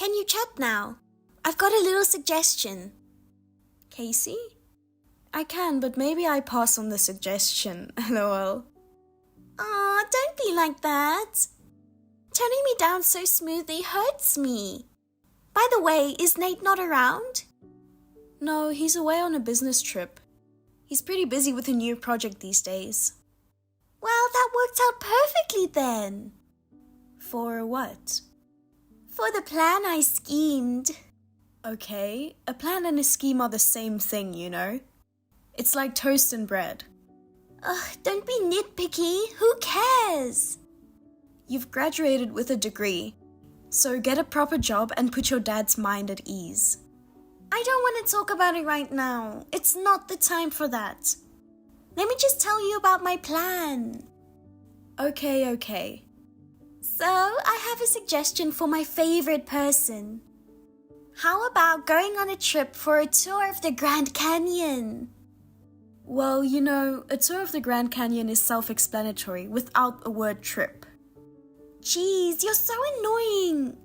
can you chat now? I've got a little suggestion. Casey? I can, but maybe I pass on the suggestion, lol. Aw, don't be like that. Turning me down so smoothly hurts me. By the way, is Nate not around? No, he's away on a business trip. He's pretty busy with a new project these days. Well, that worked out perfectly then. For what? For the plan I schemed. Okay, a plan and a scheme are the same thing, you know? It's like toast and bread. Ugh, don't be nitpicky. Who cares? You've graduated with a degree, so get a proper job and put your dad's mind at ease. I don't want to talk about it right now. It's not the time for that. Let me just tell you about my plan. Okay. So, I have a suggestion for my favorite person. How about going on a trip for a tour of the Grand Canyon? Well, you know, a tour of the Grand Canyon is self-explanatory without the word trip. Jeez, you're so annoying.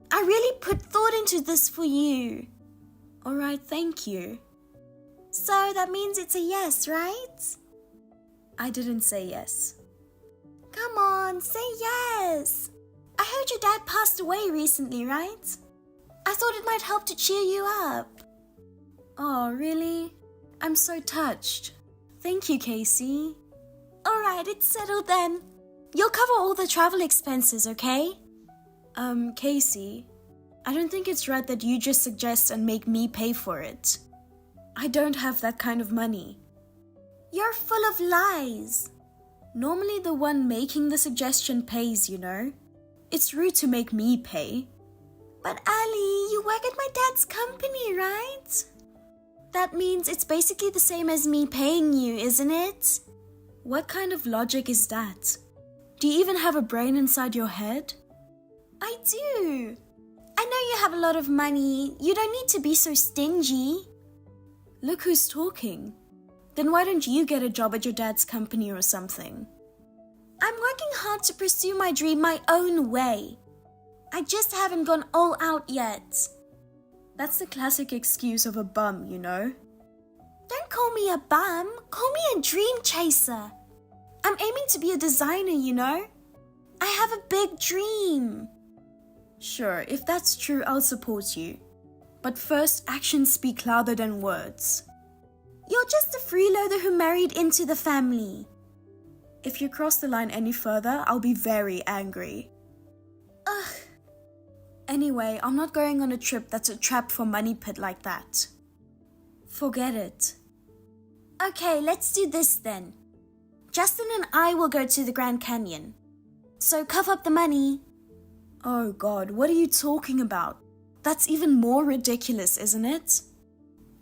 I really put thought into this for you. Alright, thank you. So that means it's a yes, right? I didn't say yes. Come on, say yes. I heard your dad passed away recently, right? I thought it might help to cheer you up. Oh, really? I'm so touched. Thank you, Casey. Alright, it's settled then. You'll cover all the travel expenses, okay? Casey, I don't think it's right that you just suggest and make me pay for it. I don't have that kind of money. You're full of lies. Normally the one making the suggestion pays, you know. It's rude to make me pay. But Allie, you work at my dad's company, right? That means it's basically the same as me paying you, isn't it? What kind of logic is that? Do you even have a brain inside your head? I do. I know you have a lot of money. You don't need to be so stingy. Look who's talking. Then why don't you get a job at your dad's company or something? I'm working hard to pursue my dream my own way. I just haven't gone all out yet. That's the classic excuse of a bum, you know? Don't call me a bum. Call me a dream chaser. I'm aiming to be a designer, you know? I have a big dream. Sure, if that's true, I'll support you. But first, actions speak louder than words. You're just a freeloader who married into the family. If you cross the line any further, I'll be very angry. Ugh. Anyway, I'm not going on a trip that's a trap for money pit like that. Forget it. Okay, let's do this then. Justin and I will go to the Grand Canyon. So cough up the money. Oh God, what are you talking about? That's even more ridiculous, isn't it?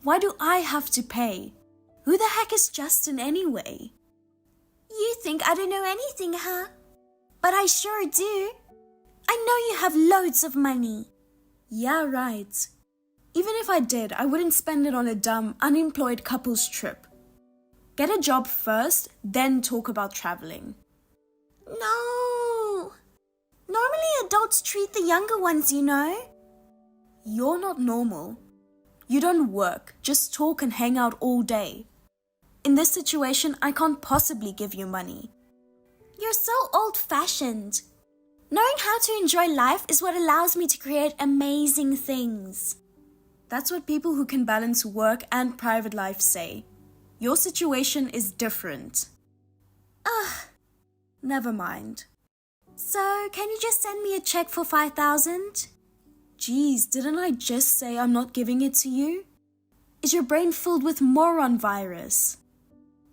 Why do I have to pay? Who the heck is Justin anyway? You think I don't know anything, huh? But I sure do. I know you have loads of money. Yeah, right. Even if I did, I wouldn't spend it on a dumb, unemployed couple's trip. Get a job first, then talk about traveling. No. Normally adults treat the younger ones, you know. You're not normal. You don't work, just talk and hang out all day. In this situation, I can't possibly give you money. You're so old-fashioned. Knowing how to enjoy life is what allows me to create amazing things. That's what people who can balance work and private life say. Your situation is different. Ugh. Never mind. So, can you just send me a check for 5,000? Geez, didn't I just say I'm not giving it to you? Is your brain filled with moron virus?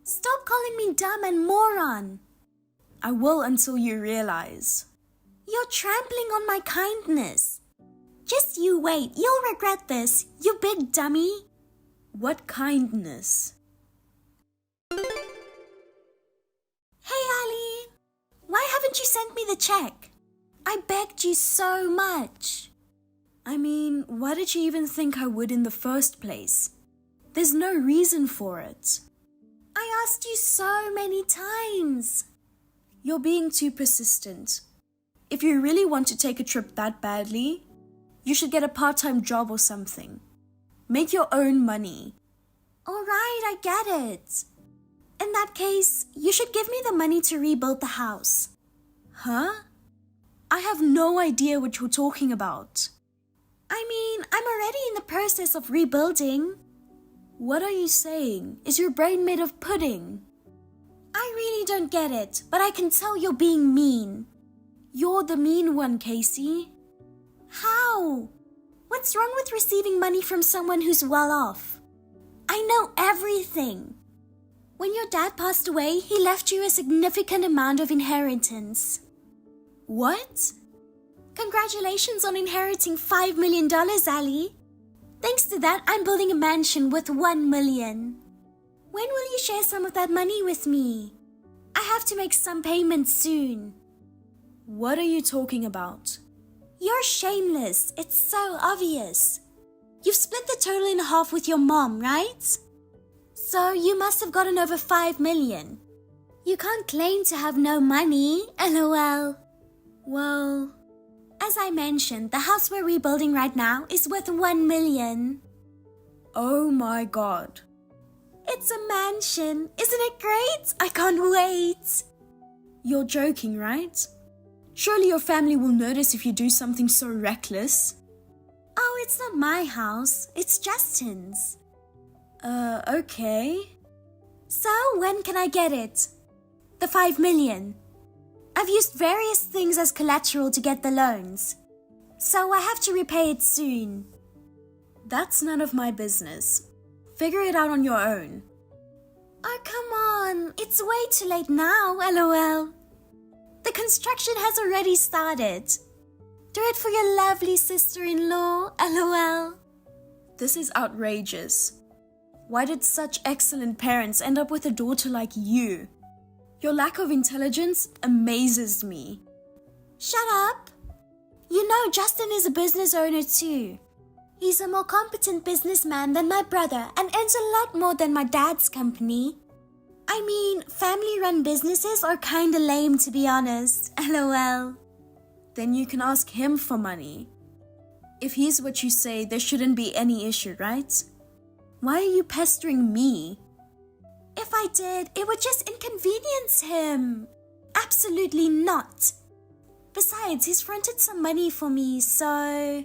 Stop calling me dumb and moron. I will until you realize. You're trampling on my kindness. Just you wait, you'll regret this, you big dummy. What kindness? Hey, Allie. Why haven't you sent me the check? I begged you so much. I mean, why did you even think I would in the first place? There's no reason for it. I asked you so many times. You're being too persistent. If you really want to take a trip that badly, You should get a part-time job or something. Make your own money. Alright, I get it. In that case, you should give me the money to rebuild the house. Huh? I have no idea what you're talking about. I mean, I'm already in the process of rebuilding. What are you saying? Is your brain made of pudding? I really don't get it, but I can tell you're being mean. You're the mean one, Casey. How? What's wrong with receiving money from someone who's well off? I know everything. When your dad passed away, he left you a significant amount of inheritance. What? Congratulations on inheriting $5 million, Allie. Thanks to that, I'm building a mansion worth $1 million. When will you share some of that money with me? I have to make some payments soon. What are you talking about? You're shameless. It's so obvious. You've split the total in half with your mom, right? So you must have gotten over $5 million. You can't claim to have no money, LOL. Well, as I mentioned, the house we're rebuilding right now is worth $1 million. Oh my god. It's a mansion. Isn't it great? I can't wait. You're joking, right? Surely your family will notice if you do something so reckless. Oh, it's not my house. It's Justin's. Okay. So, when can I get it? The $5 million. I've used various things as collateral to get the loans. So I have to repay it soon. That's none of my business. Figure it out on your own. Oh, come on. It's way too late now, LOL. The construction has already started. Do it for your lovely sister-in-law, LOL. This is outrageous. Why did such excellent parents end up with a daughter like you? Your lack of intelligence amazes me. Shut up. You know Justin is a business owner too. He's a more competent businessman than my brother and earns a lot more than my dad's company. I mean, family-run businesses are kinda lame to be honest, LOL. Then you can ask him for money. If he's what you say, there shouldn't be any issue, right? Why are you pestering me? If I did, it would just inconvenience him. Absolutely not. Besides, he's fronted some money for me, so...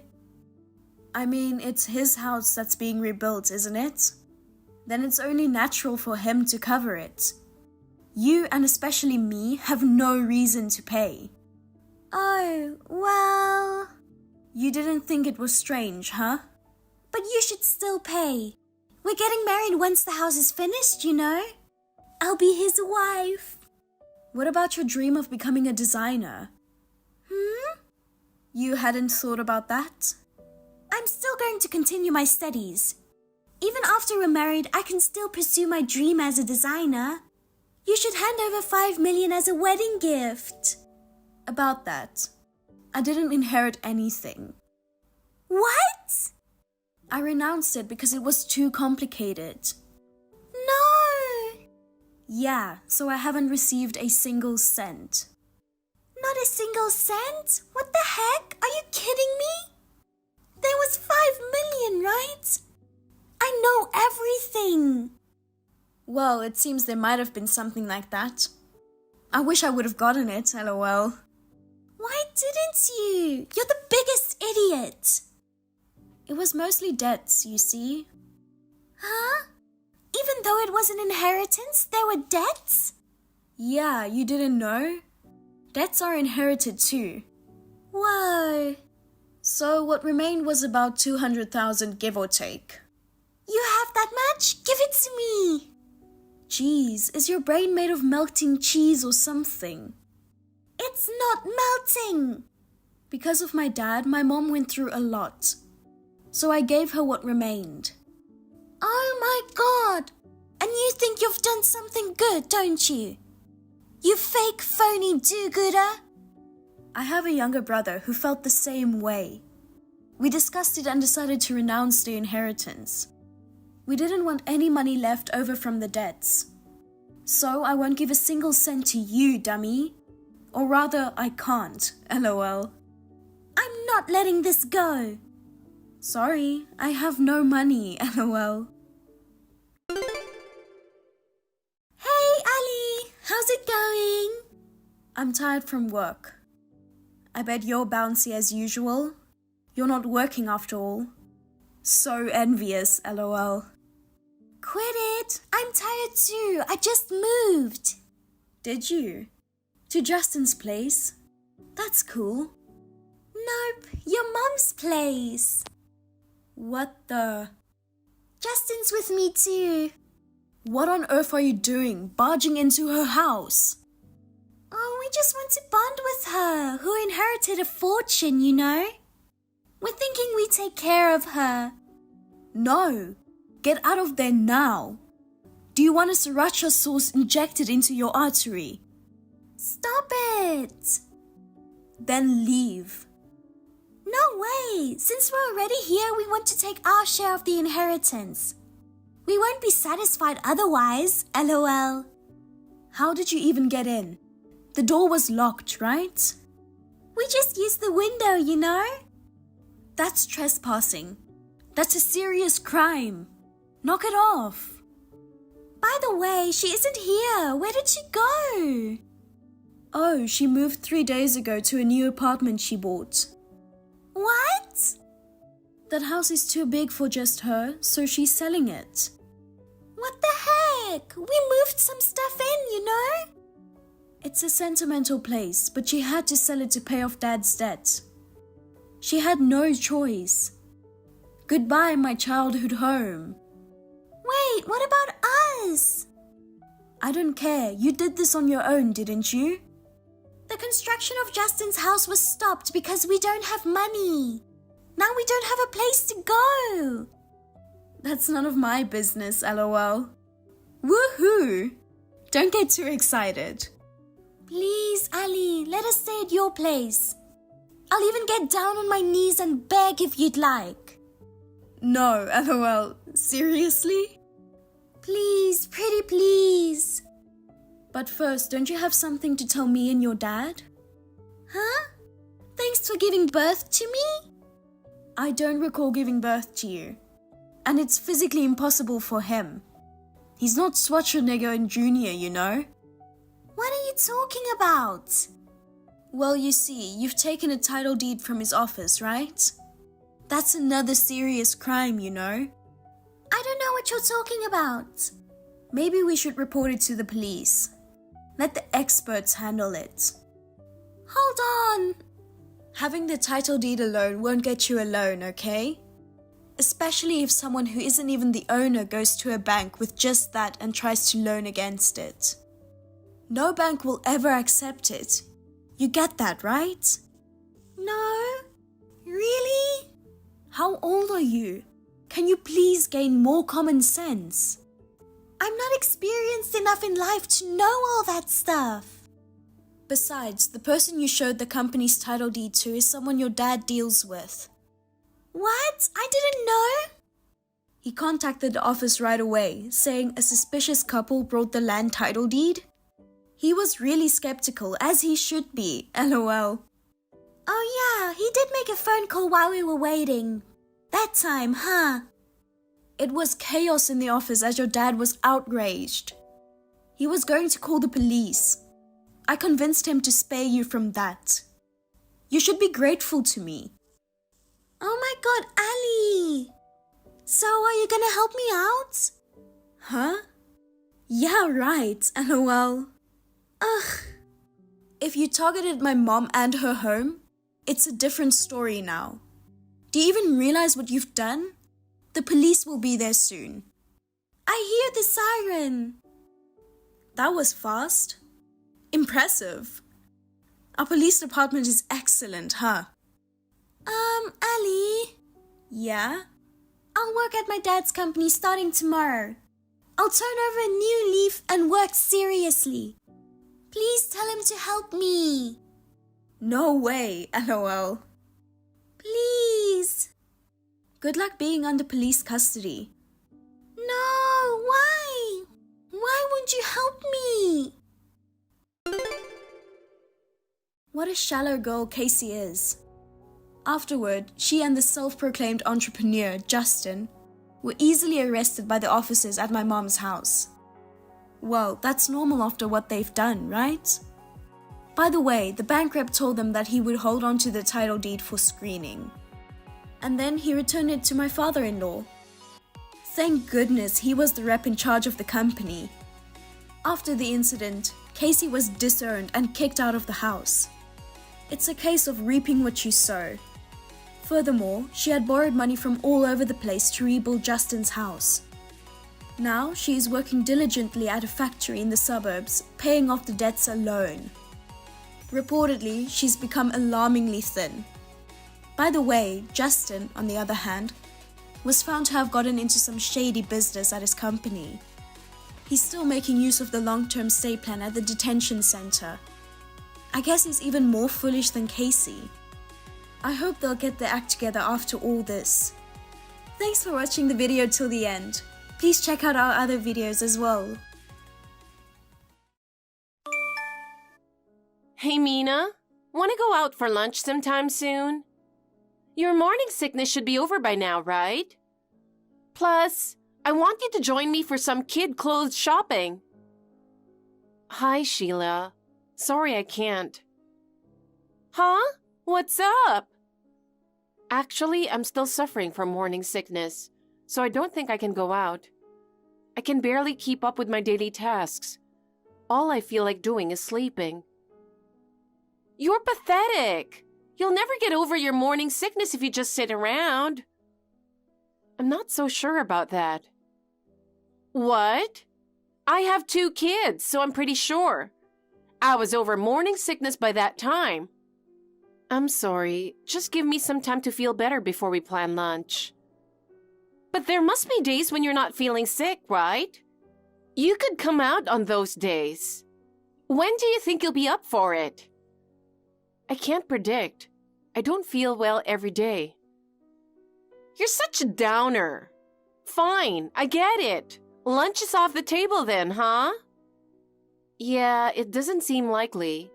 I mean, it's his house that's being rebuilt, isn't it? Then it's only natural for him to cover it. You, and especially me, have no reason to pay. Oh, well... You didn't think it was strange, huh? But you should still pay. We're getting married once the house is finished, you know? I'll be his wife. What about your dream of becoming a designer? You hadn't thought about that? I'm still going to continue my studies. Even after we're married, I can still pursue my dream as a designer. You should hand over $5 million as a wedding gift. About that, I didn't inherit anything. What? I renounced it because it was too complicated. No! Yeah, so I haven't received a single cent. Not a single cent? What the heck? Are you kidding me? There was $5 million, right? I know everything. Well, it seems there might have been something like that. I wish I would have gotten it, LOL. Why didn't you? You're the biggest idiot. It was mostly debts, you see. Huh? Even though it was an inheritance, there were debts? Yeah, you didn't know? Debts are inherited too. Whoa. So what remained was about 200,000 give or take. You have that much? Give it to me. Jeez, is your brain made of melting cheese or something? It's not melting. Because of my dad, my mom went through a lot. So I gave her what remained. Oh my god. And you think you've done something good, don't you? You fake phony do-gooder. I have a younger brother who felt the same way. We discussed it and decided to renounce the inheritance. We didn't want any money left over from the debts. So I won't give a single cent to you, dummy. Or rather, I can't, LOL. I'm not letting this go. Sorry, I have no money, lol. Hey, Allie! How's it going? I'm tired from work. I bet you're bouncy as usual. You're not working after all. So envious, lol. Quit it! I'm tired too. I just moved. Did you? To Justin's place? That's cool. Nope, your mum's place. What the? Justin's with me too. What on earth are you doing, barging into her house? Oh, we just want to bond with her, who inherited a fortune, you know? We're thinking we take care of her. No, get out of there now. Do you want a sriracha sauce injected into your artery? Stop it! Then leave. No way! Since we're already here, we want to take our share of the inheritance. We won't be satisfied otherwise, lol. How did you even get in? The door was locked, right? We just used the window, you know? That's trespassing. That's a serious crime. Knock it off. By the way, she isn't here. Where did she go? Oh, she moved 3 days ago to a new apartment she bought. What? That house is too big for just her, so she's selling it. What the heck? We moved some stuff in, you know? It's a sentimental place, but she had to sell it to pay off Dad's debt. She had no choice. Goodbye, my childhood home. Wait, what about us? I don't care. You did this on your own, didn't you? The construction of Justin's house was stopped because we don't have money. Now we don't have a place to go. That's none of my business, lol. Woohoo! Don't get too excited. Please, Allie, let us stay at your place. I'll even get down on my knees and beg if you'd like. No, lol. Seriously? Please, pretty please. But first, don't you have something to tell me and your dad? Huh? Thanks for giving birth to me? I don't recall giving birth to you. And it's physically impossible for him. He's not Schwarzenegger Jr., you know? What are you talking about? Well, you see, you've taken a title deed from his office, right? That's another serious crime, you know? I don't know what you're talking about. Maybe we should report it to the police. Let the experts handle it. Hold on. Having the title deed alone won't get you a loan, okay? Especially if someone who isn't even the owner goes to a bank with just that and tries to loan against it. No bank will ever accept it. You get that, right? No. Really? How old are you? Can you please gain more common sense? I'm not experienced enough in life to know all that stuff. Besides, the person you showed the company's title deed to is someone your dad deals with. What? I didn't know. He contacted the office right away, saying a suspicious couple brought the land title deed. He was really skeptical, as he should be, lol. Oh yeah, he did make a phone call while we were waiting. That time, huh? It was chaos in the office as your dad was outraged. He was going to call the police. I convinced him to spare you from that. You should be grateful to me. Oh my god, Allie! So are you gonna help me out? Huh? Yeah, right, lol. Ugh. If you targeted my mom and her home, it's a different story now. Do you even realize what you've done? The police will be there soon. I hear the siren. That was fast. Impressive. Our police department is excellent, huh? Allie? Yeah? I'll work at my dad's company starting tomorrow. I'll turn over a new leaf and work seriously. Please tell him to help me. No way, lol. Please. Good luck being under police custody. No, why? Why won't you help me? What a shallow girl Casey is. Afterward, she and the self-proclaimed entrepreneur, Justin, were easily arrested by the officers at my mom's house. Well, that's normal after what they've done, right? By the way, the bank rep told them that he would hold on to the title deed for screening. And then he returned it to my father-in-law. Thank goodness he was the rep in charge of the company. After the incident, Casey was disowned and kicked out of the house. It's a case of reaping what you sow. Furthermore, she had borrowed money from all over the place to rebuild Justin's house. Now she is working diligently at a factory in the suburbs, paying off the debts alone. Reportedly, she's become alarmingly thin. By the way, Justin, on the other hand, was found to have gotten into some shady business at his company. He's still making use of the long-term stay plan at the detention center. I guess he's even more foolish than Casey. I hope they'll get their act together after all this. Thanks for watching the video till the end. Please check out our other videos as well. Hey Mina, want to go out for lunch sometime soon? Your morning sickness should be over by now, right? Plus, I want you to join me for some kid clothes shopping. Hi, Sheila. Sorry I can't. Huh? What's up? Actually, I'm still suffering from morning sickness, so I don't think I can go out. I can barely keep up with my daily tasks. All I feel like doing is sleeping. You're pathetic. You'll never get over your morning sickness if you just sit around. I'm not so sure about that. What? I have 2 kids, so I'm pretty sure. I was over morning sickness by that time. I'm sorry. Just give me some time to feel better before we plan lunch. But there must be days when you're not feeling sick, right? You could come out on those days. When do you think you'll be up for it? I can't predict. I don't feel well every day. You're such a downer. Fine, I get it. Lunch is off the table then, huh? Yeah, it doesn't seem likely.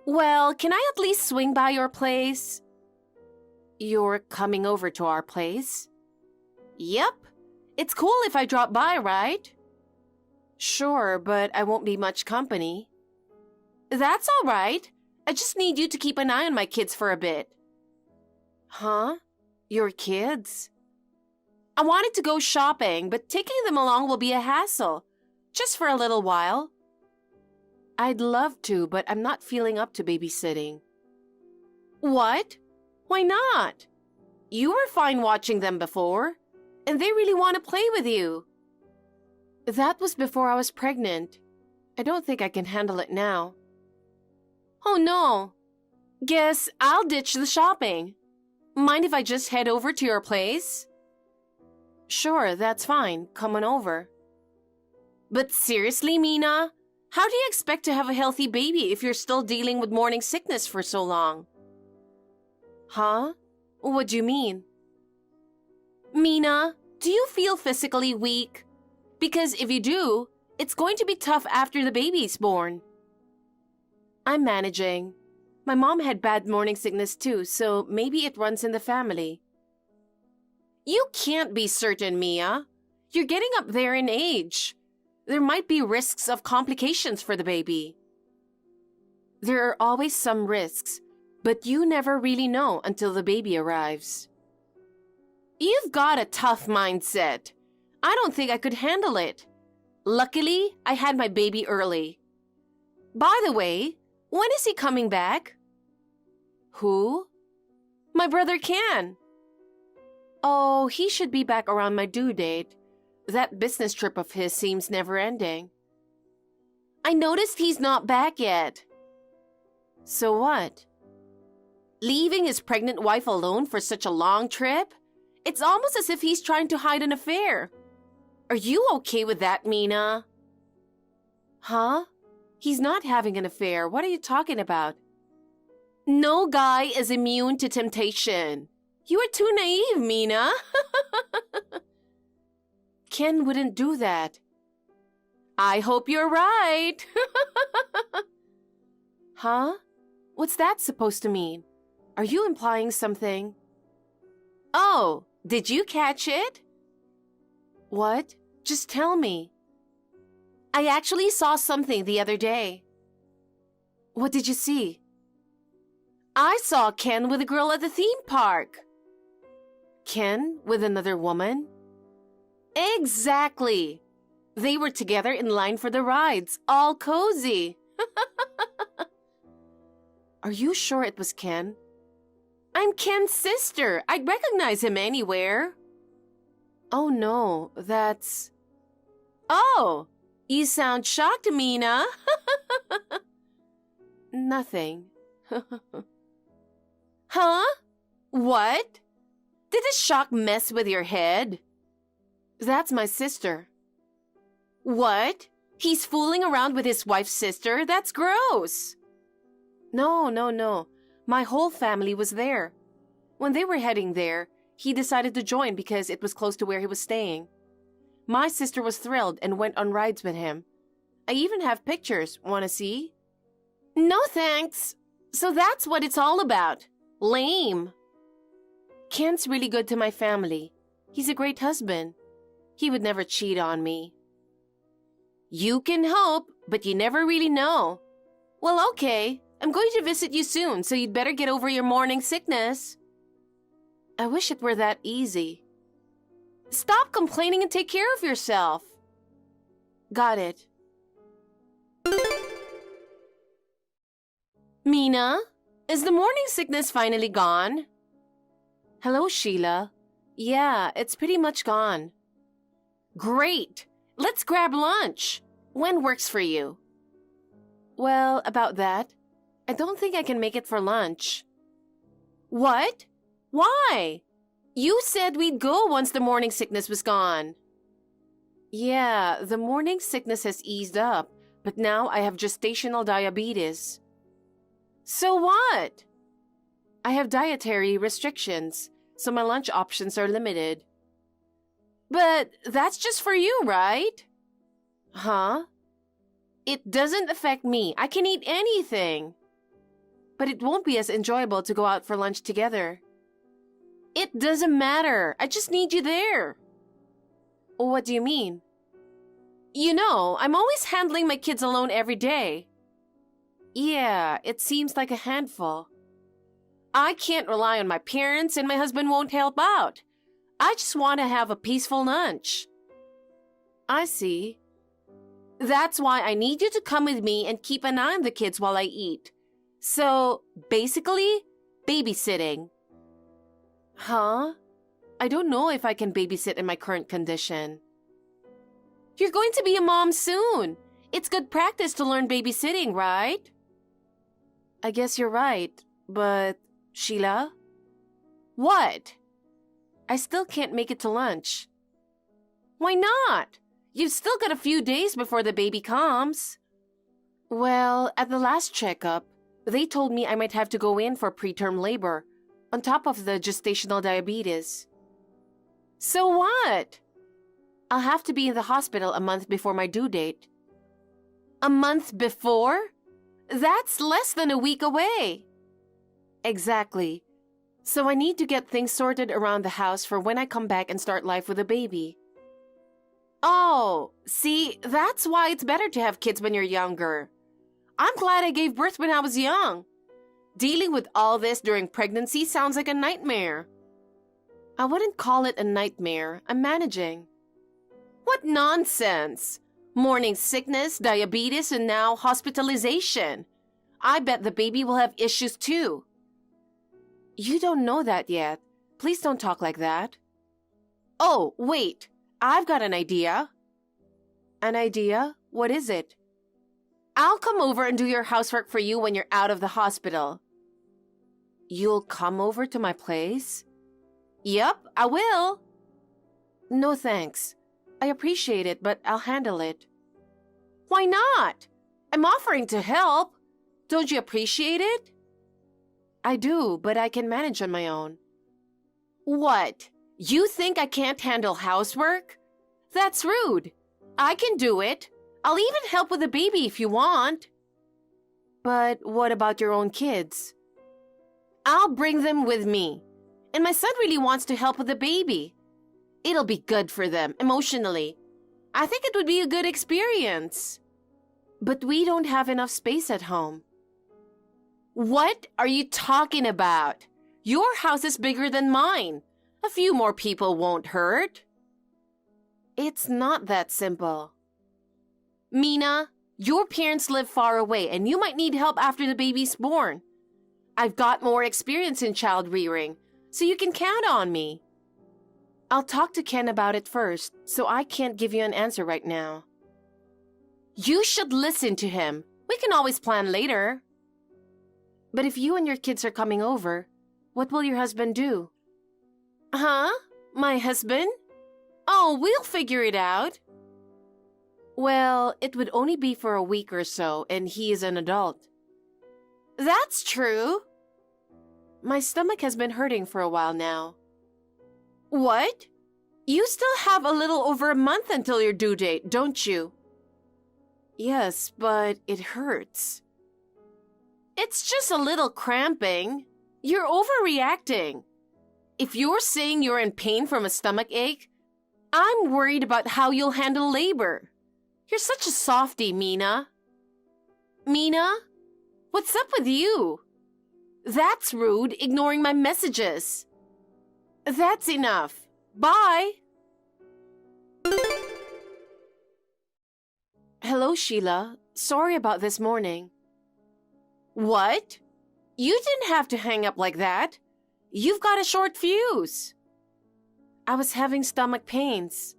Well, can I at least swing by your place? You're coming over to our place? Yep. It's cool if I drop by, right? Sure, but I won't be much company. That's all right. I just need you to keep an eye on my kids for a bit. Huh? Your kids? I wanted to go shopping, but taking them along will be a hassle. Just for a little while. I'd love to, but I'm not feeling up to babysitting. What? Why not? You were fine watching them before, and they really want to play with you. That was before I was pregnant. I don't think I can handle it now. Oh no. Guess I'll ditch the shopping. Mind if I just head over to your place? Sure, that's fine. Come on over. But seriously, Mina, how do you expect to have a healthy baby if you're still dealing with morning sickness for so long? Huh? What do you mean? Mina, do you feel physically weak? Because if you do, it's going to be tough after the baby's born. I'm managing. My mom had bad morning sickness too, so maybe it runs in the family. You can't be certain, Mia. You're getting up there in age. There might be risks of complications for the baby. There are always some risks, but you never really know until the baby arrives. You've got a tough mindset. I don't think I could handle it. Luckily, I had my baby early. By the way, when is he coming back? Who? My brother Ken. Oh, he should be back around my due date. That business trip of his seems never-ending. I noticed he's not back yet. So what? Leaving his pregnant wife alone for such a long trip? It's almost as if he's trying to hide an affair. Are you okay with that, Mina? Huh? He's not having an affair. What are you talking about? No guy is immune to temptation. You are too naive, Mina. Ken wouldn't do that. I hope you're right. Huh? What's that supposed to mean? Are you implying something? Oh, did you catch it? What? Just tell me. I actually saw something the other day. What did you see? I saw Ken with a girl at the theme park. Ken with another woman? Exactly. They were together in line for the rides, all cozy. Are you sure it was Ken? I'm Ken's sister. I'd recognize him anywhere. Oh no, that's... Oh, you sound shocked, Mina. Nothing. Huh? What? Did the shock mess with your head? That's my sister. What? He's fooling around with his wife's sister? That's gross. No. My whole family was there. When they were heading there, he decided to join because it was close to where he was staying. My sister was thrilled and went on rides with him. I even have pictures. Want to see? No thanks. So that's what it's all about. Lame. Ken's really good to my family. He's a great husband. He would never cheat on me. You can hope, but you never really know. Well, okay. I'm going to visit you soon, so you'd better get over your morning sickness. I wish it were that easy. Stop complaining and take care of yourself. Got it. Mina, is the morning sickness finally gone? Hello, Sheila. Yeah, it's pretty much gone. Great. Let's grab lunch. When works for you? Well, about that. I don't think I can make it for lunch. What? Why? You said we'd go once the morning sickness was gone. Yeah, the morning sickness has eased up, but now I have gestational diabetes. So what? I have dietary restrictions, so my lunch options are limited. But that's just for you, right? Huh? It doesn't affect me. I can eat anything. But it won't be as enjoyable to go out for lunch together. It doesn't matter. I just need you there. What do you mean? You know, I'm always handling my kids alone every day. Yeah, it seems like a handful. I can't rely on my parents and my husband won't help out. I just want to have a peaceful lunch. I see. That's why I need you to come with me and keep an eye on the kids while I eat. So, basically, babysitting. Huh? I don't know if I can babysit in my current condition. You're going to be a mom soon. It's good practice to learn babysitting, right? I guess you're right, but... Sheila? What? I still can't make it to lunch. Why not? You've still got a few days before the baby comes. Well, at the last checkup, they told me I might have to go in for preterm labor, on top of the gestational diabetes. So what? I'll have to be in the hospital a month before my due date. A month before? That's less than a week away. Exactly. So I need to get things sorted around the house for when I come back and start life with a baby. Oh, see, that's why it's better to have kids when you're younger. I'm glad I gave birth when I was young. Dealing with all this during pregnancy sounds like a nightmare. I wouldn't call it a nightmare. I'm managing. What nonsense! Morning sickness, diabetes, and now hospitalization. I bet the baby will have issues too. You don't know that yet. Please don't talk like that. Oh, wait. I've got an idea. An idea? What is it? I'll come over and do your housework for you when you're out of the hospital. You'll come over to my place? Yep, I will. No thanks. I appreciate it, but I'll handle it. Why not? I'm offering to help. Don't you appreciate it? I do, but I can manage on my own. What? You think I can't handle housework? That's rude. I can do it. I'll even help with the baby if you want. But what about your own kids? I'll bring them with me. And my son really wants to help with the baby. It'll be good for them emotionally. I think it would be a good experience. But we don't have enough space at home. What are you talking about? Your house is bigger than mine. A few more people won't hurt. It's not that simple. Mina, your parents live far away and you might need help after the baby's born. I've got more experience in child rearing, so you can count on me. I'll talk to Ken about it first, so I can't give you an answer right now. You should listen to him. We can always plan later. But if you and your kids are coming over, what will your husband do? Huh? My husband? Oh, we'll figure it out. Well, it would only be for a week or so, and he is an adult. That's true. My stomach has been hurting for a while now. What? You still have a little over a month until your due date, don't you? Yes, but it hurts. It's just a little cramping. You're overreacting. If you're saying you're in pain from a stomach ache, I'm worried about how you'll handle labor. You're such a softie, Mina. Mina? What's up with you? That's rude, ignoring my messages. That's enough. Bye. Hello, Sheila. Sorry about this morning. What? You didn't have to hang up like that. You've got a short fuse. I was having stomach pains.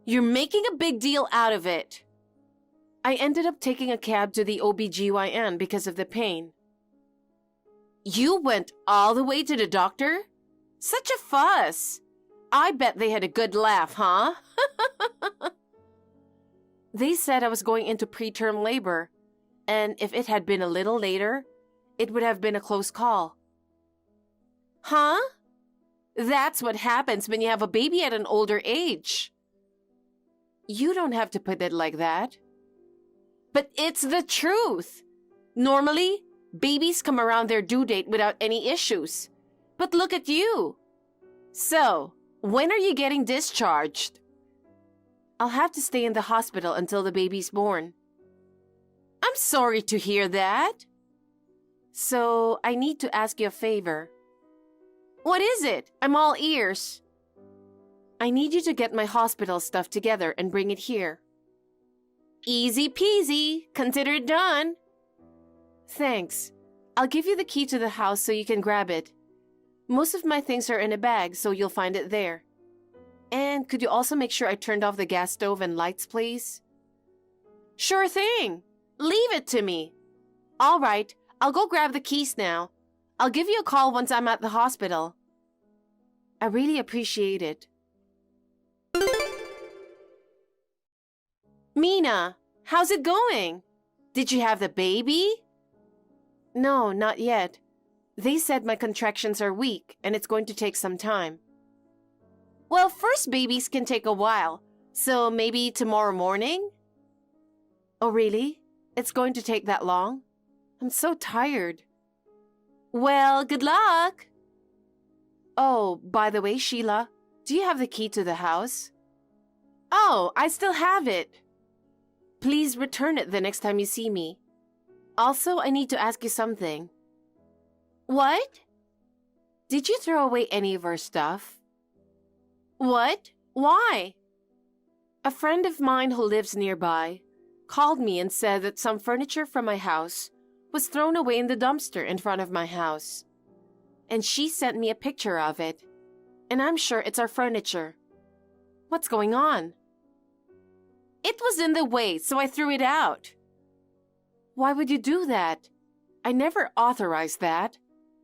You're making a big deal out of it. I ended up taking a cab to the OBGYN because of the pain. You went all the way to the doctor? Such a fuss. I bet they had a good laugh, huh? They said I was going into preterm labor, and if it had been a little later, it would have been a close call. Huh? That's what happens when you have a baby at an older age. You don't have to put it like that. But it's the truth. Normally, babies come around their due date without any issues. But look at you. So, when are you getting discharged? I'll have to stay in the hospital until the baby's born. I'm sorry to hear that. So, I need to ask you a favor. What is it? I'm all ears. I need you to get my hospital stuff together and bring it here. Easy peasy. Consider it done. Thanks. I'll give you the key to the house so you can grab it. Most of my things are in a bag, so you'll find it there. And could you also make sure I turned off the gas stove and lights, please? Sure thing. Leave it to me. All right, I'll go grab the keys now. I'll give you a call once I'm at the hospital. I really appreciate it. Mina, how's it going? Did you have the baby? No, not yet. They said my contractions are weak and it's going to take some time. Well, first babies can take a while, so maybe tomorrow morning? Oh, really? It's going to take that long? I'm so tired. Well, good luck. Oh, by the way, Sheila, do you have the key to the house? Oh, I still have it. Please return it the next time you see me. Also, I need to ask you something. What? Did you throw away any of our stuff? What? Why? A friend of mine who lives nearby called me and said that some furniture from my house was thrown away in the dumpster in front of my house. And she sent me a picture of it. And I'm sure it's our furniture. What's going on? It was in the way, so I threw it out. Why would you do that? I never authorized that.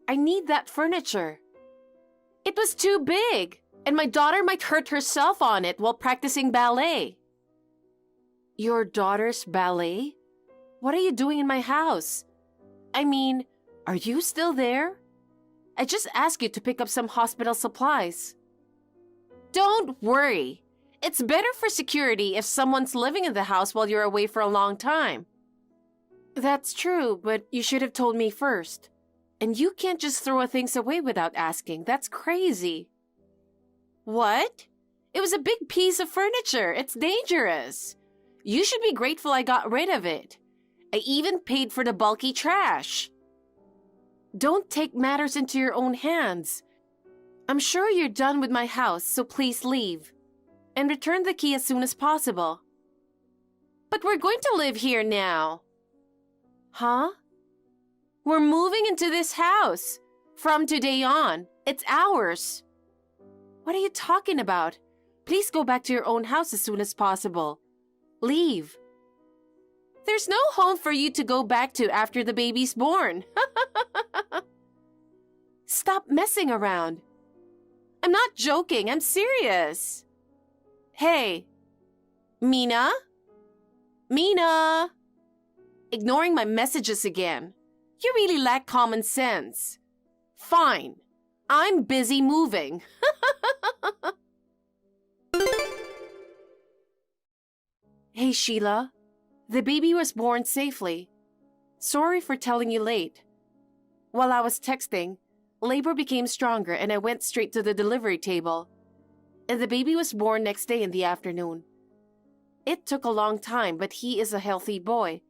I need that furniture. It was too big, and my daughter might hurt herself on it while practicing ballet. Your daughter's ballet? What are you doing in my house? I mean, are you still there? I just asked you to pick up some hospital supplies. Don't worry. It's better for security if someone's living in the house while you're away for a long time. That's true, but you should have told me first. And you can't just throw things away without asking. That's crazy. What? It was a big piece of furniture. It's dangerous. You should be grateful I got rid of it. I even paid for the bulky trash. Don't take matters into your own hands. I'm sure you're done with my house, so please leave. And return the key as soon as possible. But we're going to live here now. Huh? We're moving into this house. From today on, it's ours. What are you talking about? Please go back to your own house as soon as possible. Leave. There's no home for you to go back to after the baby's born. Stop messing around. I'm not joking. I'm serious. Hey, Mina? Mina? Ignoring my messages again. You really lack common sense. Fine. I'm busy moving. Hey, Sheila. The baby was born safely. Sorry for telling you late. While I was texting, labor became stronger and I went straight to the delivery table. And the baby was born next day in the afternoon. It took a long time, but he is a healthy boy.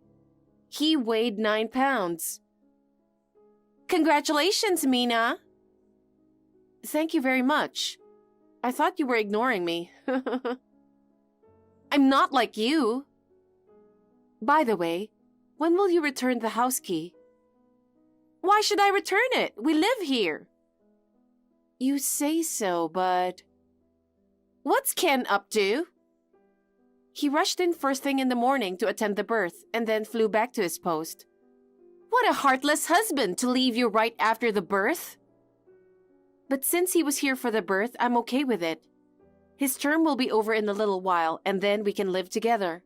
He weighed 9 pounds. Congratulations, Mina. Thank you very much. I thought you were ignoring me. I'm not like you. By the way, when will you return the house key? Why should I return it? We live here. You say so, but... What's Ken up to? He rushed in first thing in the morning to attend the birth and then flew back to his post. What a heartless husband to leave you right after the birth. But since he was here for the birth, I'm okay with it. His term will be over in a little while and then we can live together.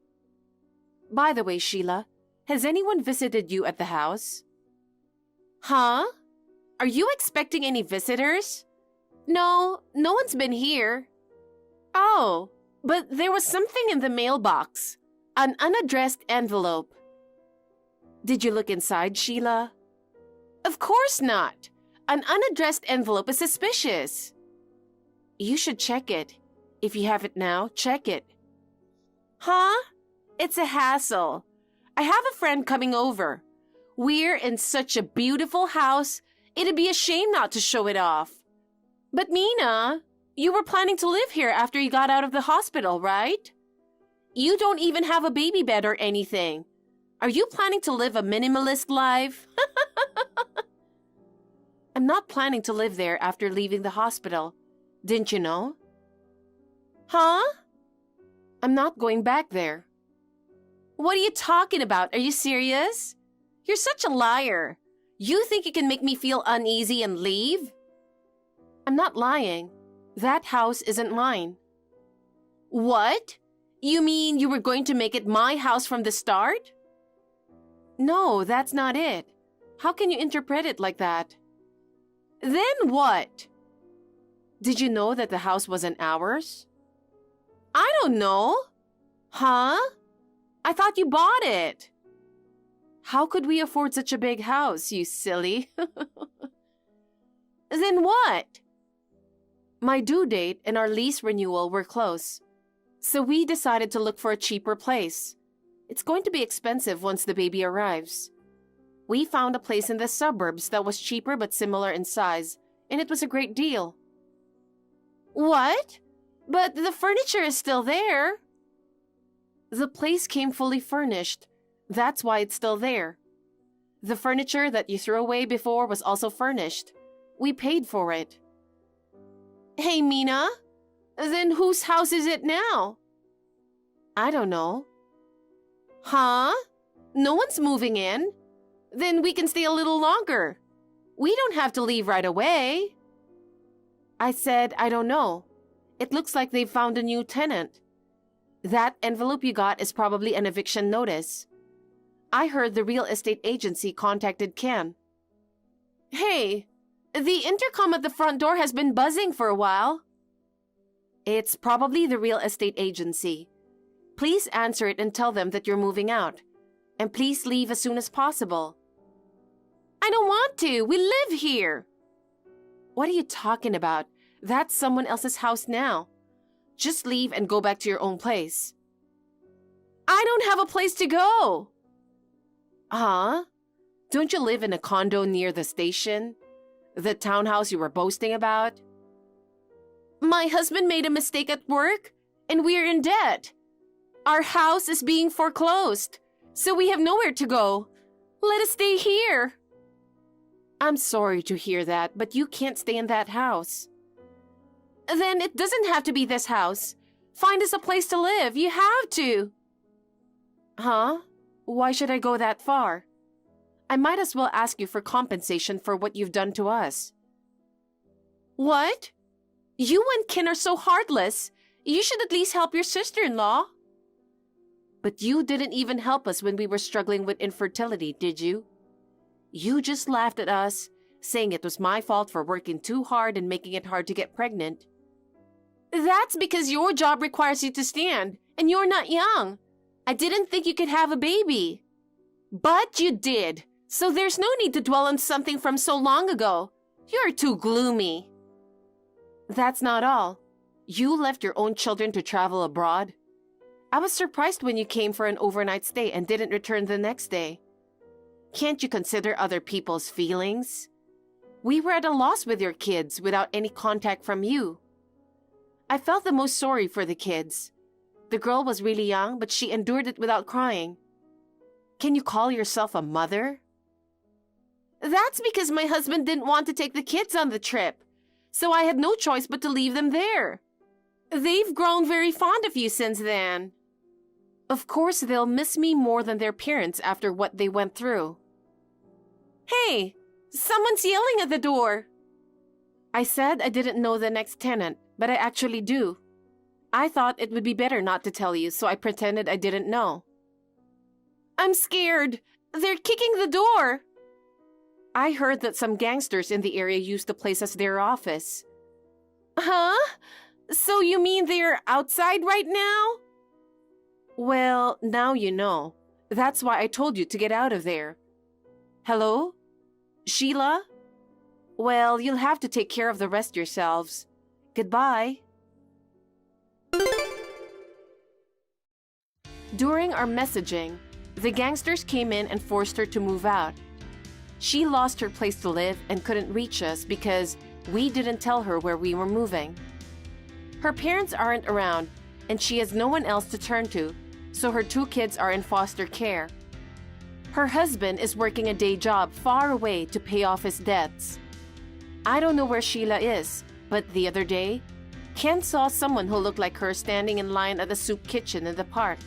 By the way, Sheila, has anyone visited you at the house? Huh? Are you expecting any visitors? No, no one's been here. Oh, but there was something in the mailbox. An unaddressed envelope. Did you look inside, Sheila? Of course not. An unaddressed envelope is suspicious. You should check it. If you have it now, check it. Huh? It's a hassle. I have a friend coming over. We're in such a beautiful house, it'd be a shame not to show it off. But Mina, you were planning to live here after you got out of the hospital, right? You don't even have a baby bed or anything. Are you planning to live a minimalist life? I'm not planning to live there after leaving the hospital. Didn't you know? Huh? I'm not going back there. What are you talking about? Are you serious? You're such a liar. You think you can make me feel uneasy and leave? I'm not lying. That house isn't mine. What? You mean you were going to make it my house from the start? No, that's not it. How can you interpret it like that? Then what? Did you know that the house wasn't ours? I don't know. Huh? I thought you bought it. How could we afford such a big house, you silly? Then what? My due date and our lease renewal were close, so we decided to look for a cheaper place. It's going to be expensive once the baby arrives. We found a place in the suburbs that was cheaper but similar in size, and it was a great deal. What? But the furniture is still there. The place came fully furnished. That's why it's still there. The furniture that you threw away before was also furnished. We paid for it. Hey, Mina, then whose house is it now? I don't know. Huh? No one's moving in? Then we can stay a little longer. We don't have to leave right away. I said I don't know. It looks like they've found a new tenant. That envelope you got is probably an eviction notice. I heard the real estate agency contacted Ken. Hey, the intercom at the front door has been buzzing for a while. It's probably the real estate agency. Please answer it and tell them that you're moving out. And please leave as soon as possible. I don't want to. We live here. What are you talking about? That's someone else's house now. Just leave and go back to your own place. I don't have a place to go. Huh? Don't you live in a condo near the station? The townhouse you were boasting about? My husband made a mistake at work, and we're in debt. Our house is being foreclosed, so we have nowhere to go. Let us stay here. I'm sorry to hear that, but you can't stay in that house. Then it doesn't have to be this house. Find us a place to live. You have to. Huh? Why should I go that far? I might as well ask you for compensation for what you've done to us. What? You and Ken are so heartless. You should at least help your sister-in-law. But you didn't even help us when we were struggling with infertility, did you? You just laughed at us, saying it was my fault for working too hard and making it hard to get pregnant. That's because your job requires you to stand, and you're not young. I didn't think you could have a baby. But you did, so there's no need to dwell on something from so long ago. You're too gloomy. That's not all. You left your own children to travel abroad. I was surprised when you came for an overnight stay and didn't return the next day. Can't you consider other people's feelings? We were at a loss with your kids without any contact from you. I felt the most sorry for the kids. The girl was really young, but she endured it without crying. Can you call yourself a mother? That's because my husband didn't want to take the kids on the trip, so I had no choice but to leave them there. They've grown very fond of you since then. Of course, they'll miss me more than their parents after what they went through. Hey, someone's yelling at the door. I said I didn't know the next tenant, but I actually do. I thought it would be better not to tell you, so I pretended I didn't know. I'm scared. They're kicking the door. I heard that some gangsters in the area used the place as their office. Huh? So you mean they're outside right now? Well, now you know. That's why I told you to get out of there. Hello? Sheila? Well, you'll have to take care of the rest yourselves. Goodbye. During our messaging, the gangsters came in and forced her to move out. She lost her place to live and couldn't reach us because we didn't tell her where we were moving. Her parents aren't around, and she has no one else to turn to, so her 2 kids are in foster care. Her husband is working a day job far away to pay off his debts. I don't know where Sheila is, but the other day, Ken saw someone who looked like her standing in line at the soup kitchen in the park.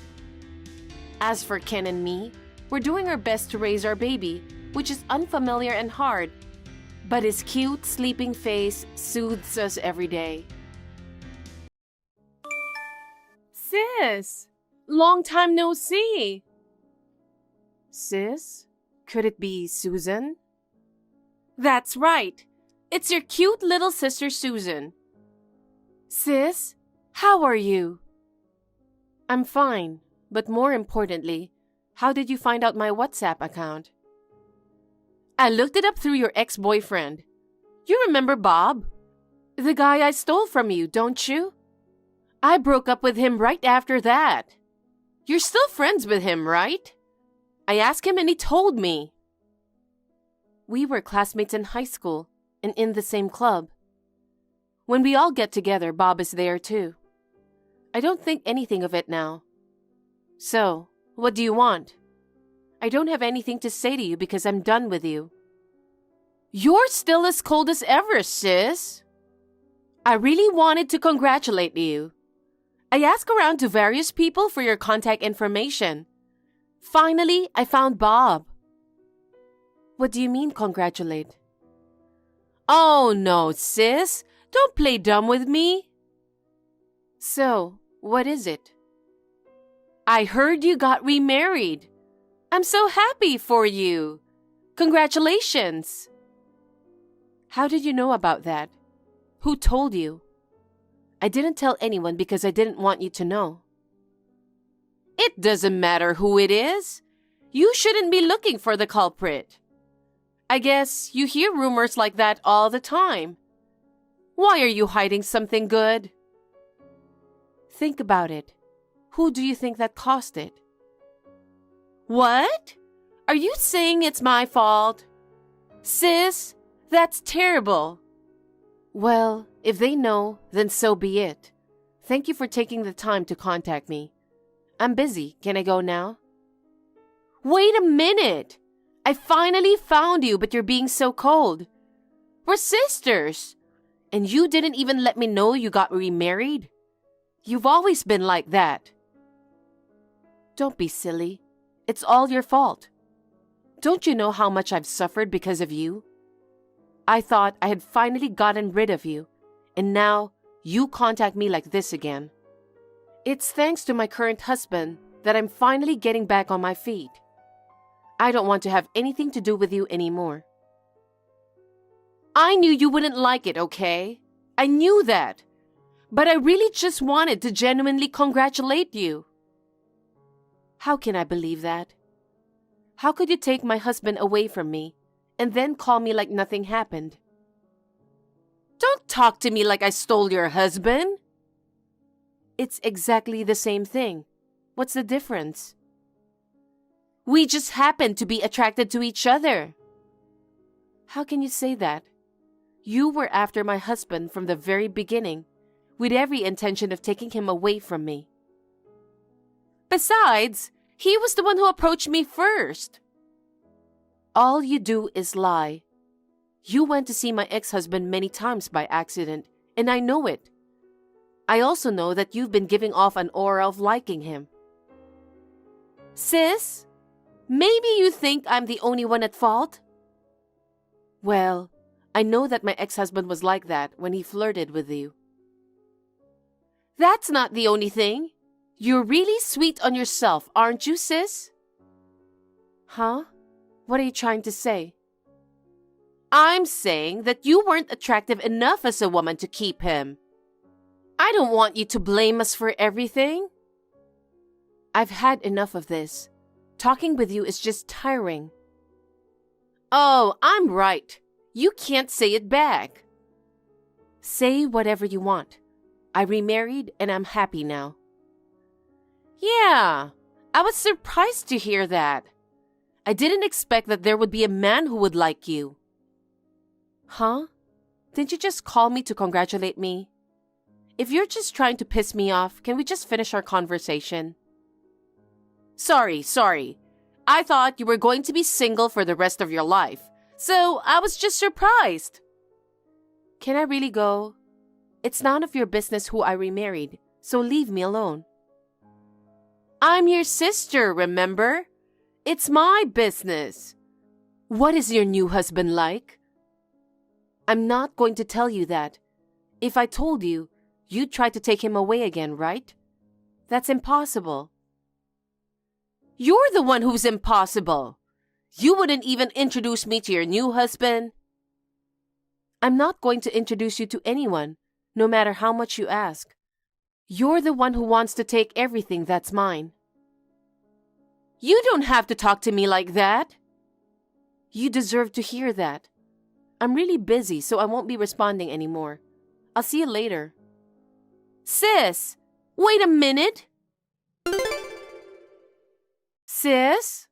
As for Ken and me, we're doing our best to raise our baby, which is unfamiliar and hard, but his cute, sleeping face soothes us every day. Sis, long time no see. Sis, could it be Susan? That's right. It's your cute little sister Susan. Sis, how are you? I'm fine, but more importantly, how did you find out my WhatsApp account? I looked it up through your ex-boyfriend. You remember Bob? The guy I stole from you, don't you? I broke up with him right after that. You're still friends with him, right? I asked him and he told me. We were classmates in high school and in the same club. When we all get together, Bob is there too. I don't think anything of it now. So, what do you want? I don't have anything to say to you because I'm done with you. You're still as cold as ever, sis. I really wanted to congratulate you. I asked around to various people for your contact information. Finally, I found Bob. What do you mean, congratulate? Oh no, sis. Don't play dumb with me. So, what is it? I heard you got remarried. I'm so happy for you. Congratulations. How did you know about that? Who told you? I didn't tell anyone because I didn't want you to know. It doesn't matter who it is. You shouldn't be looking for the culprit. I guess you hear rumors like that all the time. Why are you hiding something good? Think about it. Who do you think that caused it? What? Are you saying it's my fault? Sis, that's terrible. Well, if they know, then so be it. Thank you for taking the time to contact me. I'm busy. Can I go now? Wait a minute! I finally found you, but you're being so cold. We're sisters. And you didn't even let me know you got remarried? You've always been like that. Don't be silly. It's all your fault. Don't you know how much I've suffered because of you? I thought I had finally gotten rid of you, and now you contact me like this again. It's thanks to my current husband that I'm finally getting back on my feet. I don't want to have anything to do with you anymore. I knew you wouldn't like it, okay? I knew that. But I really just wanted to genuinely congratulate you. How can I believe that? How could you take my husband away from me and then call me like nothing happened? Don't talk to me like I stole your husband. It's exactly the same thing. What's the difference? We just happened to be attracted to each other. How can you say that? You were after my husband from the very beginning, with every intention of taking him away from me. Besides, he was the one who approached me first. All you do is lie. You went to see my ex-husband many times by accident, and I know it. I also know that you've been giving off an aura of liking him. Sis, maybe you think I'm the only one at fault? Well, I know that my ex-husband was like that when he flirted with you. That's not the only thing. You're really sweet on yourself, aren't you, sis? Huh? What are you trying to say? I'm saying that you weren't attractive enough as a woman to keep him. I don't want you to blame us for everything. I've had enough of this. Talking with you is just tiring. Oh, I'm right. You can't say it back. Say whatever you want. I remarried and I'm happy now. Yeah, I was surprised to hear that. I didn't expect that there would be a man who would like you. Huh? Didn't you just call me to congratulate me? If you're just trying to piss me off, can we just finish our conversation? Sorry. I thought you were going to be single for the rest of your life, so I was just surprised. Can I really go? It's none of your business who I remarried, so leave me alone. I'm your sister, remember? It's my business. What is your new husband like? I'm not going to tell you that. If I told you, you'd try to take him away again, right? That's impossible. You're the one who's impossible. You wouldn't even introduce me to your new husband. I'm not going to introduce you to anyone, no matter how much you ask. You're the one who wants to take everything that's mine. You don't have to talk to me like that. You deserve to hear that. I'm really busy, so I won't be responding anymore. I'll see you later. Sis, wait a minute. Sis?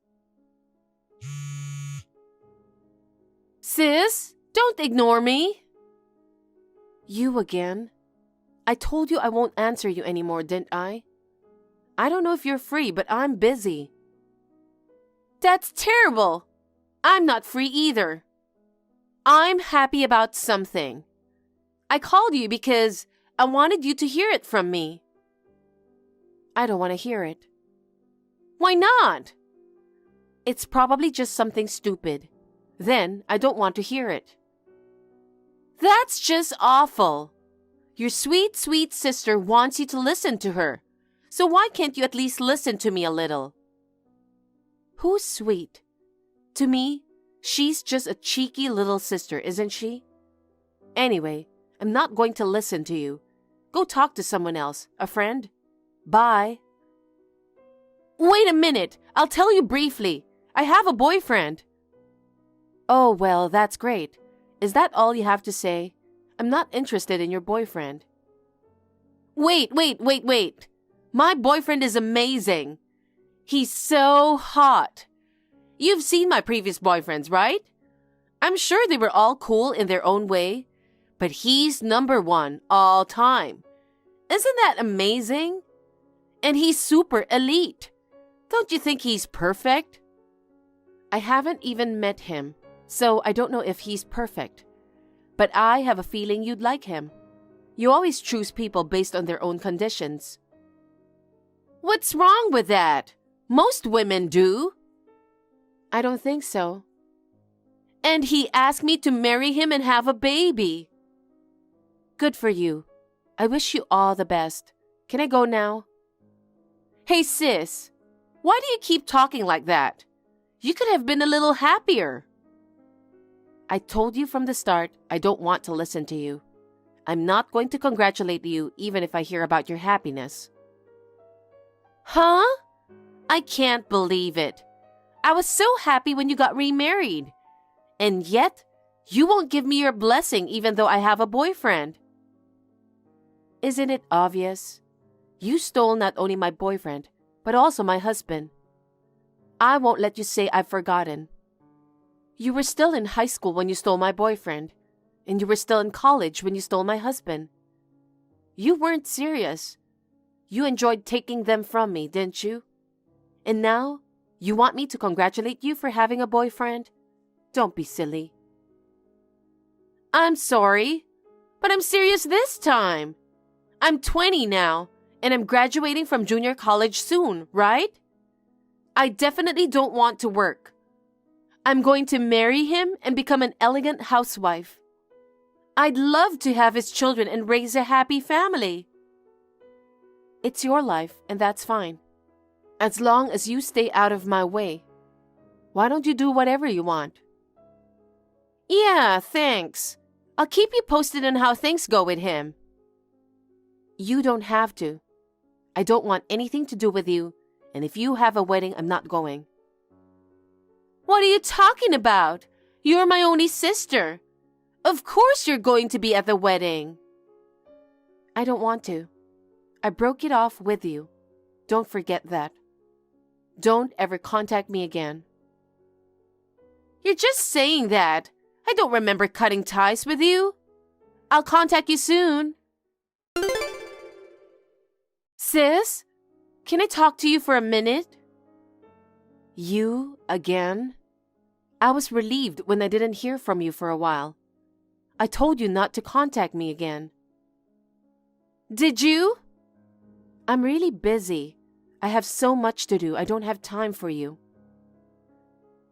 Sis, don't ignore me. You again? I told you I won't answer you anymore, didn't I? I don't know if you're free, but I'm busy. That's terrible. I'm not free either. I'm happy about something. I called you because I wanted you to hear it from me. I don't want to hear it. Why not? It's probably just something stupid. Then I don't want to hear it. That's just awful. Your sweet, sweet sister wants you to listen to her. So why can't you at least listen to me a little? Who's sweet? To me, she's just a cheeky little sister, isn't she? Anyway, I'm not going to listen to you. Go talk to someone else, a friend. Bye. Wait a minute. I'll tell you briefly. I have a boyfriend. Oh, well, that's great. Is that all you have to say? I'm not interested in your boyfriend. Wait. My boyfriend is amazing. He's so hot. You've seen my previous boyfriends, right? I'm sure they were all cool in their own way, but he's number one all time. Isn't that amazing? And he's super elite. Don't you think he's perfect? I haven't even met him, so I don't know if he's perfect. But I have a feeling you'd like him. You always choose people based on their own conditions. What's wrong with that? Most women do. I don't think so. And he asked me to marry him and have a baby. Good for you. I wish you all the best. Can I go now? Hey, sis. Why do you keep talking like that? You could have been a little happier. I told you from the start I don't want to listen to you. I'm not going to congratulate you even if I hear about your happiness. Huh? I can't believe it. I was so happy when you got remarried. And yet, you won't give me your blessing even though I have a boyfriend. Isn't it obvious? You stole not only my boyfriend, but also my husband. I won't let you say I've forgotten. You were still in high school when you stole my boyfriend, and you were still in college when you stole my husband. You weren't serious. You enjoyed taking them from me, didn't you? And now, you want me to congratulate you for having a boyfriend? Don't be silly. I'm sorry, but I'm serious this time. I'm 20 now, and I'm graduating from junior college soon, right? I definitely don't want to work. I'm going to marry him and become an elegant housewife. I'd love to have his children and raise a happy family. It's your life, and that's fine. As long as you stay out of my way. Why don't you do whatever you want? Yeah, thanks. I'll keep you posted on how things go with him. You don't have to. I don't want anything to do with you, and if you have a wedding, I'm not going. What are you talking about? You're my only sister. Of course you're going to be at the wedding. I don't want to. I broke it off with you. Don't forget that. Don't ever contact me again. You're just saying that. I don't remember cutting ties with you. I'll contact you soon. Sis, can I talk to you for a minute? You again? I was relieved when I didn't hear from you for a while. I told you not to contact me again. Did you? I'm really busy. I have so much to do. I don't have time for you.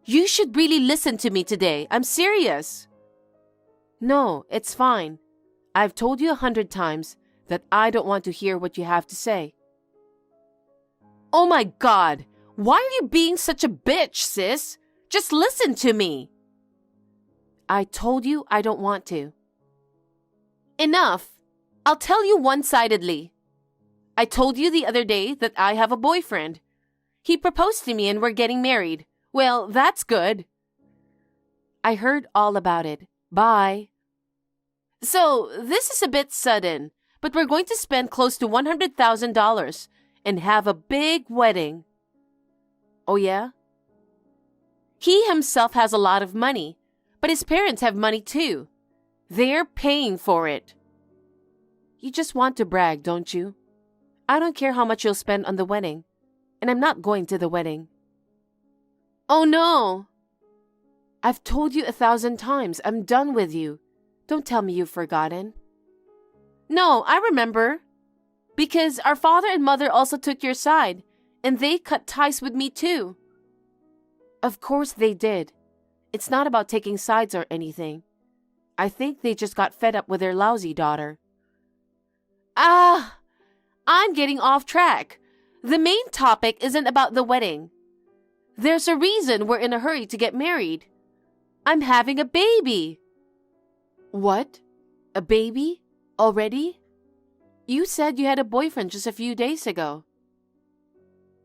You should really listen to me today. I'm serious. No, it's fine. I've told you 100 times that I don't want to hear what you have to say. Oh my God! Why are you being such a bitch, sis? Just listen to me. I told you I don't want to. Enough. I'll tell you one-sidedly. I told you the other day that I have a boyfriend. He proposed to me and we're getting married. Well, that's good. I heard all about it. Bye. So, this is a bit sudden, but we're going to spend close to $100,000 and have a big wedding. Oh yeah? He himself has a lot of money, but his parents have money too. They're paying for it. You just want to brag, don't you? I don't care how much you'll spend on the wedding, and I'm not going to the wedding. Oh no! I've told you 1,000 times, I'm done with you. Don't tell me you've forgotten. No, I remember. Because our father and mother also took your side, and they cut ties with me too. Of course they did. It's not about taking sides or anything. I think they just got fed up with their lousy daughter. I'm getting off track. The main topic isn't about the wedding. There's a reason we're in a hurry to get married. I'm having a baby. What? A baby? Already? You said you had a boyfriend just a few days ago.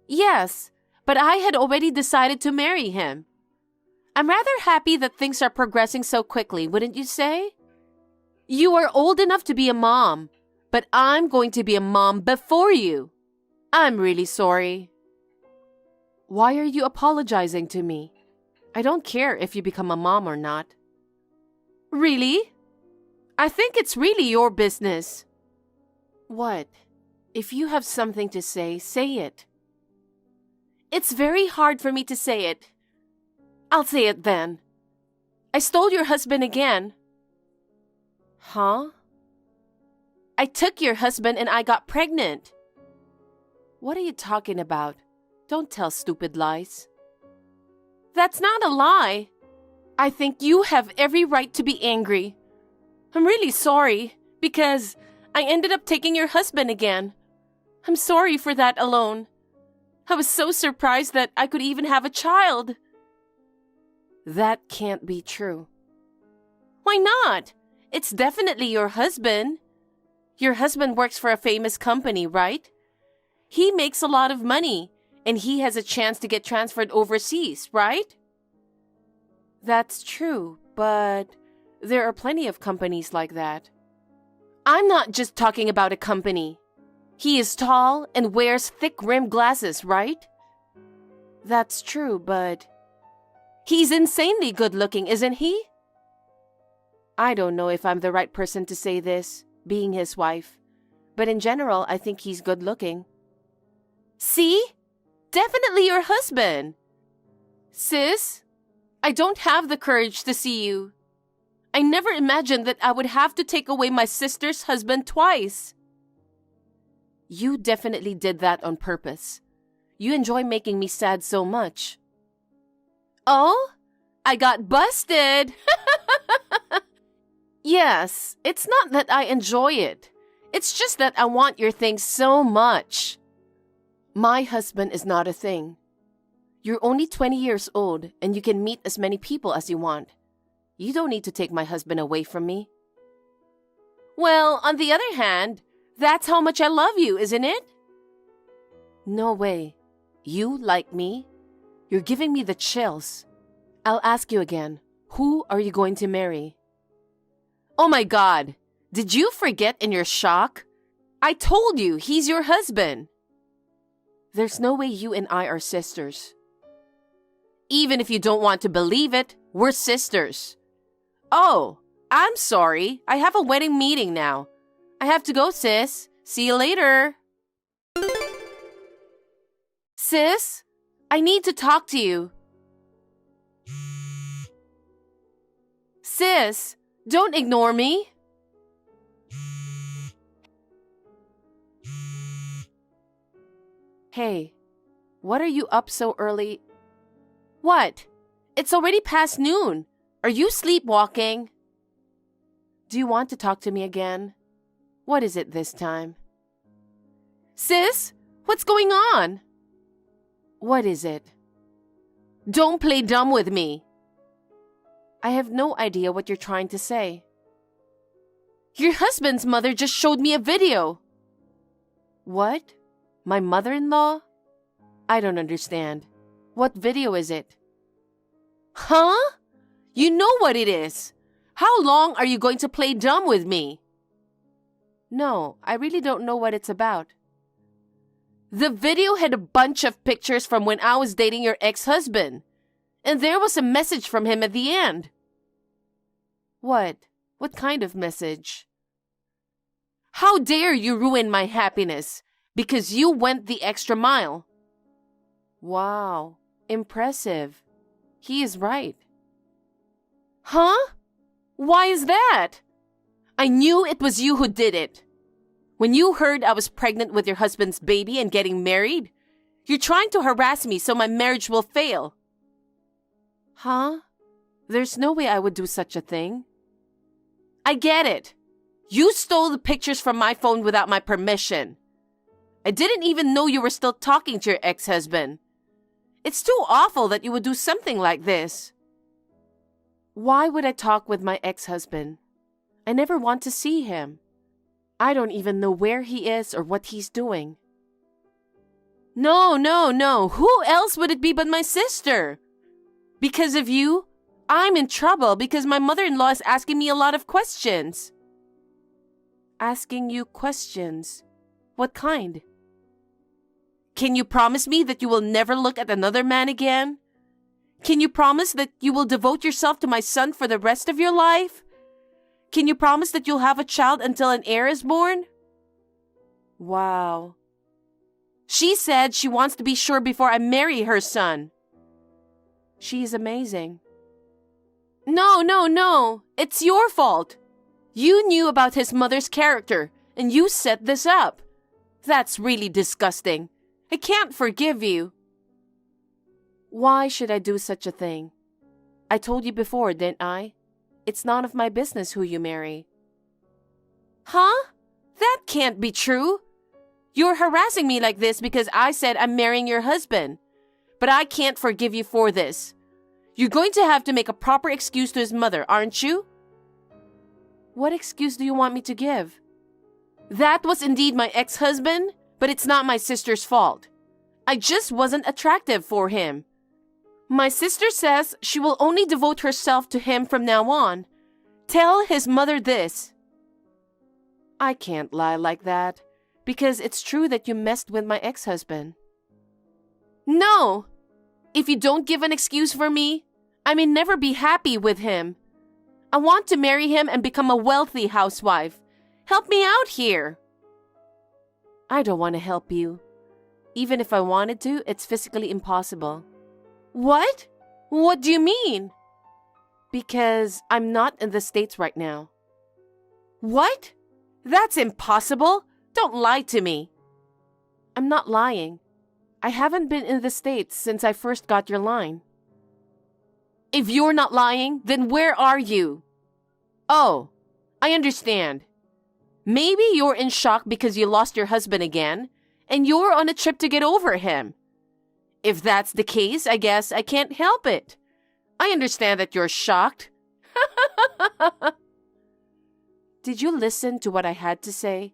Yes, but I had already decided to marry him. I'm rather happy that things are progressing so quickly, wouldn't you say? You are old enough to be a mom, but I'm going to be a mom before you. I'm really sorry. Why are you apologizing to me? I don't care if you become a mom or not. Really? I think it's really your business. What? If you have something to say it. It's very hard for me to say it. I'll say it then. I stole your husband again. Huh? I took your husband and I got pregnant. What are you talking about? Don't tell stupid lies. That's not a lie. I think you have every right to be angry. I'm really sorry because I ended up taking your husband again. I'm sorry for that alone. I was so surprised that I could even have a child. That can't be true. Why not? It's definitely your husband. Your husband works for a famous company, right? He makes a lot of money, and he has a chance to get transferred overseas, right? That's true, but there are plenty of companies like that. I'm not just talking about a company. He is tall and wears thick-rimmed glasses, right? That's true, but he's insanely good-looking, isn't he? I don't know if I'm the right person to say this, being his wife, but in general, I think he's good-looking. See? Definitely your husband. Sis, I don't have the courage to see you. I never imagined that I would have to take away my sister's husband twice. You definitely did that on purpose. You enjoy making me sad so much. Oh? I got busted! Yes, it's not that I enjoy it. It's just that I want your thing so much. My husband is not a thing. You're only 20 years old and you can meet as many people as you want. You don't need to take my husband away from me. Well, on the other hand, that's how much I love you, isn't it? No way. You like me? You're giving me the chills. I'll ask you again. Who are you going to marry? Oh my God! Did you forget in your shock? I told you he's your husband. There's no way you and I are sisters. Even if you don't want to believe it, we're sisters. Oh, I'm sorry. I have a wedding meeting now. I have to go, sis. See you later. Sis, I need to talk to you. Sis, don't ignore me. Hey, what are you up so early? What? It's already past noon. Are you sleepwalking? Do you want to talk to me again? What is it this time? Sis, what's going on? What is it? Don't play dumb with me. I have no idea what you're trying to say. Your husband's mother just showed me a video. What? My mother-in-law? I don't understand. What video is it? Huh? You know what it is. How long are you going to play dumb with me? No, I really don't know what it's about. The video had a bunch of pictures from when I was dating your ex-husband. And there was a message from him at the end. What? What kind of message? How dare you ruin my happiness because you went the extra mile? Wow, impressive. He is right. Huh? Why is that? I knew it was you who did it. When you heard I was pregnant with your husband's baby and getting married, you're trying to harass me so my marriage will fail. Huh? There's no way I would do such a thing. I get it. You stole the pictures from my phone without my permission. I didn't even know you were still talking to your ex-husband. It's too awful that you would do something like this. Why would I talk with my ex-husband? I never want to see him. I don't even know where he is or what he's doing. No. Who else would it be but my sister? Because of you, I'm in trouble because my mother-in-law is asking me a lot of questions. Asking you questions? What kind? Can you promise me that you will never look at another man again? Can you promise that you will devote yourself to my son for the rest of your life? Can you promise that you'll have a child until an heir is born? Wow. She said she wants to be sure before I marry her son. She is amazing. No. It's your fault. You knew about his mother's character, and you set this up. That's really disgusting. I can't forgive you. Why should I do such a thing? I told you before, didn't I? It's none of my business who you marry. Huh? That can't be true. You're harassing me like this because I said I'm marrying your husband. But I can't forgive you for this. You're going to have to make a proper excuse to his mother, aren't you? What excuse do you want me to give? That was indeed my ex-husband, but it's not my sister's fault. I just wasn't attractive for him. My sister says she will only devote herself to him from now on. Tell his mother this. I can't lie like that, because it's true that you messed with my ex-husband. No! If you don't give an excuse for me, I may never be happy with him. I want to marry him and become a wealthy housewife. Help me out here. I don't want to help you. Even if I wanted to, it's physically impossible. What? What do you mean? Because I'm not in the States right now. What? That's impossible. Don't lie to me. I'm not lying. I haven't been in the States since I first got your line. If you're not lying, then where are you? Oh, I understand. Maybe you're in shock because you lost your husband again, and you're on a trip to get over him. If that's the case, I guess I can't help it. I understand that you're shocked. Did you listen to what I had to say?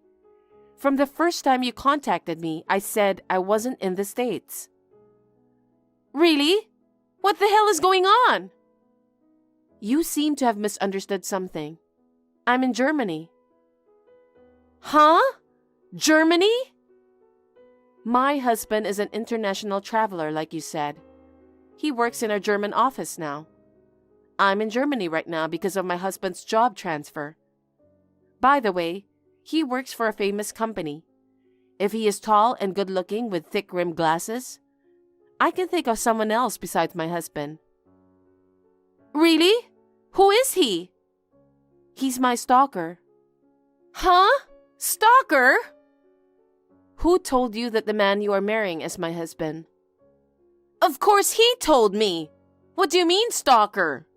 From the first time you contacted me, I said I wasn't in the States. Really? What the hell is going on? You seem to have misunderstood something. I'm in Germany. Huh? Germany? My husband is an international traveler, like you said. He works in our German office now. I'm in Germany right now because of my husband's job transfer. By the way, he works for a famous company. If he is tall and good-looking with thick-rimmed glasses, I can think of someone else besides my husband. Really? Who is he? He's my stalker. Huh? Stalker? Who told you that the man you are marrying is my husband? Of course he told me. What do you mean, stalker?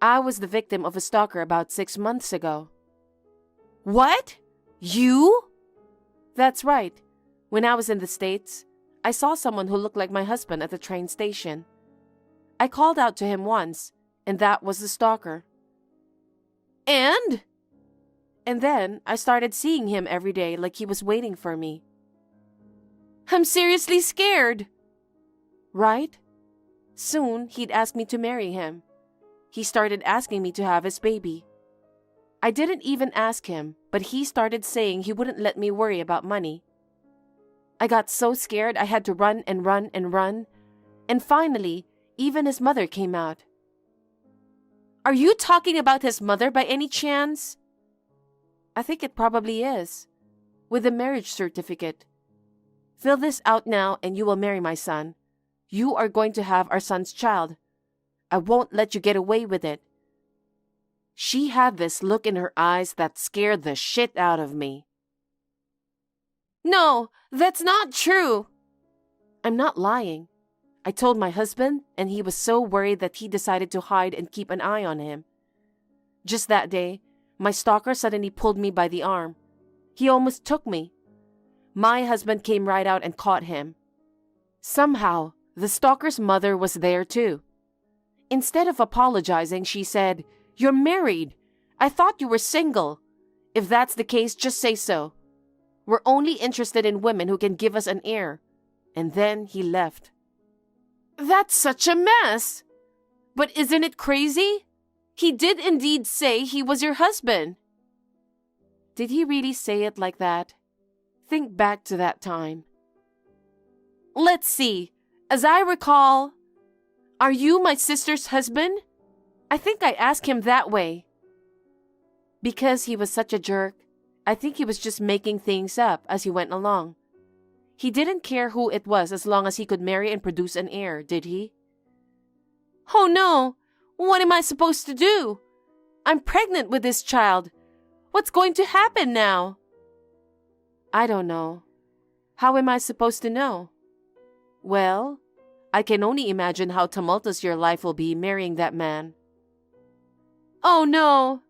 I was the victim of a stalker about 6 months ago. What? You? That's right. When I was in the States, I saw someone who looked like my husband at the train station. I called out to him once, and that was the stalker. And then I started seeing him every day like he was waiting for me. I'm seriously scared. Right? Soon he'd ask me to marry him. He started asking me to have his baby. I didn't even ask him, but he started saying he wouldn't let me worry about money. I got so scared I had to run and run and run, and finally, even his mother came out. Are you talking about his mother by any chance? I think it probably is. With the marriage certificate. Fill this out now and you will marry my son. You are going to have our son's child. I won't let you get away with it. She had this look in her eyes that scared the shit out of me. No, that's not true. I'm not lying. I told my husband, and he was so worried that he decided to hide and keep an eye on him. Just that day, my stalker suddenly pulled me by the arm. He almost took me. My husband came right out and caught him. Somehow, the stalker's mother was there too. Instead of apologizing, she said, "You're married. I thought you were single. If that's the case, just say so. We're only interested in women who can give us an heir." And then he left. That's such a mess. But isn't it crazy? He did indeed say he was your husband. Did he really say it like that? Think back to that time. Let's see. As I recall, are you my sister's husband? I think I asked him that way. Because he was such a jerk, I think he was just making things up as he went along. He didn't care who it was as long as he could marry and produce an heir, did he? Oh no! What am I supposed to do? I'm pregnant with this child. What's going to happen now? I don't know. How am I supposed to know? Well, I can only imagine how tumultuous your life will be marrying that man. Oh no!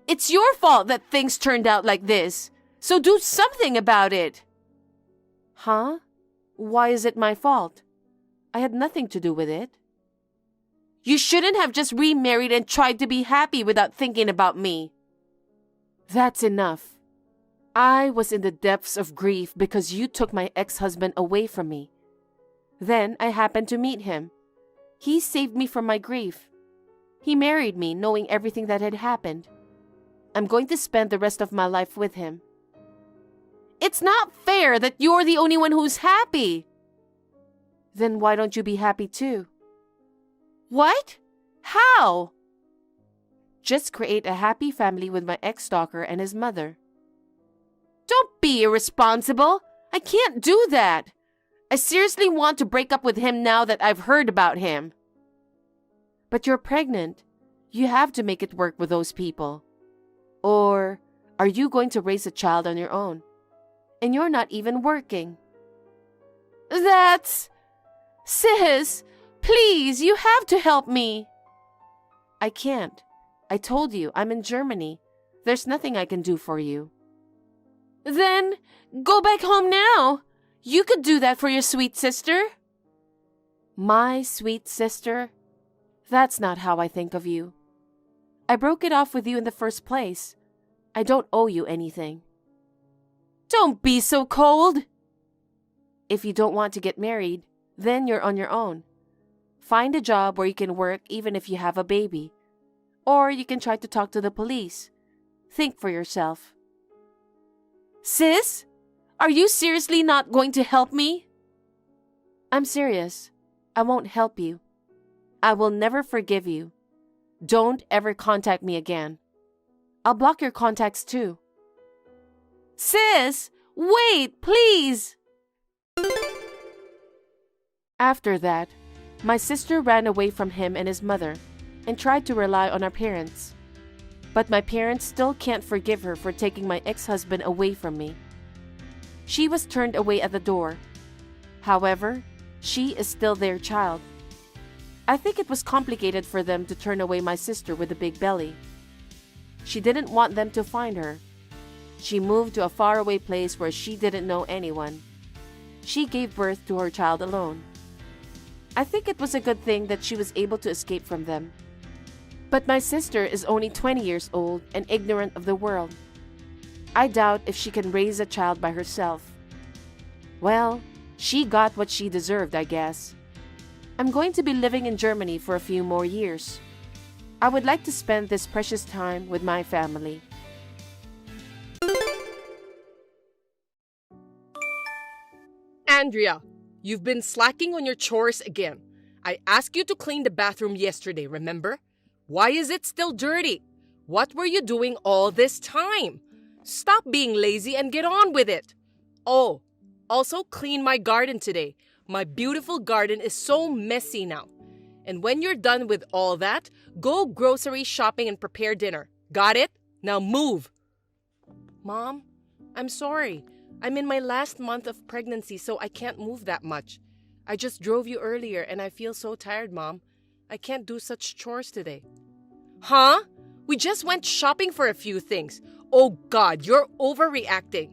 It's your fault that things turned out like this, so do something about it! Huh? Why is it my fault? I had nothing to do with it. You shouldn't have just remarried and tried to be happy without thinking about me. That's enough. I was in the depths of grief because you took my ex-husband away from me. Then I happened to meet him. He saved me from my grief. He married me knowing everything that had happened. I'm going to spend the rest of my life with him. It's not fair that you're the only one who's happy. Then why don't you be happy too? What? How? Just create a happy family with my ex-stalker and his mother. Don't be irresponsible. I can't do that. I seriously want to break up with him now that I've heard about him. But you're pregnant. You have to make it work with those people. Or are you going to raise a child on your own? And you're not even working. That's... Sis, please, you have to help me. I can't. I told you, I'm in Germany. There's nothing I can do for you. Then, go back home now. You could do that for your sweet sister. My sweet sister? That's not how I think of you. I broke it off with you in the first place. I don't owe you anything. Don't be so cold. If you don't want to get married, then you're on your own. Find a job where you can work even if you have a baby. Or you can try to talk to the police. Think for yourself. Sis, are you seriously not going to help me? I'm serious. I won't help you. I will never forgive you. Don't ever contact me again. I'll block your contacts too. Sis, wait, please! After that, my sister ran away from him and his mother and tried to rely on our parents. But my parents still can't forgive her for taking my ex-husband away from me. She was turned away at the door. However, she is still their child. I think it was complicated for them to turn away my sister with a big belly. She didn't want them to find her. She moved to a faraway place where she didn't know anyone. She gave birth to her child alone. I think it was a good thing that she was able to escape from them. But my sister is only 20 years old and ignorant of the world. I doubt if she can raise a child by herself. Well, she got what she deserved, I guess. I'm going to be living in Germany for a few more years. I would like to spend this precious time with my family. Andrea, you've been slacking on your chores again. I asked you to clean the bathroom yesterday, remember? Why is it still dirty? What were you doing all this time? Stop being lazy and get on with it. Oh, also clean my garden today. My beautiful garden is so messy now. And when you're done with all that, go grocery shopping and prepare dinner. Got it? Now move. Mom, I'm sorry. I'm in my last month of pregnancy, so I can't move that much. I just drove you earlier and I feel so tired, Mom. I can't do such chores today. Huh? We just went shopping for a few things. Oh God, you're overreacting.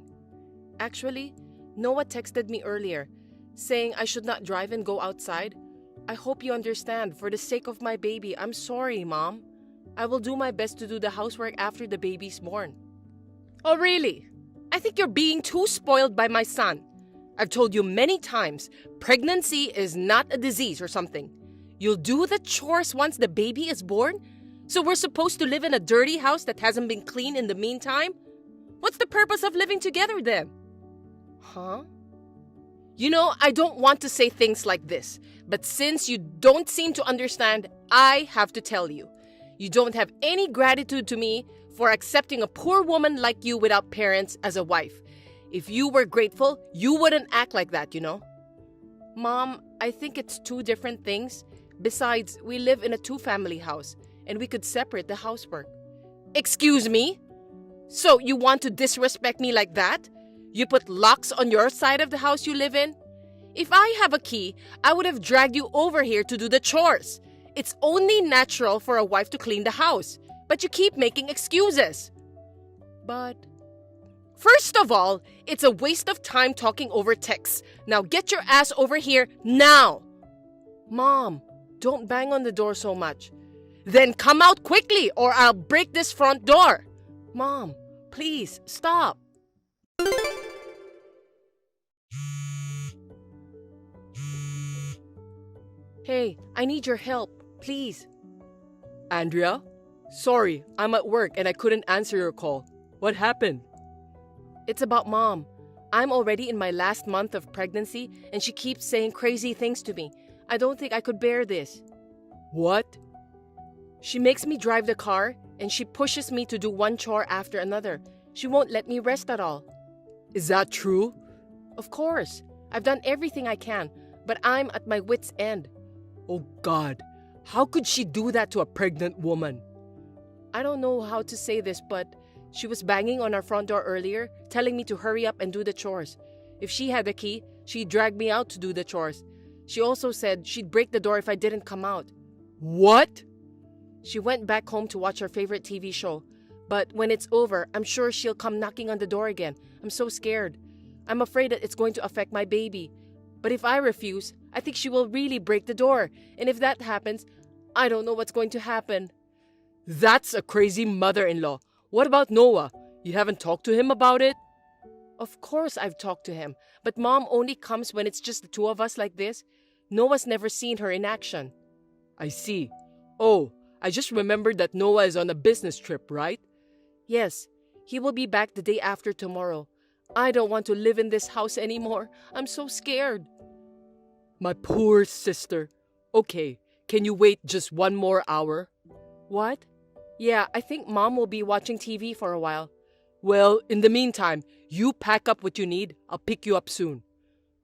Actually, Noah texted me earlier, saying I should not drive and go outside. I hope you understand. For the sake of my baby, I'm sorry, Mom. I will do my best to do the housework after the baby's born. Oh, really? I think you're being too spoiled by my son. I've told you many times, pregnancy is not a disease or something. You'll do the chores once the baby is born? So we're supposed to live in a dirty house that hasn't been cleaned in the meantime? What's the purpose of living together then? Huh? You know, I don't want to say things like this, but since you don't seem to understand, I have to tell you. You don't have any gratitude to me for accepting a poor woman like you without parents as a wife. If you were grateful, you wouldn't act like that, you know? Mom, I think it's two different things. Besides, we live in a two-family house, and we could separate the housework. Excuse me? So you want to disrespect me like that? You put locks on your side of the house you live in? If I have a key, I would have dragged you over here to do the chores. It's only natural for a wife to clean the house, but you keep making excuses. But first of all, it's a waste of time talking over texts. Now get your ass over here now. Mom, don't bang on the door so much. Then come out quickly or I'll break this front door. Mom, please stop. Hey, I need your help, please. Andrea? Sorry, I'm at work and I couldn't answer your call. What happened? It's about Mom. I'm already in my last month of pregnancy and she keeps saying crazy things to me. I don't think I could bear this. What? She makes me drive the car and she pushes me to do one chore after another. She won't let me rest at all. Is that true? Of course. I've done everything I can, but I'm at my wit's end. Oh God, how could she do that to a pregnant woman? I don't know how to say this, but she was banging on our front door earlier, telling me to hurry up and do the chores. If she had the key, she'd drag me out to do the chores. She also said she'd break the door if I didn't come out. What? She went back home to watch her favorite TV show. But when it's over, I'm sure she'll come knocking on the door again. I'm so scared. I'm afraid that it's going to affect my baby. But if I refuse, I think she will really break the door. And if that happens, I don't know what's going to happen. That's a crazy mother-in-law. What about Noah? You haven't talked to him about it? Of course I've talked to him. But Mom only comes when it's just the two of us like this. Noah's never seen her in action. I see. Oh, I just remembered that Noah is on a business trip, right? Yes, he will be back the day after tomorrow. I don't want to live in this house anymore. I'm so scared. My poor sister. Okay, can you wait just one more hour? What? Yeah, I think Mom will be watching TV for a while. Well, in the meantime, you pack up what you need. I'll pick you up soon.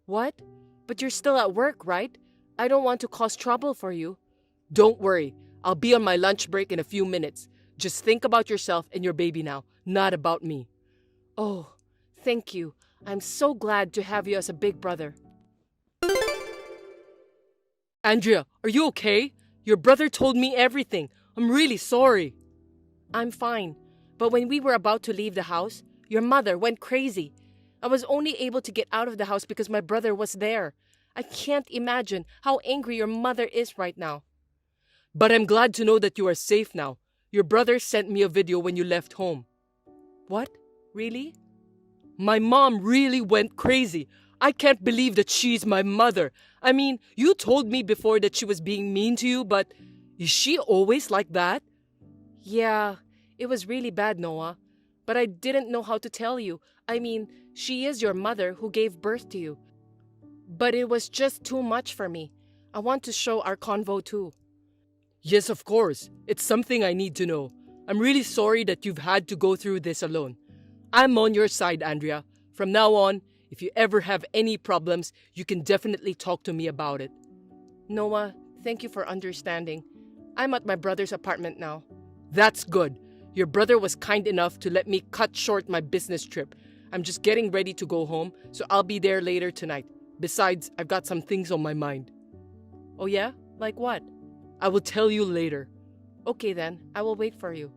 What? But you're still at work, right? I don't want to cause trouble for you. Don't worry. I'll be on my lunch break in a few minutes. Just think about yourself and your baby now, not about me. Oh, thank you. I'm so glad to have you as a big brother. Andrea, are you okay? Your brother told me everything. I'm really sorry. I'm fine. But when we were about to leave the house, your mother went crazy. I was only able to get out of the house because my brother was there. I can't imagine how angry your mother is right now. But I'm glad to know that you are safe now. Your brother sent me a video when you left home. What? Really? My mom really went crazy. I can't believe that she's my mother. I mean, you told me before that she was being mean to you, but is she always like that? Yeah, it was really bad, Noah. But I didn't know how to tell you. I mean, she is your mother who gave birth to you. But it was just too much for me. I want to show our convo too. Yes, of course. It's something I need to know. I'm really sorry that you've had to go through this alone. I'm on your side, Andrea. From now on, if you ever have any problems, you can definitely talk to me about it. Noah, thank you for understanding. I'm at my brother's apartment now. That's good. Your brother was kind enough to let me cut short my business trip. I'm just getting ready to go home, so I'll be there later tonight. Besides, I've got some things on my mind. Oh yeah? Like what? I will tell you later. Okay then, I will wait for you.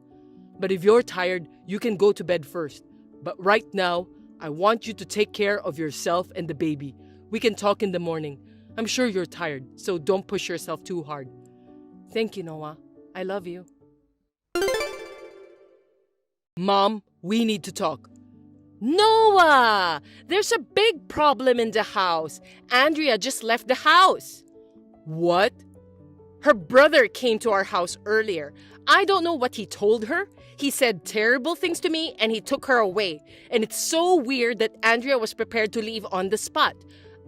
But if you're tired, you can go to bed first. But right now, I want you to take care of yourself and the baby. We can talk in the morning. I'm sure you're tired, so don't push yourself too hard. Thank you, Noah. I love you. Mom, we need to talk. Noah! There's a big problem in the house. Andrea just left the house. What? Her brother came to our house earlier. I don't know what he told her. He said terrible things to me and he took her away. And it's so weird that Andrea was prepared to leave on the spot.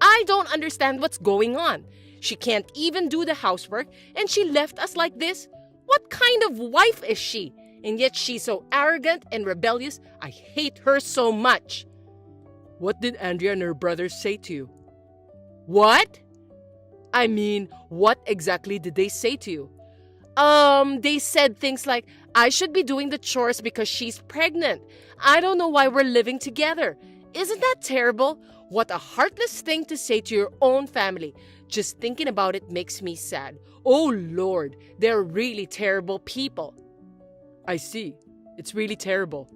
I don't understand what's going on. She can't even do the housework and she left us like this. What kind of wife is she? And yet she's so arrogant and rebellious. I hate her so much. What did Andrea and her brothers say to you? What? I mean, what exactly did they say to you? They said things like, I should be doing the chores because she's pregnant. I don't know why we're living together. Isn't that terrible? What a heartless thing to say to your own family. Just thinking about it makes me sad. Oh Lord, they're really terrible people. I see. It's really terrible.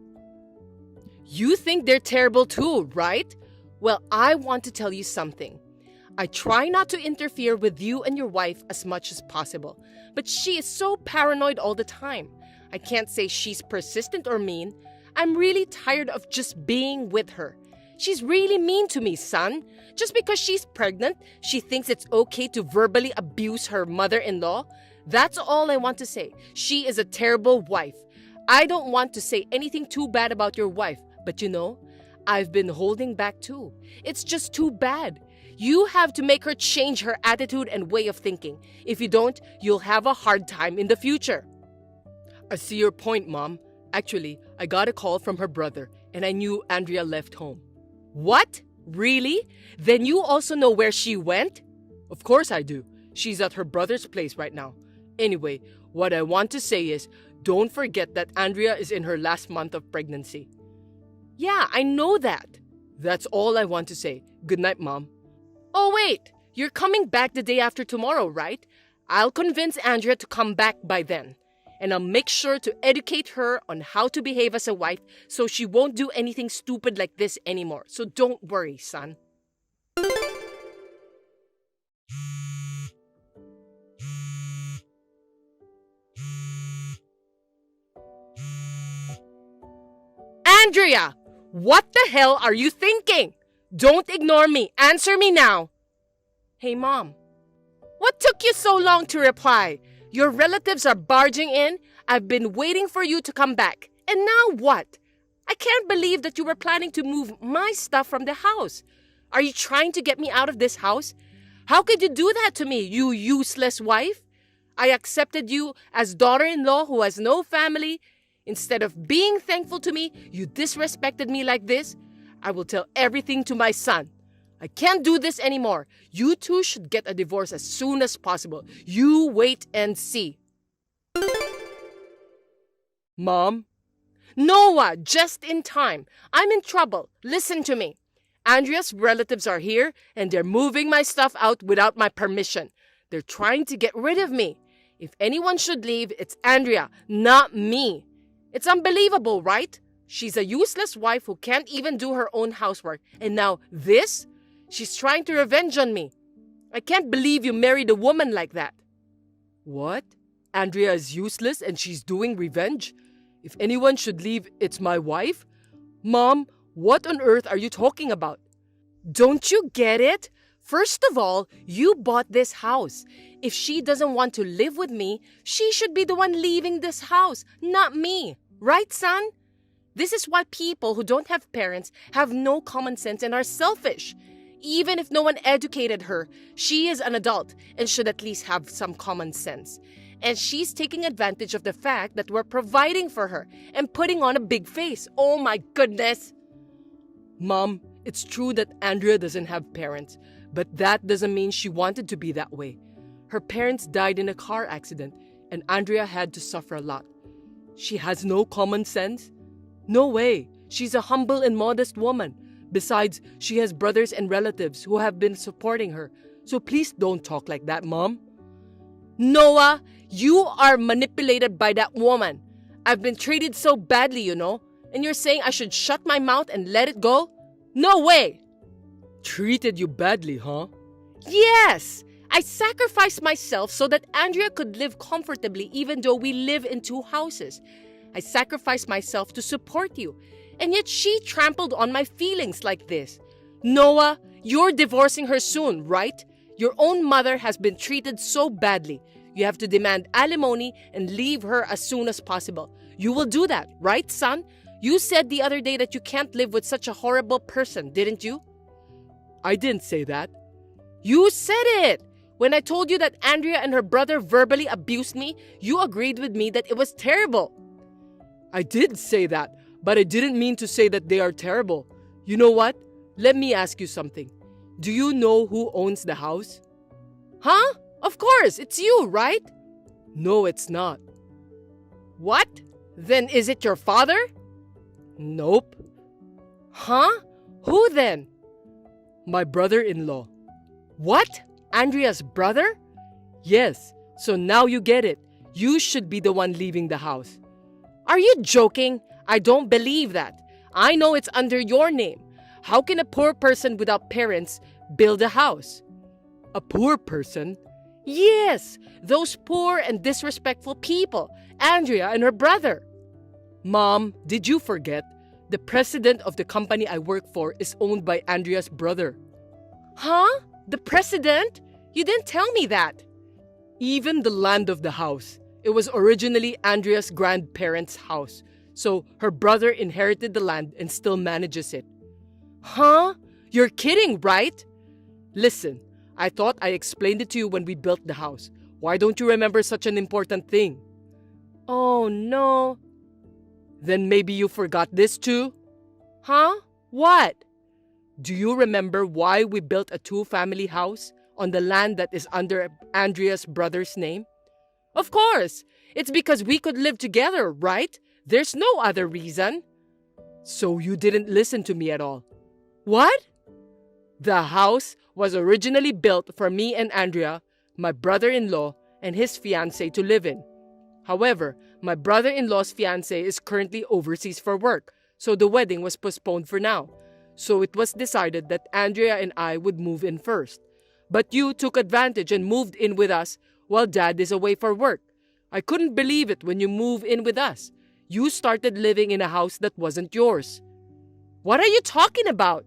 You think they're terrible too, right? Well, I want to tell you something. I try not to interfere with you and your wife as much as possible, but she is so paranoid all the time. I can't say she's persistent or mean. I'm really tired of just being with her. She's really mean to me, son. Just because she's pregnant, she thinks it's okay to verbally abuse her mother-in-law. That's all I want to say. She is a terrible wife. I don't want to say anything too bad about your wife, but you know, I've been holding back too. It's just too bad. You have to make her change her attitude and way of thinking. If you don't, you'll have a hard time in the future. I see your point, Mom. Actually, I got a call from her brother and I knew Andrea left home. What? Really? Then you also know where she went? Of course I do. She's at her brother's place right now. Anyway, what I want to say is, don't forget that Andrea is in her last month of pregnancy. Yeah, I know that. That's all I want to say. Good night, Mom. Oh wait, you're coming back the day after tomorrow, right? I'll convince Andrea to come back by then. And I'll make sure to educate her on how to behave as a wife so she won't do anything stupid like this anymore. So don't worry, son. Andrea, what the hell are you thinking? Don't ignore me. Answer me now. Hey, Mom. What took you so long to reply? Your relatives are barging in. I've been waiting for you to come back. And now what? I can't believe that you were planning to move my stuff from the house. Are you trying to get me out of this house? How could you do that to me, you useless wife? I accepted you as daughter-in-law who has no family. Instead of being thankful to me, you disrespected me like this. I will tell everything to my son. I can't do this anymore. You two should get a divorce as soon as possible. You wait and see. Mom? Noah, just in time. I'm in trouble. Listen to me. Andrea's relatives are here and they're moving my stuff out without my permission. They're trying to get rid of me. If anyone should leave, it's Andrea, not me. It's unbelievable, right? She's a useless wife who can't even do her own housework. And now this? She's trying to revenge on me. I can't believe you married a woman like that. What? Andrea is useless and she's doing revenge? If anyone should leave, it's my wife? Mom, what on earth are you talking about? Don't you get it? First of all, you bought this house. If she doesn't want to live with me, she should be the one leaving this house, not me. Right, son? This is why people who don't have parents have no common sense and are selfish. Even if no one educated her, she is an adult and should at least have some common sense. And she's taking advantage of the fact that we're providing for her and putting on a big face. Oh my goodness! Mom, it's true that Andrea doesn't have parents, but that doesn't mean she wanted to be that way. Her parents died in a car accident and Andrea had to suffer a lot. She has no common sense? No way. She's a humble and modest woman. Besides, she has brothers and relatives who have been supporting her. So please don't talk like that, Mom. Noah, you are manipulated by that woman. I've been treated so badly, you know. And you're saying I should shut my mouth and let it go? No way! Treated you badly, huh? Yes! I sacrificed myself so that Andrea could live comfortably even though we live in two houses. I sacrificed myself to support you. And yet she trampled on my feelings like this. Noah, you're divorcing her soon, right? Your own mother has been treated so badly. You have to demand alimony and leave her as soon as possible. You will do that, right, son? You said the other day that you can't live with such a horrible person, didn't you? I didn't say that. You said it! When I told you that Andrea and her brother verbally abused me, you agreed with me that it was terrible. I did say that, but I didn't mean to say that they are terrible. You know what? Let me ask you something. Do you know who owns the house? Huh? Of course, it's you, right? No, it's not. What? Then is it your father? Nope. Huh? Who then? My brother-in-law. What? Andrea's brother? Yes, so now you get it. You should be the one leaving the house. Are you joking? I don't believe that. I know it's under your name. How can a poor person without parents build a house? A poor person? Yes, those poor and disrespectful people, Andrea and her brother. Mom, did you forget? The president of the company I work for is owned by Andrea's brother. Huh? The president? You didn't tell me that. Even the land of the house. It was originally Andrea's grandparents' house, so her brother inherited the land and still manages it. Huh? You're kidding, right? Listen, I thought I explained it to you when we built the house. Why don't you remember such an important thing? Oh, no. Then maybe you forgot this too? Huh? What? Do you remember why we built a two-family house on the land that is under Andrea's brother's name? Of course. It's because we could live together, right? There's no other reason. So you didn't listen to me at all. What? The house was originally built for me and Andrea, my brother-in-law, and his fiancée to live in. However, my brother-in-law's fiancée is currently overseas for work, so the wedding was postponed for now. So it was decided that Andrea and I would move in first. But you took advantage and moved in with us while Dad is away for work. I couldn't believe it when you moved in with us. You started living in a house that wasn't yours. What are you talking about?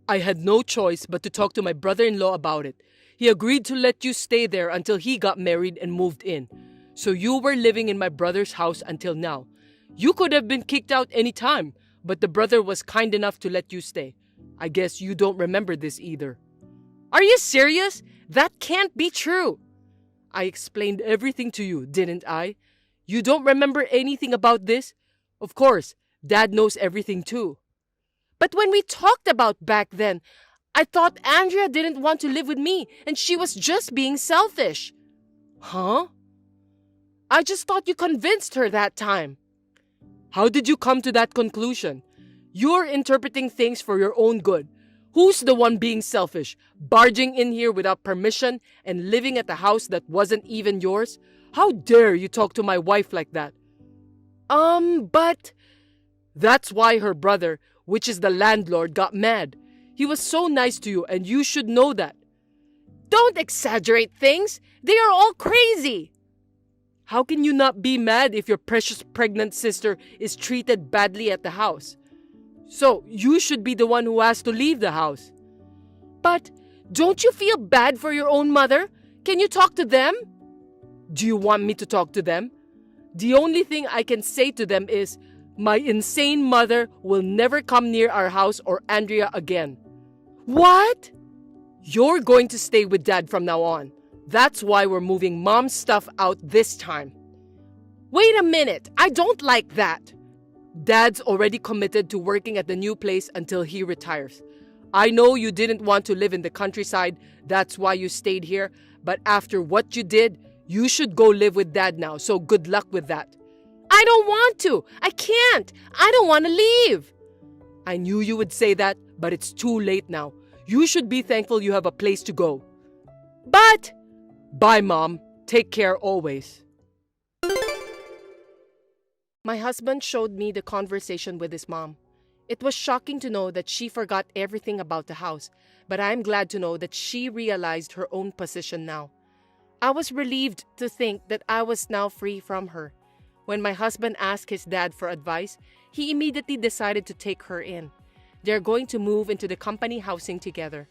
I had no choice but to talk to my brother-in-law about it. He agreed to let you stay there until he got married and moved in. So you were living in my brother's house until now. You could have been kicked out any time, but the brother was kind enough to let you stay. I guess you don't remember this either. Are you serious? That can't be true. I explained everything to you, didn't I? You don't remember anything about this? Of course, Dad knows everything too. But when we talked about back then, I thought Andrea didn't want to live with me and she was just being selfish. Huh? I just thought you convinced her that time. How did you come to that conclusion? You're interpreting things for your own good. Who's the one being selfish, barging in here without permission and living at a house that wasn't even yours? How dare you talk to my wife like that? But... That's why her brother, which is the landlord, got mad. He was so nice to you and you should know that. Don't exaggerate things. They are all crazy. How can you not be mad if your precious pregnant sister is treated badly at the house? So, you should be the one who has to leave the house. But, don't you feel bad for your own mother? Can you talk to them? Do you want me to talk to them? The only thing I can say to them is, my insane mother will never come near our house or Andrea again. What? You're going to stay with Dad from now on. That's why we're moving Mom's stuff out this time. Wait a minute, I don't like that. Dad's already committed to working at the new place until he retires. I know you didn't want to live in the countryside, that's why you stayed here, but after what you did, you should go live with Dad now, so good luck with that. I don't want to. I can't. I don't want to leave. I knew you would say that, but it's too late now. You should be thankful you have a place to go. But... Bye, Mom. Take care always. My husband showed me the conversation with his mom. It was shocking to know that she forgot everything about the house, but I'm glad to know that she realized her own position now. I was relieved to think that I was now free from her. When my husband asked his dad for advice, he immediately decided to take her in. They're going to move into the company housing together.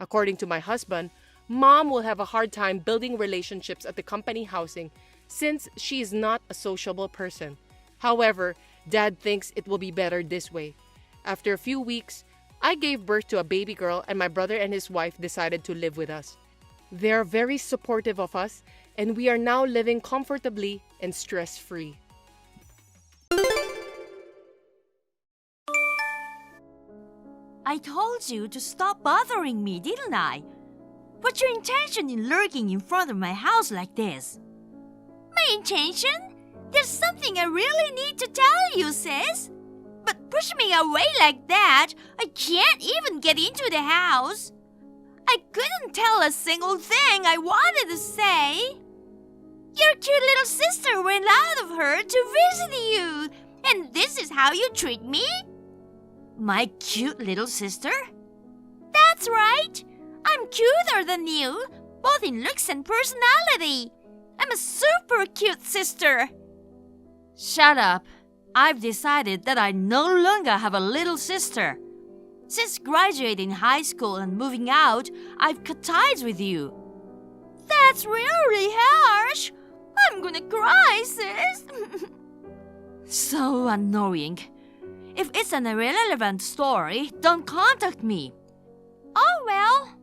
According to my husband, Mom will have a hard time building relationships at the company housing since she is not a sociable person. However, Dad thinks it will be better this way. After a few weeks, I gave birth to a baby girl and my brother and his wife decided to live with us. They are very supportive of us and we are now living comfortably and stress-free. I told you to stop bothering me, didn't I? What's your intention in lurking in front of my house like this? My intention? There's something I really need to tell you, sis. But push me away like that, I can't even get into the house. I couldn't tell a single thing I wanted to say. Your cute little sister went out of her to visit you, and this is how you treat me? My cute little sister? That's right. I'm cuter than you, both in looks and personality. I'm a super cute sister. Shut up. I've decided that I no longer have a little sister. Since graduating high school and moving out, I've cut ties with you. That's really harsh. I'm gonna cry, sis. So annoying. If it's an irrelevant story, don't contact me. Oh well.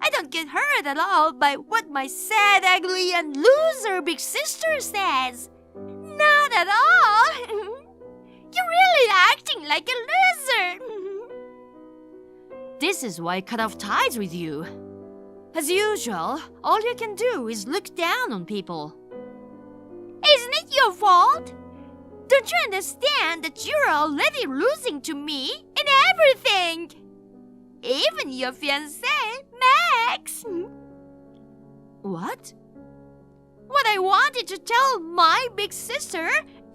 I don't get hurt at all by what my sad, ugly, and loser big sister says. Not at all. You're really acting like a loser. This is why I cut off ties with you. As usual, all you can do is look down on people. Isn't it your fault? Don't you understand that you're already losing to me in everything? Even your fiancé, Max. What? What I wanted to tell my big sister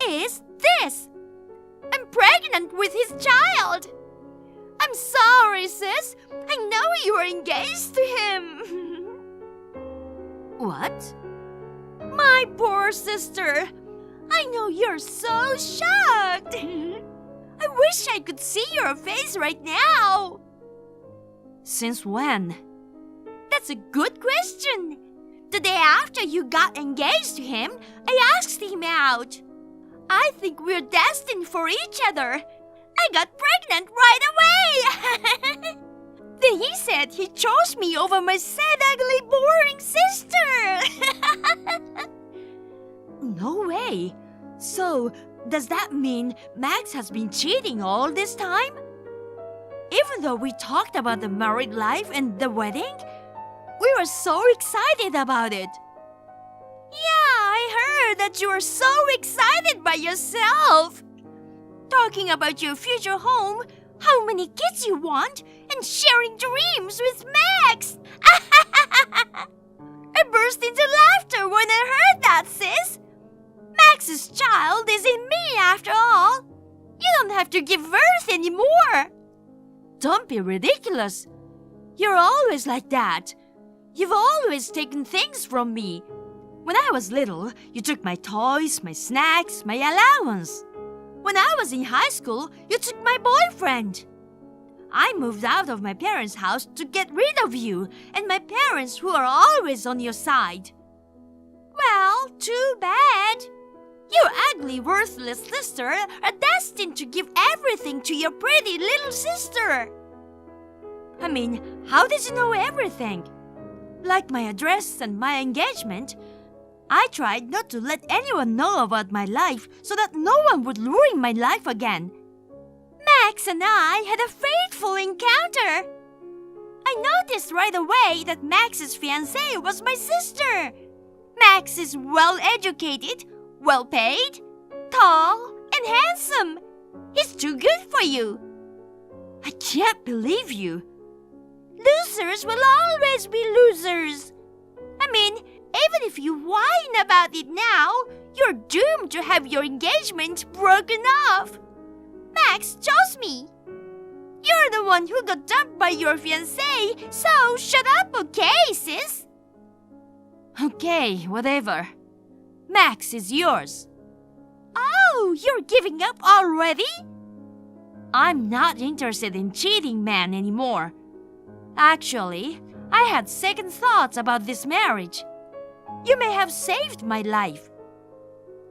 is this. I'm pregnant with his child. I'm sorry, sis. I know you are engaged to him. What? My poor sister. I know you're so shocked. I wish I could see your face right now. Since when? That's a good question. The day after you got engaged to him, I asked him out. I think we're destined for each other. I got pregnant right away. Then he said he chose me over my sad, ugly, boring sister. No way. So, does that mean Max has been cheating all this time? Even though we talked about the married life and the wedding, we were so excited about it. Yeah, I heard that you were so excited by yourself. Talking about your future home, how many kids you want, and sharing dreams with Max. I burst into laughter when I heard that, sis. Max's child is in me after all. You don't have to give birth anymore. Don't be ridiculous. You're always like that. You've always taken things from me. When I was little, you took my toys, my snacks, my allowance. When I was in high school, you took my boyfriend. I moved out of my parents' house to get rid of you and my parents who are always on your side. Well, too bad. Your ugly, worthless sister are destined to give everything to your pretty little sister. I mean, how did you know everything? Like my address and my engagement, I tried not to let anyone know about my life so that no one would ruin my life again. Max and I had a fateful encounter. I noticed right away that Max's fiancée was my sister. Max is well-educated, well-paid, tall, and handsome. He's too good for you. I can't believe you. Losers will always be losers. I mean, even if you whine about it now, you're doomed to have your engagement broken off. Max chose me. You're the one who got dumped by your fiancé, so shut up, okay, sis? Okay, whatever. Max is yours. Oh, Oh, you're giving up already? I'm not interested in cheating men anymore. Actually, I had second thoughts about this marriage. You may have saved my life.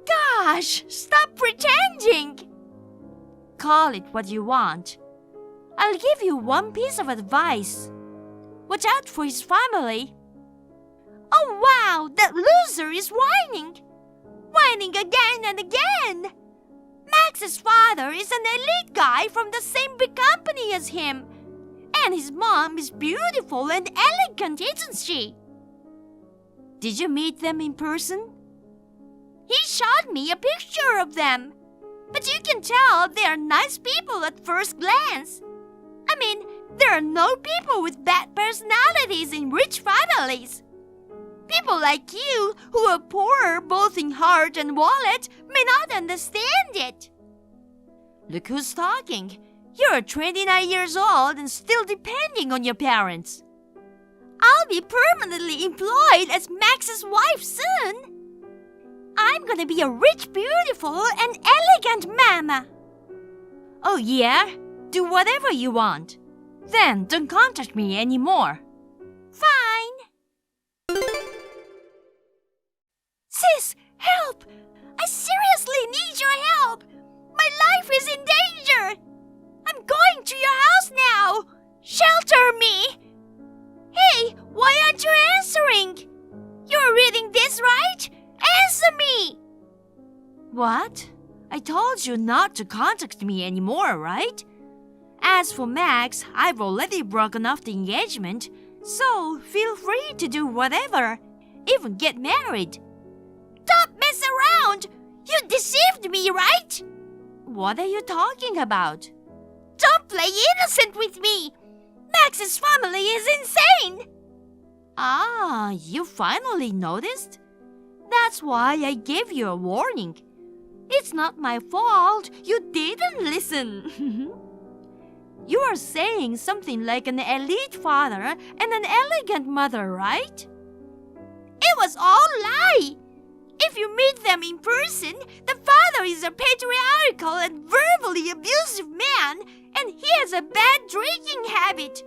Gosh, stop pretending! Call it what you want. I'll give you one piece of advice. Watch out for his family. Oh wow, that loser is whining! Whining again and again! Max's father is an elite guy from the same big company as him. And his mom is beautiful and elegant, isn't she? Did you meet them in person? He showed me a picture of them. But you can tell they are nice people at first glance. I mean, there are no people with bad personalities in rich families. People like you, who are poor both in heart and wallet, may not understand it. Look who's talking. You're 29 years old and still depending on your parents. I'll be permanently employed as Max's wife soon. I'm gonna be a rich, beautiful, and elegant mama. Oh yeah? Do whatever you want. Then don't contact me anymore. Fine. Sis, help! I seriously need your help! My life is in danger! I'm going to your house now! Shelter me! Hey, why aren't you answering? You're reading this, right? Answer me! What? I told you not to contact me anymore, right? As for Max, I've already broken off the engagement, so feel free to do whatever, even get married. Don't mess around! You deceived me, right? What are you talking about? Don't play innocent with me! Max's family is insane! Ah, you finally noticed? That's why I gave you a warning. It's not my fault. You didn't listen. You are saying something like an elite father and an elegant mother, right? It was all lie. If you meet them in person, the father is a patriarchal and verbally abusive man, and he has a bad drinking habit.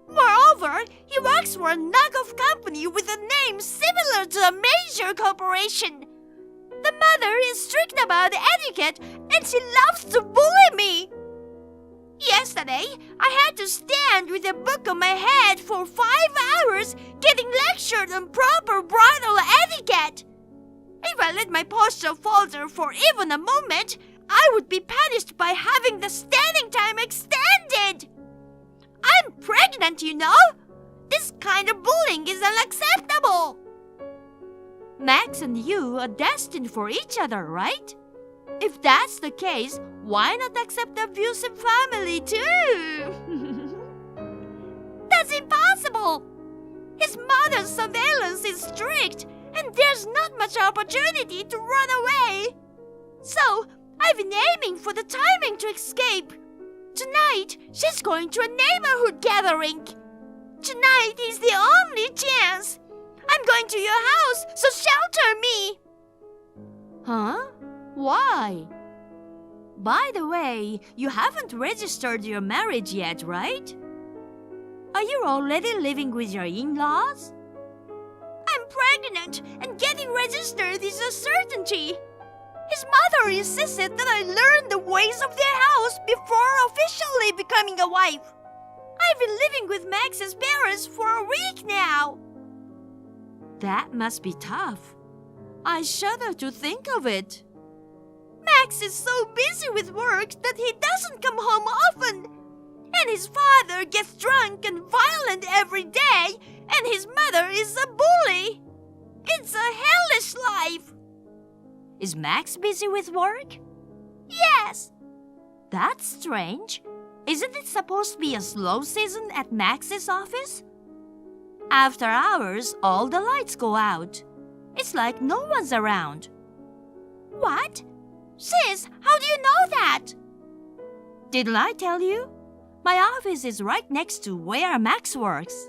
Moreover, he works for a knockoff company with a name similar to a major corporation. The mother is strict about etiquette, and she loves to bully me. Yesterday, I had to stand with a book on my head for 5 hours getting lectured on proper bridal etiquette. If I let my posture falter for even a moment, I would be punished by having the standing time extended. I'm pregnant, you know? This kind of bullying is unacceptable. Max and you are destined for each other, right? If that's the case, why not accept the abusive family too? That's impossible! His mother's surveillance is strict, and there's not much opportunity to run away. So, I've been aiming for the timing to escape. Tonight, she's going to a neighborhood gathering. Tonight is the only chance. I'm going to your house, so shelter me. Huh? Why? By the way, you haven't registered your marriage yet, right? Are you already living with your in-laws? I'm pregnant, and getting registered is a certainty. His mother insisted that I learn the ways of their house before officially becoming a wife. I've been living with Max's parents for a week now. That must be tough. I shudder to think of it. Max is so busy with work that he doesn't come home often. And his father gets drunk and violent every day, and his mother is a bully. It's a hellish life. Is Max busy with work? Yes. That's strange. Isn't it supposed to be a slow season at Max's office? After hours, all the lights go out. It's like no one's around. What? Sis, how do you know that? Didn't I tell you? My office is right next to where Max works.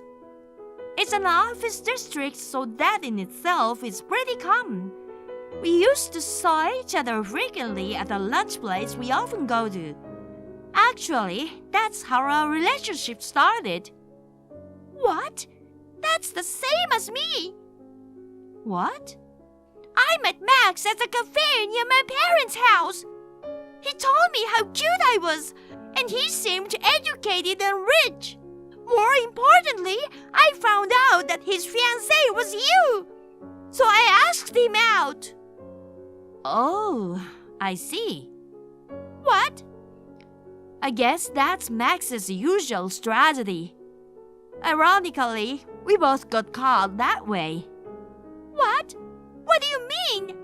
It's an office district, so that in itself is pretty common. We used to saw each other frequently at the lunch place we often go to. Actually, that's how our relationship started. What? That's the same as me. What? I met Max at a cafe near my parents' house. He told me how cute I was, and he seemed educated and rich. More importantly, I found out that his fiancée was you. So I asked him out. Oh, I see. What? I guess that's Max's usual strategy. Ironically, we both got caught that way. What? What do you mean?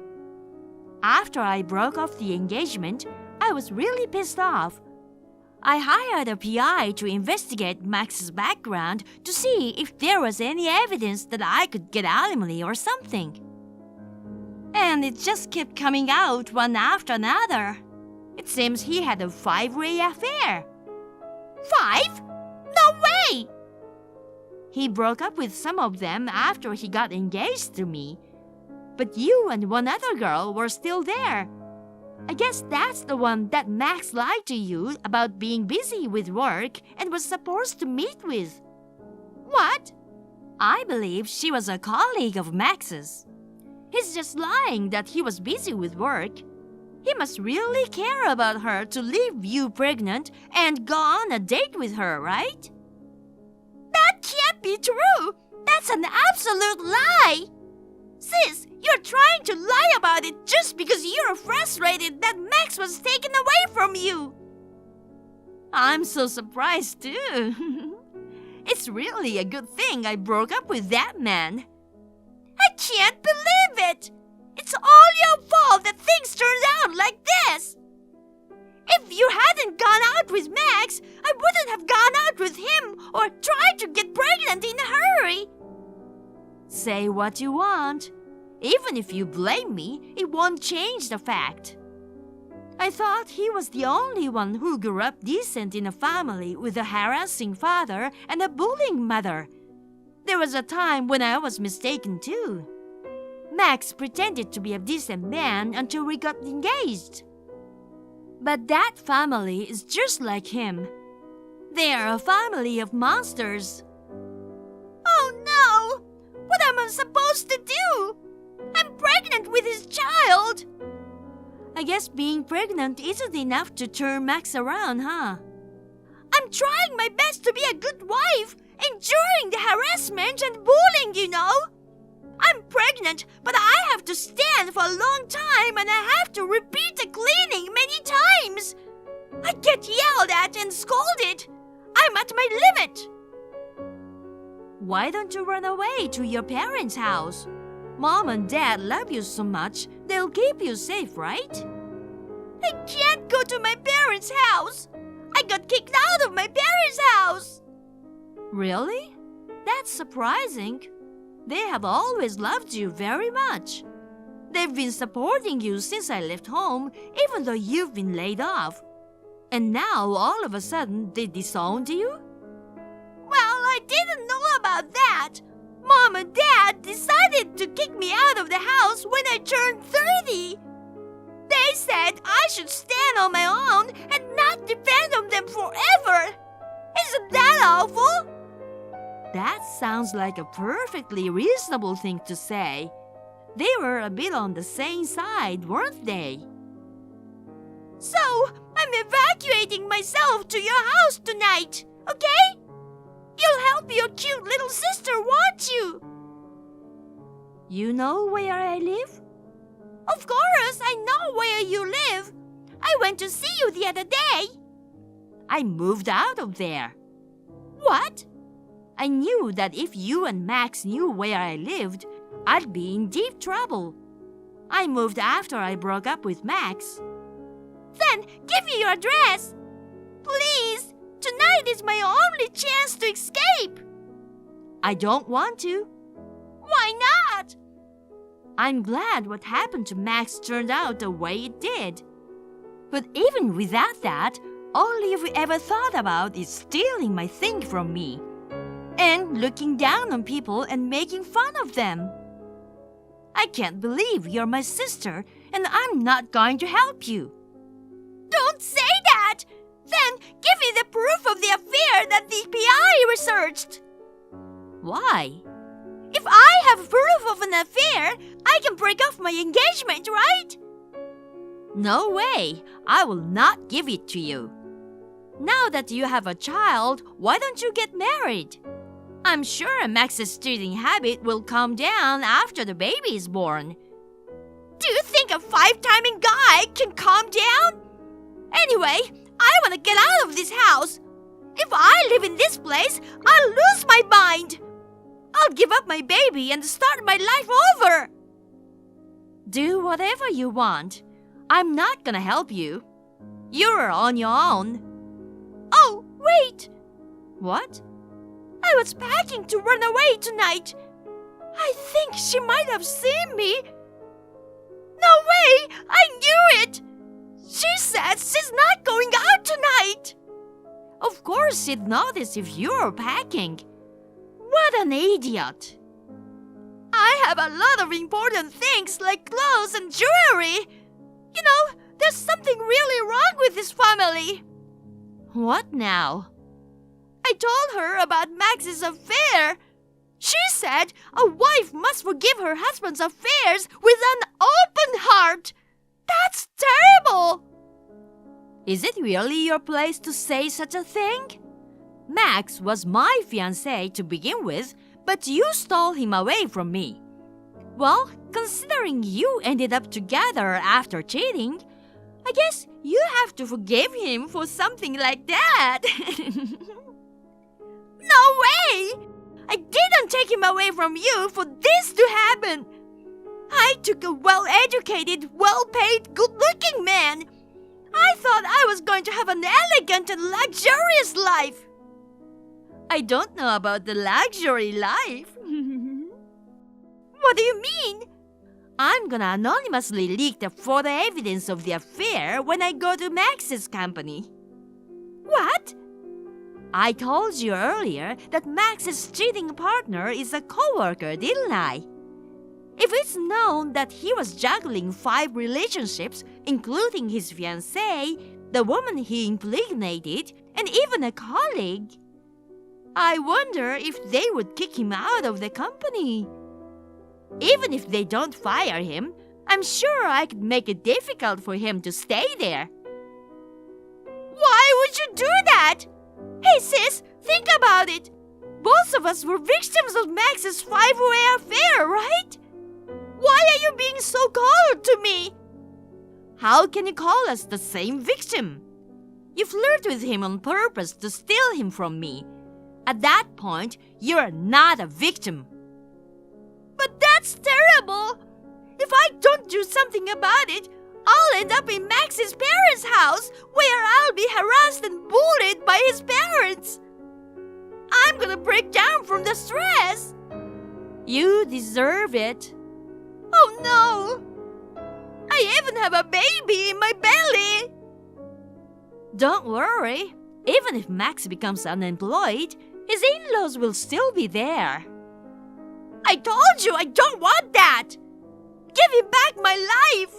After I broke off the engagement, I was really pissed off. I hired a PI to investigate Max's background to see if there was any evidence that I could get alimony or something. And it just kept coming out one after another. It seems he had a 5-way affair. 5? No way! He broke up with some of them after he got engaged to me. But you and one other girl were still there. I guess that's the one that Max lied to you about being busy with work and was supposed to meet with. What? I believe she was a colleague of Max's. He's just lying that he was busy with work. He must really care about her to leave you pregnant and go on a date with her, right? That can't be true! That's an absolute lie! Sis, you're trying to lie about it just because you're frustrated that Max was taken away from you! I'm so surprised too. It's really a good thing I broke up with that man. I can't believe it! It's all your fault that things turned out like this! If you hadn't gone out with Max, I wouldn't have gone out with him or tried to get pregnant in a hurry. Say what you want. Even if you blame me, it won't change the fact. I thought he was the only one who grew up decent in a family with a harassing father and a bullying mother. There was a time when I was mistaken too. Max pretended to be a decent man until we got engaged. But that family is just like him. They are a family of monsters. Oh no! What am I supposed to do? I'm pregnant with his child! I guess being pregnant isn't enough to turn Max around, huh? I'm trying my best to be a good wife, enduring the harassment and bullying, you know. I'm pregnant, but I have to stand for a long time and I have to repeat the cleaning many times. I get yelled at and scolded. I'm at my limit. Why don't you run away to your parents' house? Mom and Dad love you so much, they'll keep you safe, right? I can't go to my parents' house. I got kicked out of my parents' house. Really? That's surprising. They have always loved you very much. They've been supporting you since I left home, even though you've been laid off. And now, all of a sudden, they disowned you? Well, I didn't know about that. Mom and Dad decided to kick me out of the house when I turned 30. They said I should stand on my own and not depend on them forever. Isn't that awful? That sounds like a perfectly reasonable thing to say. They were a bit on the same side, weren't they? So, I'm evacuating myself to your house tonight, okay? You'll help your cute little sister, won't you? You know where I live? Of course, I know where you live. I went to see you the other day. I moved out of there. What? I knew that if you and Max knew where I lived, I'd be in deep trouble. I moved after I broke up with Max. Then give me your address. Please, tonight is my only chance to escape. I don't want to. Why not? I'm glad what happened to Max turned out the way it did. But even without that, all you've ever thought about is stealing my thing from me. And looking down on people and making fun of them. I can't believe you're my sister and I'm not going to help you. Don't say that! Then give me the proof of the affair that the PI researched. Why? If I have proof of an affair, I can break off my engagement, right? No way. I will not give it to you. Now that you have a child, why don't you get married? I'm sure Max's cheating habit will calm down after the baby is born. Do you think a 5-timing guy can calm down? Anyway, I want to get out of this house. If I live in this place, I'll lose my mind. I'll give up my baby and start my life over. Do whatever you want. I'm not gonna help you. You're on your own. Oh, wait! What? I was packing to run away tonight. I think she might have seen me. No way! I knew it! She says she's not going out tonight. Of course she'd notice if you're packing. What an idiot. I have a lot of important things like clothes and jewelry. You know, there's something really wrong with this family. What now? I told her about Max's affair. She said a wife must forgive her husband's affairs with an open heart. That's terrible. Is it really your place to say such a thing? Max was my fiancé to begin with, but you stole him away from me. Well, considering you ended up together after cheating, I guess you have to forgive him for something like that. No way! I didn't take him away from you for this to happen. I took a well-educated, well-paid, good-looking man. I thought I was going to have an elegant and luxurious life. I don't know about the luxury life. What do you mean? I'm gonna anonymously leak the photo evidence of the affair when I go to Max's company. What? I told you earlier that Max's cheating partner is a coworker, didn't I? If it's known that he was juggling 5 relationships, including his fiancée, the woman he impregnated, and even a colleague, I wonder if they would kick him out of the company. Even if they don't fire him, I'm sure I could make it difficult for him to stay there. Why would you do that? Hey sis, think about it. Both of us were victims of Max's 5-way affair, right? Why are you being so cold to me? How can you call us the same victim? You flirted with him on purpose to steal him from me. At that point, you're not a victim. But that's terrible! If I don't do something about it, I'll end up in Max's parents' house where I'll be harassed and bullied by his parents. I'm gonna break down from the stress. You deserve it. Oh no! I even have a baby in my belly! Don't worry. Even if Max becomes unemployed, his in-laws will still be there. I told you I don't want that! Give me back my life!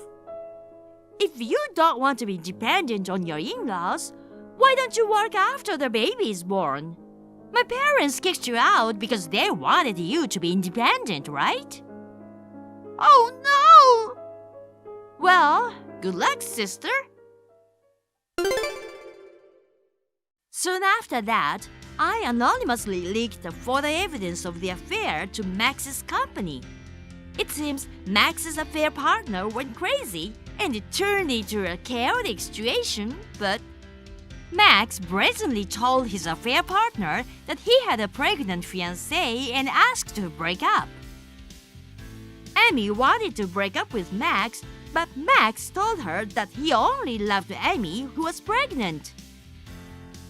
If you don't want to be dependent on your in-laws, why don't you work after the baby is born? My parents kicked you out because they wanted you to be independent, right? Oh no! Well, good luck, sister. Soon after that, I anonymously leaked the photo evidence of the affair to Max's company. It seems Max's affair partner went crazy and it turned into a chaotic situation, but Max brazenly told his affair partner that he had a pregnant fiancée and asked to break up. Amy wanted to break up with Max, but Max told her that he only loved Amy, who was pregnant.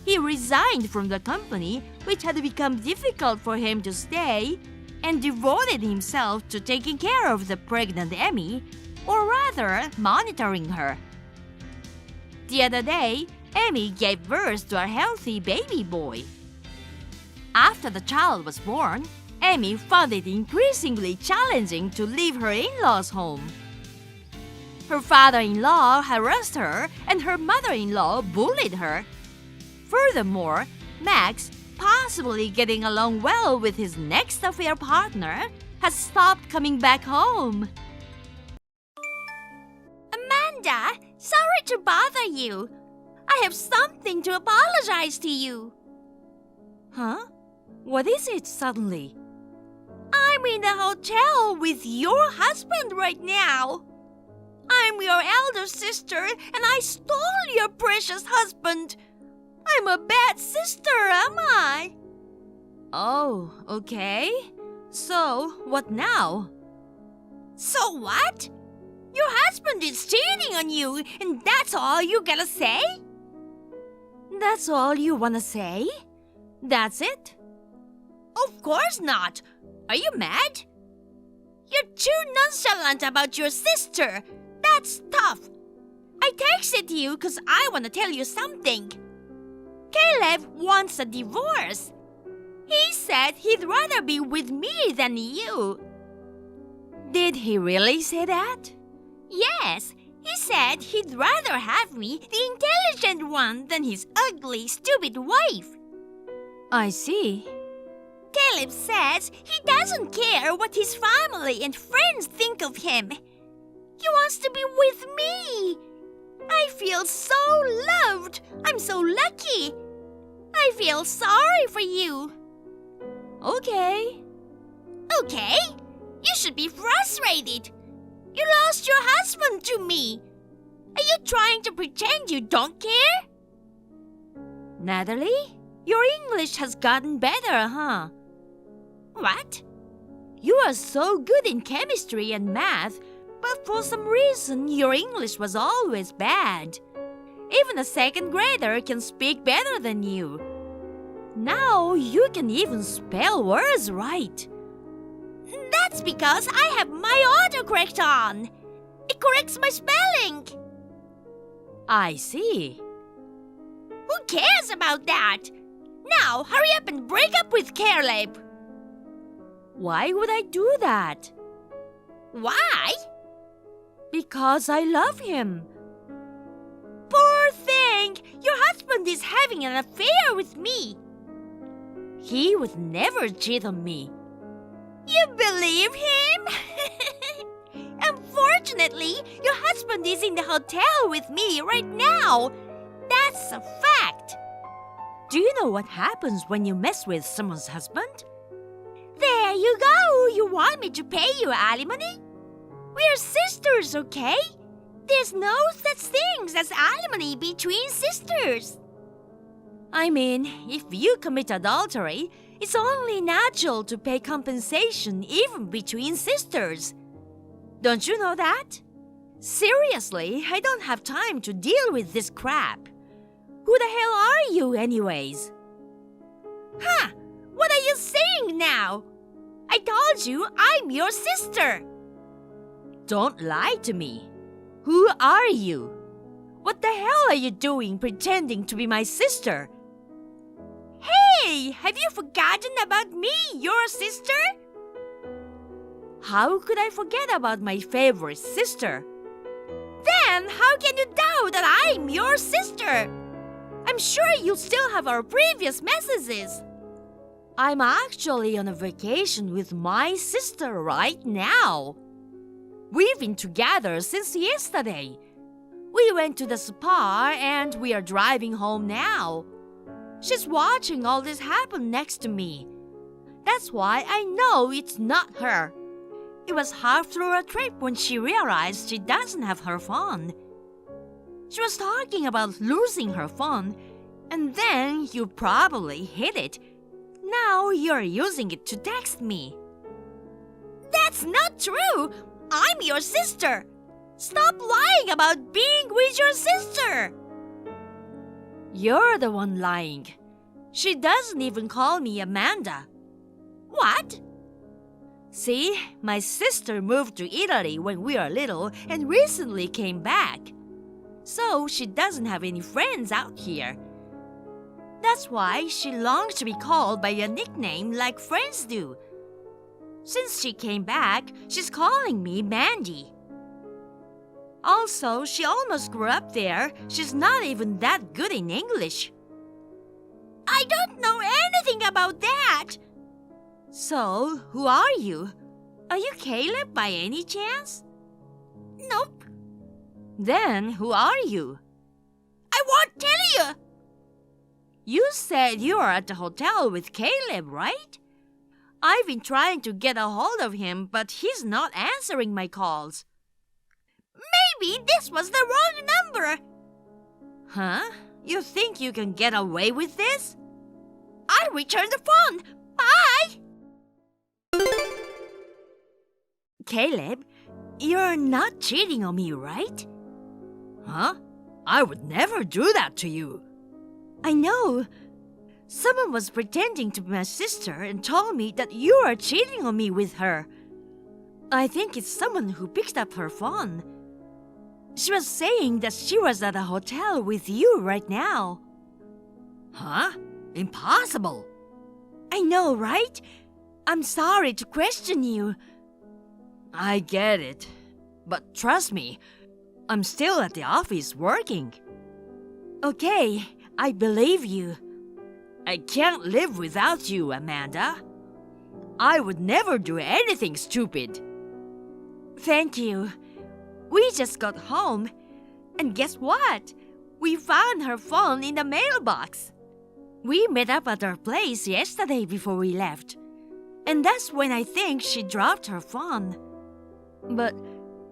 He resigned from the company, which had become difficult for him to stay, and devoted himself to taking care of the pregnant Amy, or rather, monitoring her. The other day, Amy gave birth to a healthy baby boy. After the child was born, Amy found it increasingly challenging to leave her in-laws' home. Her father-in-law harassed her and her mother-in-law bullied her. Furthermore, Max, possibly getting along well with his next affair partner, has stopped coming back home. Amanda, sorry to bother you. I have something to apologize to you. Huh? What is it suddenly? I'm in the hotel with your husband right now. I'm your elder sister and I stole your precious husband. I'm a bad sister, am I? Oh, okay. So, what now? So what? Your husband is cheating on you and that's all you gotta say? That's all you wanna say? That's it? Of course not. Are you mad? You're too nonchalant about your sister. That's tough. I texted you because I want to tell you something. Caleb wants a divorce. He said he'd rather be with me than you. Did he really say that? Yes. He said he'd rather have me, the intelligent one, than his ugly, stupid wife. I see. Caleb says he doesn't care what his family and friends think of him. He wants to be with me. I feel so loved. I'm so lucky. I feel sorry for you. Okay. Okay? You should be frustrated. You lost your husband to me. Are you trying to pretend you don't care? Natalie, your English has gotten better, huh? What? You are so good in chemistry and math, but for some reason your English was always bad. Even a second grader can speak better than you. Now you can even spell words right. That's because I have my autocorrect on. It corrects my spelling. I see. Who cares about that? Now hurry up and break up with Caleb. Why would I do that? Why? Because I love him. Poor thing! Your husband is having an affair with me. He would never cheat on me. You believe him? Unfortunately, your husband is in the hotel with me right now. That's a fact. Do you know what happens when you mess with someone's husband? There you go. You want me to pay you alimony? We're sisters, okay? There's no such things as alimony between sisters. I mean, if you commit adultery, it's only natural to pay compensation even between sisters. Don't you know that? Seriously, I don't have time to deal with this crap. Who the hell are you anyways? Huh? What are you saying now? I told you I'm your sister. Don't lie to me. Who are you? What the hell are you doing pretending to be my sister? Hey, have you forgotten about me, your sister? How could I forget about my favorite sister? Then how can you doubt that I'm your sister? I'm sure you still have our previous messages. I'm actually on a vacation with my sister right now. We've been together since yesterday. We went to the spa and we are driving home now. She's watching all this happen next to me. That's why I know it's not her. It was half through our trip when she realized she doesn't have her phone. She was talking about losing her phone, and then you probably hid it. Now you're using it to text me. That's not true! I'm your sister! Stop lying about being with your sister! You're the one lying. She doesn't even call me Amanda. What? See, my sister moved to Italy when we were little and recently came back. So she doesn't have any friends out here. That's why she longs to be called by a nickname like friends do. Since she came back, she's calling me Mandy. Also, she almost grew up there. She's not even that good in English. I don't know anything about that. So, who are you? Are you Caleb by any chance? Nope. Then, who are you? I won't tell you. You said you are at the hotel with Caleb, right? I've been trying to get a hold of him, but he's not answering my calls. Maybe this was the wrong number. Huh? You think you can get away with this? I'll return the phone. Bye! Caleb, you're not cheating on me, right? Huh? I would never do that to you. I know. Someone was pretending to be my sister and told me that you are cheating on me with her. I think it's someone who picked up her phone. She was saying that she was at a hotel with you right now. Huh? Impossible. I know, right? I'm sorry to question you. I get it. But trust me, I'm still at the office working. Okay, I believe you. I can't live without you, Amanda. I would never do anything stupid. Thank you. We just got home, and guess what? We found her phone in the mailbox. We met up at her place yesterday before we left, and that's when I think she dropped her phone. But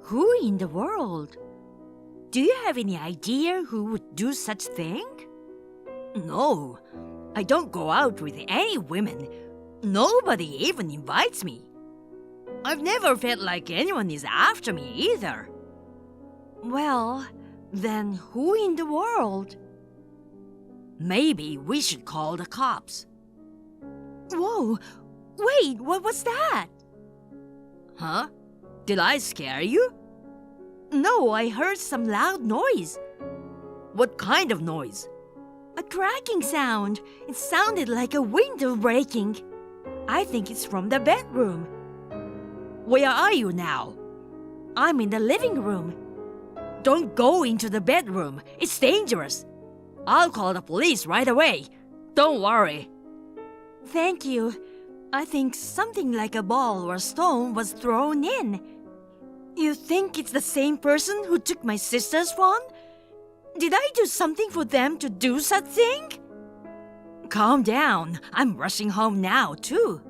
who in the world? Do you have any idea who would do such thing? No, I don't go out with any women. Nobody even invites me. I've never felt like anyone is after me either. Well, then who in the world? Maybe we should call the cops. Whoa, wait, what was that? Huh? Did I scare you? No, I heard some loud noise. What kind of noise? A cracking sound. It sounded like a window breaking. I think it's from the bedroom. Where are you now? I'm in the living room. Don't go into the bedroom. It's dangerous. I'll call the police right away. Don't worry. Thank you. I think something like a ball or stone was thrown in. You think it's the same person who took my sister's phone? Did I do something for them to do such thing? Calm down. I'm rushing home now, too.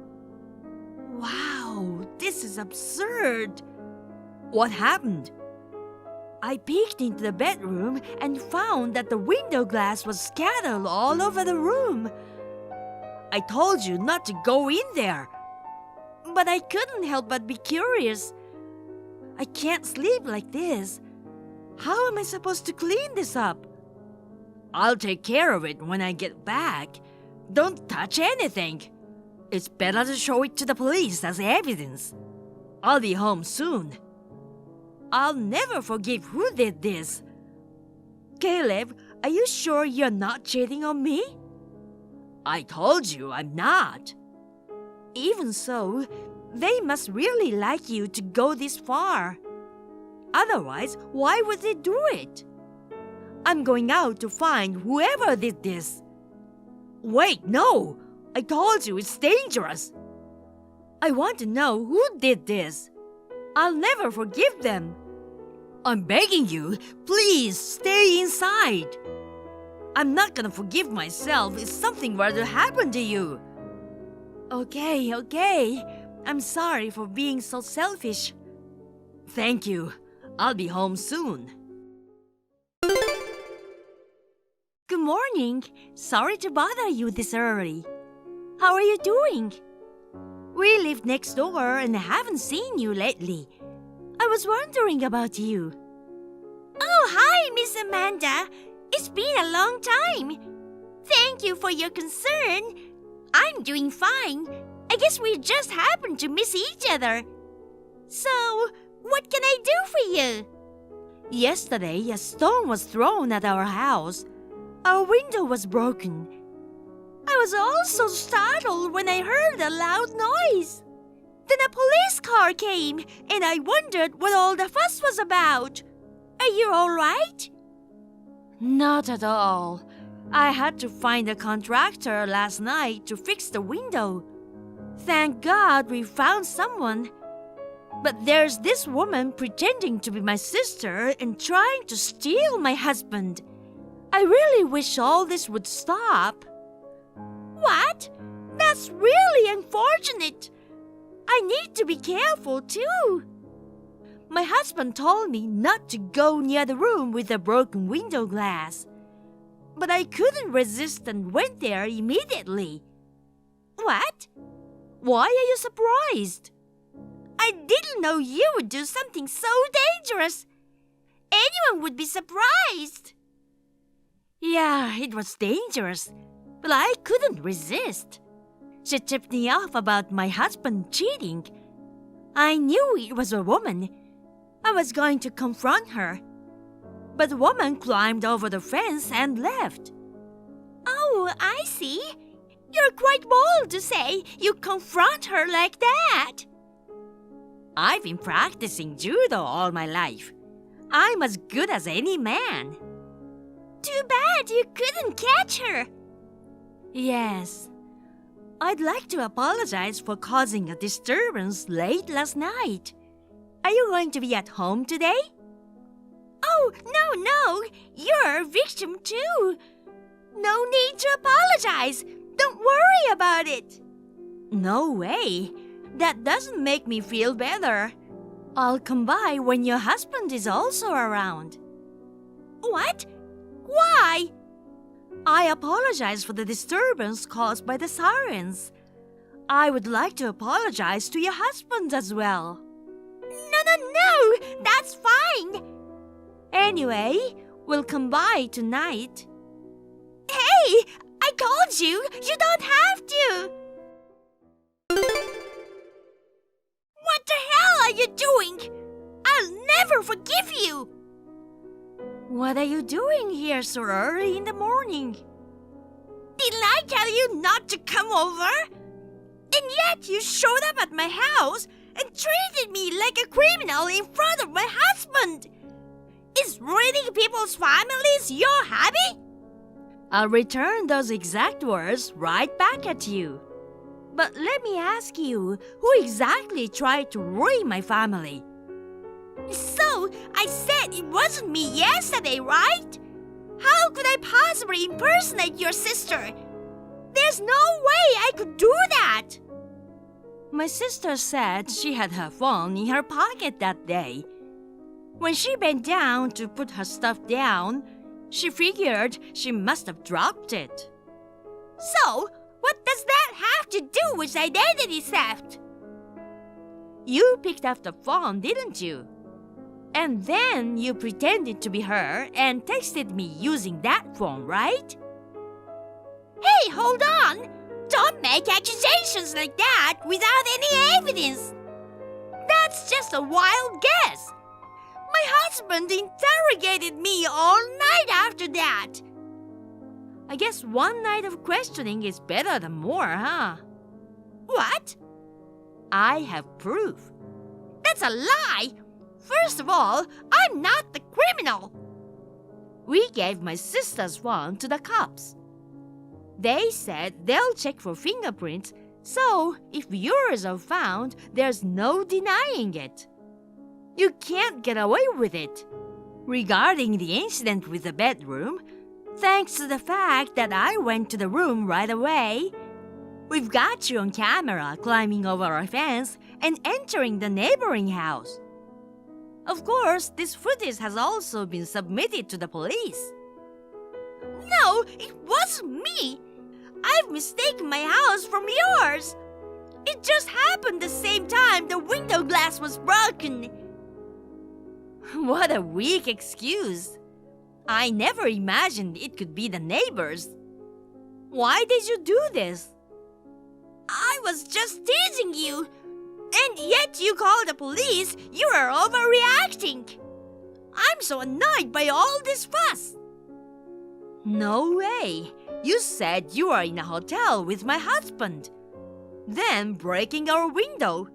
Wow, this is absurd. What happened? I peeked into the bedroom and found that the window glass was scattered all over the room. I told you not to go in there. But I couldn't help but be curious. I can't sleep like this. How am I supposed to clean this up? I'll take care of it when I get back. Don't touch anything. It's better to show it to the police as evidence. I'll be home soon. I'll never forgive who did this. Caleb, are you sure you're not cheating on me? I told you I'm not. Even so, they must really like you to go this far. Otherwise, why would they do it? I'm going out to find whoever did this. Wait, no! I told you it's dangerous. I want to know who did this. I'll never forgive them. I'm begging you, please stay inside. I'm not gonna forgive myself if something were to happen to you. Okay. I'm sorry for being so selfish. Thank you. I'll be home soon. Good morning. Sorry to bother you this early. How are you doing? We live next door and I haven't seen you lately. I was wondering about you. Oh, hi, Miss Amanda. It's been a long time. Thank you for your concern. I'm doing fine. I guess we just happened to miss each other. So, what can I do for you? Yesterday, a stone was thrown at our house. Our window was broken. I was also startled when I heard a loud noise. The Then a police car came, and I wondered what all the fuss was about. Are you all right? Not at all. I had to find a contractor last night to fix the window. Thank God we found someone. But there's this woman pretending to be my sister and trying to steal my husband. I really wish all this would stop. What? That's really unfortunate. I need to be careful too. My husband told me not to go near the room with the broken window glass. But I couldn't resist and went there immediately. What? Why are you surprised? I didn't know you would do something so dangerous. Anyone would be surprised. Yeah, it was dangerous, but I couldn't resist. She tipped me off about my husband cheating. I knew it was a woman. I was going to confront her. But the woman climbed over the fence and left. Oh, I see. You're quite bold to say you confront her like that. I've been practicing judo all my life. I'm as good as any man. Too bad you couldn't catch her. Yes. I'd like to apologize for causing a disturbance late last night. Are you going to be at home today? Oh, no. You're a victim too. No need to apologize. Don't worry about it. No way. That doesn't make me feel better. I'll come by when your husband is also around. What? Why? I apologize for the disturbance caused by the sirens. I would like to apologize to your husband as well. No. That's fine. Anyway, we'll come by tonight. Hey, I told you, you don't have to. What the hell are you doing? I'll never forgive you. What are you doing here so early in the morning? Didn't I tell you not to come over? And yet you showed up at my house and treated me like a criminal in front of my husband. Is ruining people's families your hobby? I'll return those exact words right back at you. But let me ask you, who exactly tried to ruin my family? So, I said it wasn't me yesterday, right? How could I possibly impersonate your sister? There's no way I could do that. My sister said she had her phone in her pocket that day. When she bent down to put her stuff down, she figured she must have dropped it. So, what does that have to do with identity theft? You picked up the phone, didn't you? And then you pretended to be her and texted me using that phone, right? Hey, hold on! Don't make accusations like that without any evidence. That's just a wild guess. My husband interrogated me all night after that. I guess one night of questioning is better than more, huh? What? I have proof. That's a lie. First of all, I'm not the criminal. We gave my sister's phone to the cops. They said they'll check for fingerprints, so if yours are found, there's no denying it. You can't get away with it. Regarding the incident with the bedroom, thanks to the fact that I went to the room right away, we've got you on camera climbing over our fence and entering the neighboring house. Of course, this footage has also been submitted to the police. No, it wasn't me. I've mistaken my house from yours. It just happened the same time the window glass was broken. What a weak excuse. I never imagined it could be the neighbors. Why did you do this? I was just teasing you. And yet you call the police. You are overreacting. I'm so annoyed by all this fuss. No way. You said you are in a hotel with my husband. Then breaking our window.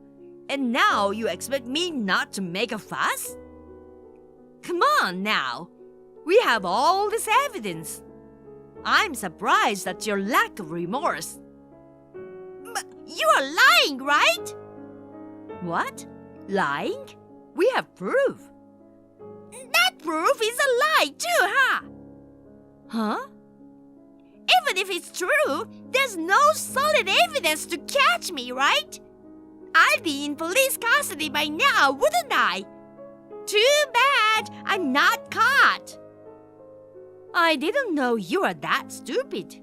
And now you expect me not to make a fuss? Come on now. We have all this evidence. I'm surprised at your lack of remorse. But you are lying, right? What? Lying? We have proof. That proof is a lie too, huh? Huh? Even if it's true, there's no solid evidence to catch me, right? I'd be in police custody by now, wouldn't I? Too bad I'm not caught. I didn't know you were that stupid.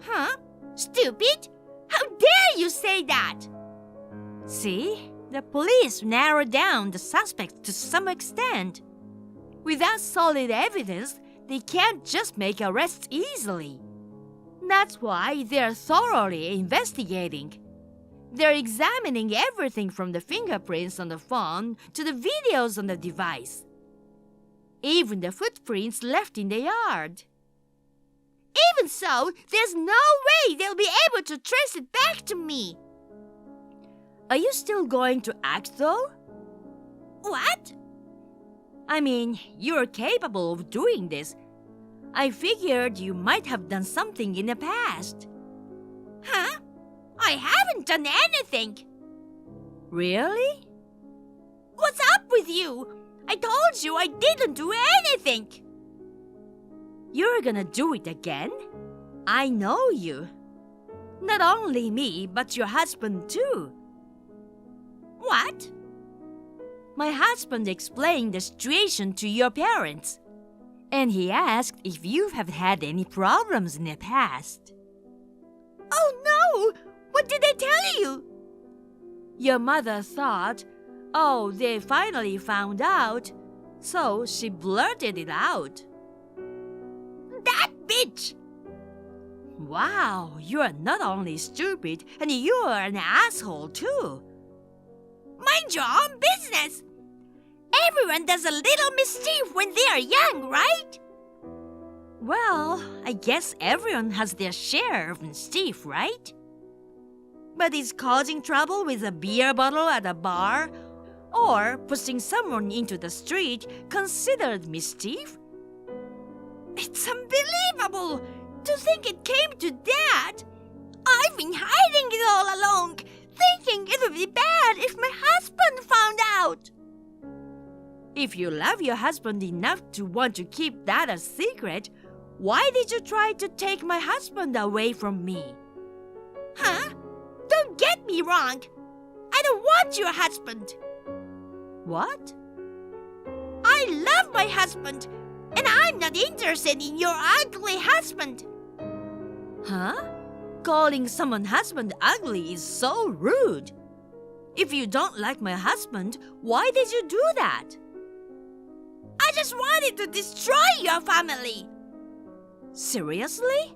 Huh? Stupid? How dare you say that? See, the police narrowed down the suspect to some extent. Without solid evidence, they can't just make arrests easily. That's why they're thoroughly investigating. They're examining everything from the fingerprints on the phone to the videos on the device. Even the footprints left in the yard. Even so, there's no way they'll be able to trace it back to me. Are you still going to act, though? What? I mean, you're capable of doing this. I figured you might have done something in the past. Huh? I haven't done anything. Really? What's up with you? I told you I didn't do anything. You're gonna do it again? I know you. Not only me, but your husband too. What? My husband explained the situation to your parents, and he asked if you have had any problems in the past. Oh no! What did they tell you? Your mother thought, oh, they finally found out, so she blurted it out. That bitch! Wow, you are not only stupid, and you are an asshole too. Mind your own business. Everyone does a little mischief when they are young, right? Well, I guess everyone has their share of mischief, right? But is causing trouble with a beer bottle at a bar or pushing someone into the street considered mischief? It's unbelievable to think it came to that. I've been hiding it all along, thinking it would be bad if my husband found out. If you love your husband enough to want to keep that a secret, why did you try to take my husband away from me? Huh? Don't get me wrong. I don't want your husband. What? I love my husband, and I'm not interested in your ugly husband. Huh? Calling someone husband ugly is so rude. If you don't like my husband, why did you do that? I just wanted to destroy your family. Seriously?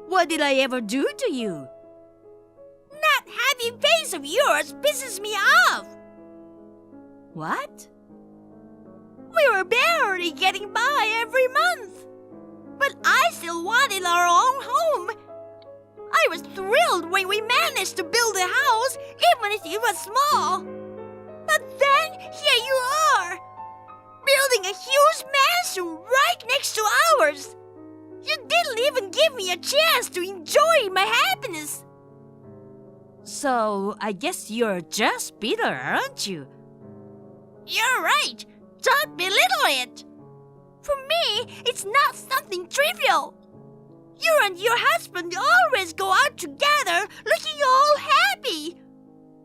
What did I ever do to you? That happy face of yours pisses me off. What? We were barely getting by every month. But I still wanted our own home. I was thrilled when we managed to build a house, even if it was small. But then, here you are, building a huge mansion right next to ours. You didn't even give me a chance to enjoy my happiness. So, I guess you're just bitter, aren't you? You're right. Don't belittle it. For me, it's not something trivial. You and your husband always go out together looking all happy.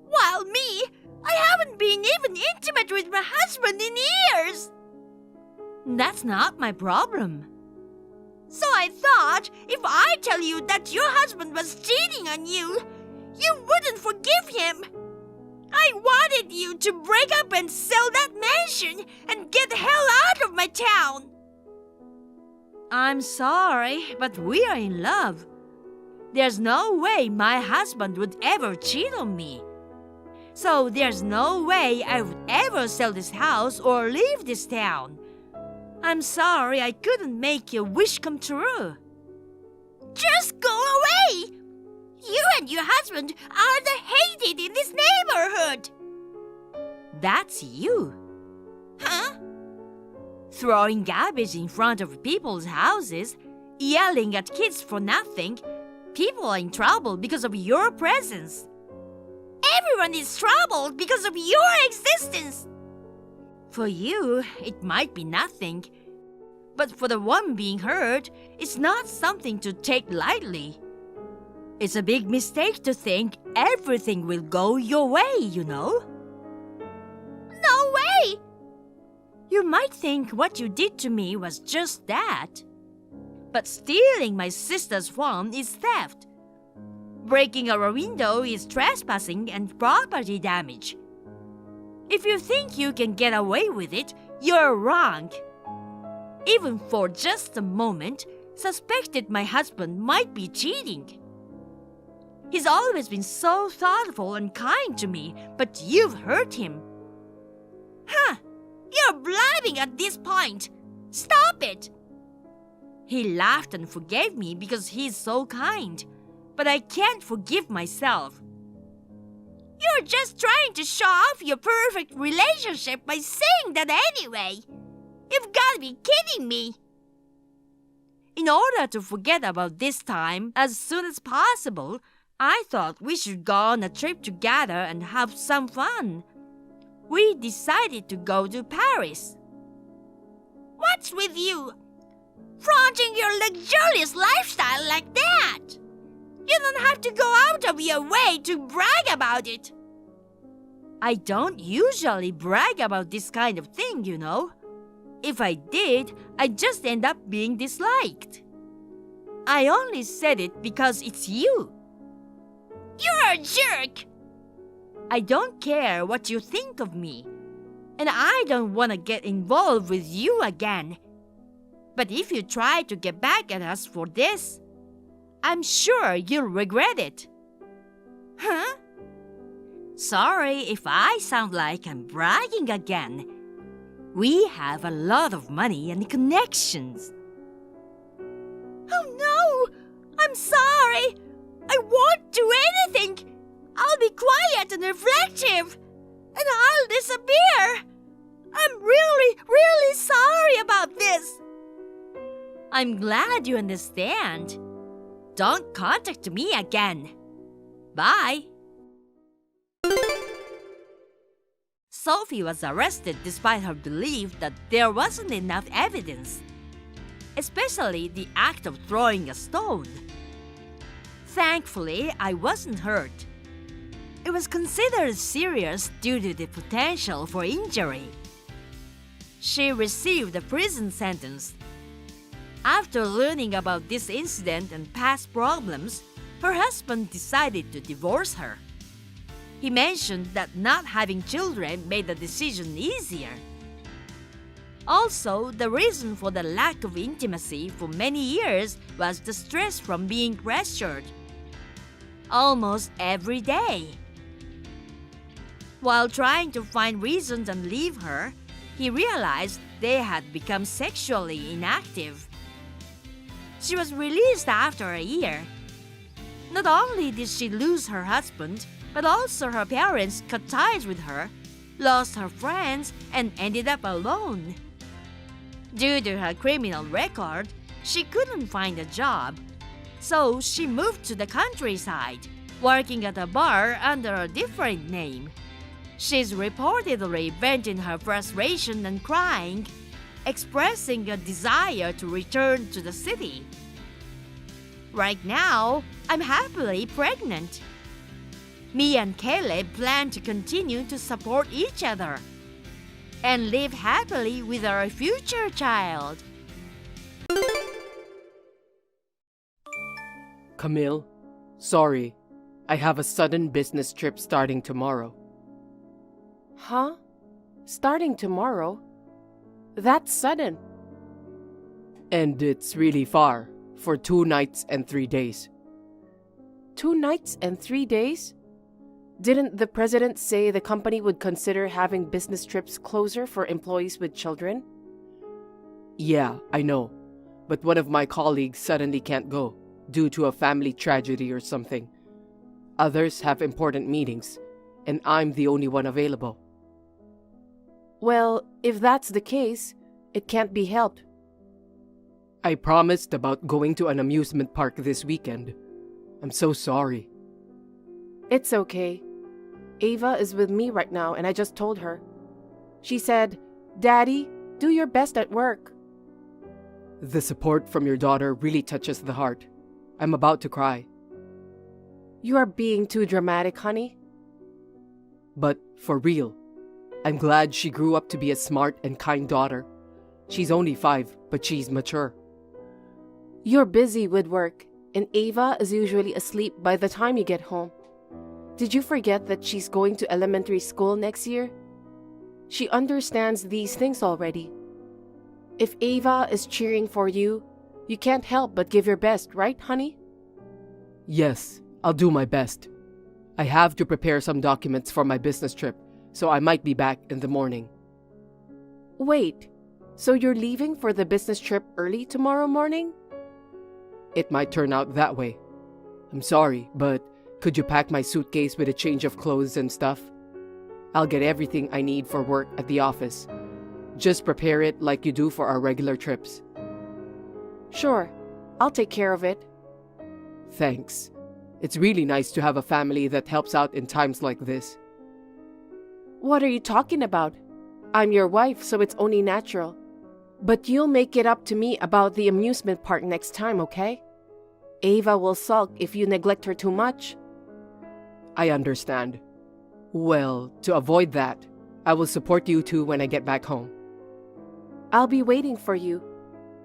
While me, I haven't been even intimate with my husband in years. That's not my problem. So I thought if I tell you that your husband was cheating on you, you wouldn't forgive him. I wanted you to break up and sell that mansion and get the hell out of my town. I'm sorry, but we are in love. There's no way my husband would ever cheat on me. So there's no way I would ever sell this house or leave this town. I'm sorry I couldn't make your wish come true. Just go away! You and your husband are the hated in this neighborhood. that's you. Huh? Throwing garbage in front of people's houses, yelling at kids for nothing. People are in trouble because of your presence. Everyone is troubled because of your existence. For you, it might be nothing. But for the one being hurt, it's not something to take lightly. It's a big mistake to think everything will go your way, you know? No way! You might think what you did to me was just that. But stealing my sister's phone is theft. Breaking our window is trespassing and property damage. If you think you can get away with it, you're wrong. Even for just a moment, suspected my husband might be cheating. He's always been so thoughtful and kind to me, but you've hurt him. Huh, you're blabbing at this point. Stop it. He laughed and forgave me because he's so kind, but I can't forgive myself. You're just trying to show off your perfect relationship by saying that anyway. You've got to be kidding me. In order to forget about this time as soon as possible, I thought we should go on a trip together and have some fun. We decided to go to Paris. What's with you? Flaunting your luxurious lifestyle like that? You don't have to go out of your way to brag about it. I don't usually brag about this kind of thing, you know. If I did, I'd just end up being disliked. I only said it because it's you. You're a jerk! I don't care what you think of me, and I don't want to get involved with you again. But if you try to get back at us for this, I'm sure you'll regret it. Huh? Sorry if I sound like I'm bragging again. We have a lot of money and connections. Oh no! I'm sorry! I won't do anything! I'll be quiet and reflective, and I'll disappear! I'm really, really sorry about this! I'm glad you understand. Don't contact me again. Bye. Sophie was arrested despite her belief that there wasn't enough evidence, especially the act of throwing a stone. Thankfully, I wasn't hurt. It was considered serious due to the potential for injury. She received a prison sentence. After learning about this incident and past problems, her husband decided to divorce her. He mentioned that not having children made the decision easier. Also, the reason for the lack of intimacy for many years was the stress from being pressured. Almost every day. While trying to find reasons and leave her, he realized they had become sexually inactive. She was released after a year. Not only did she lose her husband, but also her parents cut ties with her, lost her friends, and ended up alone. Due to her criminal record, she couldn't find a job, so she moved to the countryside, working at a bar under a different name. She's reportedly venting her frustration and crying, expressing a desire to return to the city. Right now, I'm happily pregnant. Me and Caleb plan to continue to support each other and live happily with our future child. Camille, sorry. I have a sudden business trip starting tomorrow. Huh? Starting tomorrow? That's sudden. And it's really far, for 2 nights and 3 days. 2 nights and 3 days? Didn't the president say the company would consider having business trips closer for employees with children? Yeah, I know. But one of my colleagues suddenly can't go, due to a family tragedy or something. Others have important meetings, and I'm the only one available. Well, if that's the case, it can't be helped. I promised about going to an amusement park this weekend. I'm so sorry. It's okay. Ava is with me right now and I just told her. She said, "Daddy, do your best at work." The support from your daughter really touches the heart. I'm about to cry. You are being too dramatic, honey. But for real, I'm glad she grew up to be a smart and kind daughter. She's only 5, but she's mature. You're busy with work, and Ava is usually asleep by the time you get home. Did you forget that she's going to elementary school next year? She understands these things already. If Ava is cheering for you, you can't help but give your best, right, honey? Yes, I'll do my best. I have to prepare some documents for my business trip, so I might be back in the morning. Wait, so you're leaving for the business trip early tomorrow morning? It might turn out that way. I'm sorry, but could you pack my suitcase with a change of clothes and stuff? I'll get everything I need for work at the office. Just prepare it like you do for our regular trips. Sure, I'll take care of it. Thanks. It's really nice to have a family that helps out in times like this. What are you talking about? I'm your wife, so it's only natural. But you'll make it up to me about the amusement park next time, okay? Ava will sulk if you neglect her too much. I understand. Well, to avoid that, I will support you two when I get back home. I'll be waiting for you.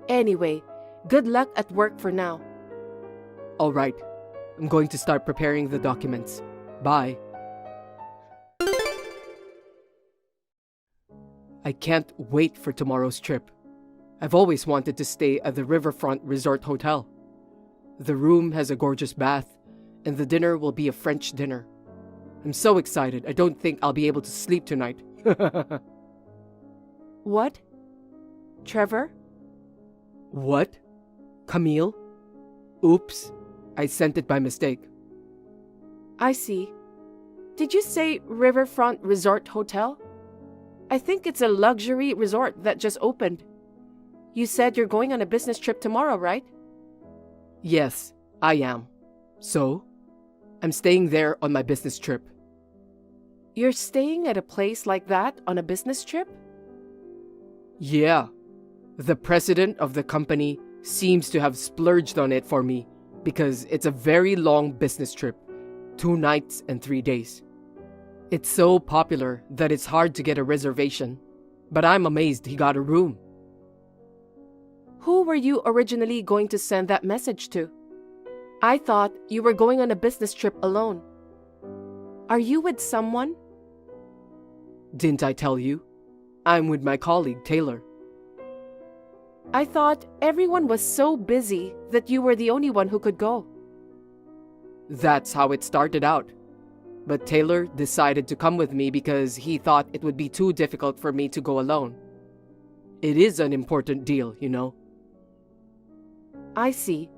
Anyway, good luck at work for now. All right. I'm going to start preparing the documents. Bye. I can't wait for tomorrow's trip. I've always wanted to stay at the Riverfront Resort Hotel. The room has a gorgeous bath, and the dinner will be a French dinner. I'm so excited, I don't think I'll be able to sleep tonight. What? Trevor? What? Camille? Oops, I sent it by mistake. I see. Did you say Riverfront Resort Hotel? I think it's a luxury resort that just opened. You said you're going on a business trip tomorrow, right? Yes, I am. So, I'm staying there on my business trip. You're staying at a place like that on a business trip? Yeah. The president of the company seems to have splurged on it for me because it's a very long business trip, 2 nights and 3 days. It's so popular that it's hard to get a reservation, but I'm amazed he got a room. Who were you originally going to send that message to? I thought you were going on a business trip alone. Are you with someone? Didn't I tell you? I'm with my colleague, Taylor. I thought everyone was so busy that you were the only one who could go. That's how it started out. But Taylor decided to come with me because he thought it would be too difficult for me to go alone. It is an important deal, you know. I see.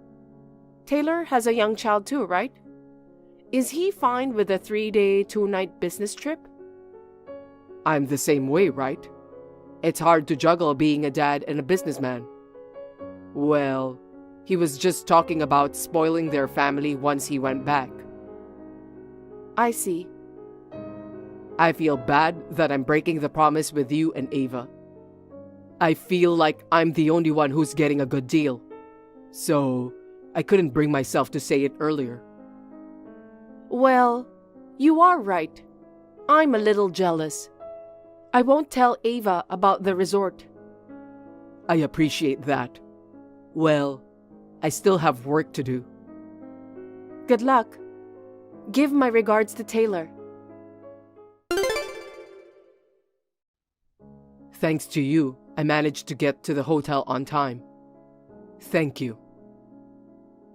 Taylor has a young child too, right? Is he fine with a 3-day, 2-night business trip? I'm the same way, right? It's hard to juggle being a dad and a businessman. Well, he was just talking about spoiling their family once he went back. I see. I feel bad that I'm breaking the promise with you and Ava. I feel like I'm the only one who's getting a good deal. So, I couldn't bring myself to say it earlier. Well, you are right. I'm a little jealous. I won't tell Ava about the resort. I appreciate that. Well, I still have work to do. Good luck. Give my regards to Taylor. Thanks to you, I managed to get to the hotel on time. Thank you.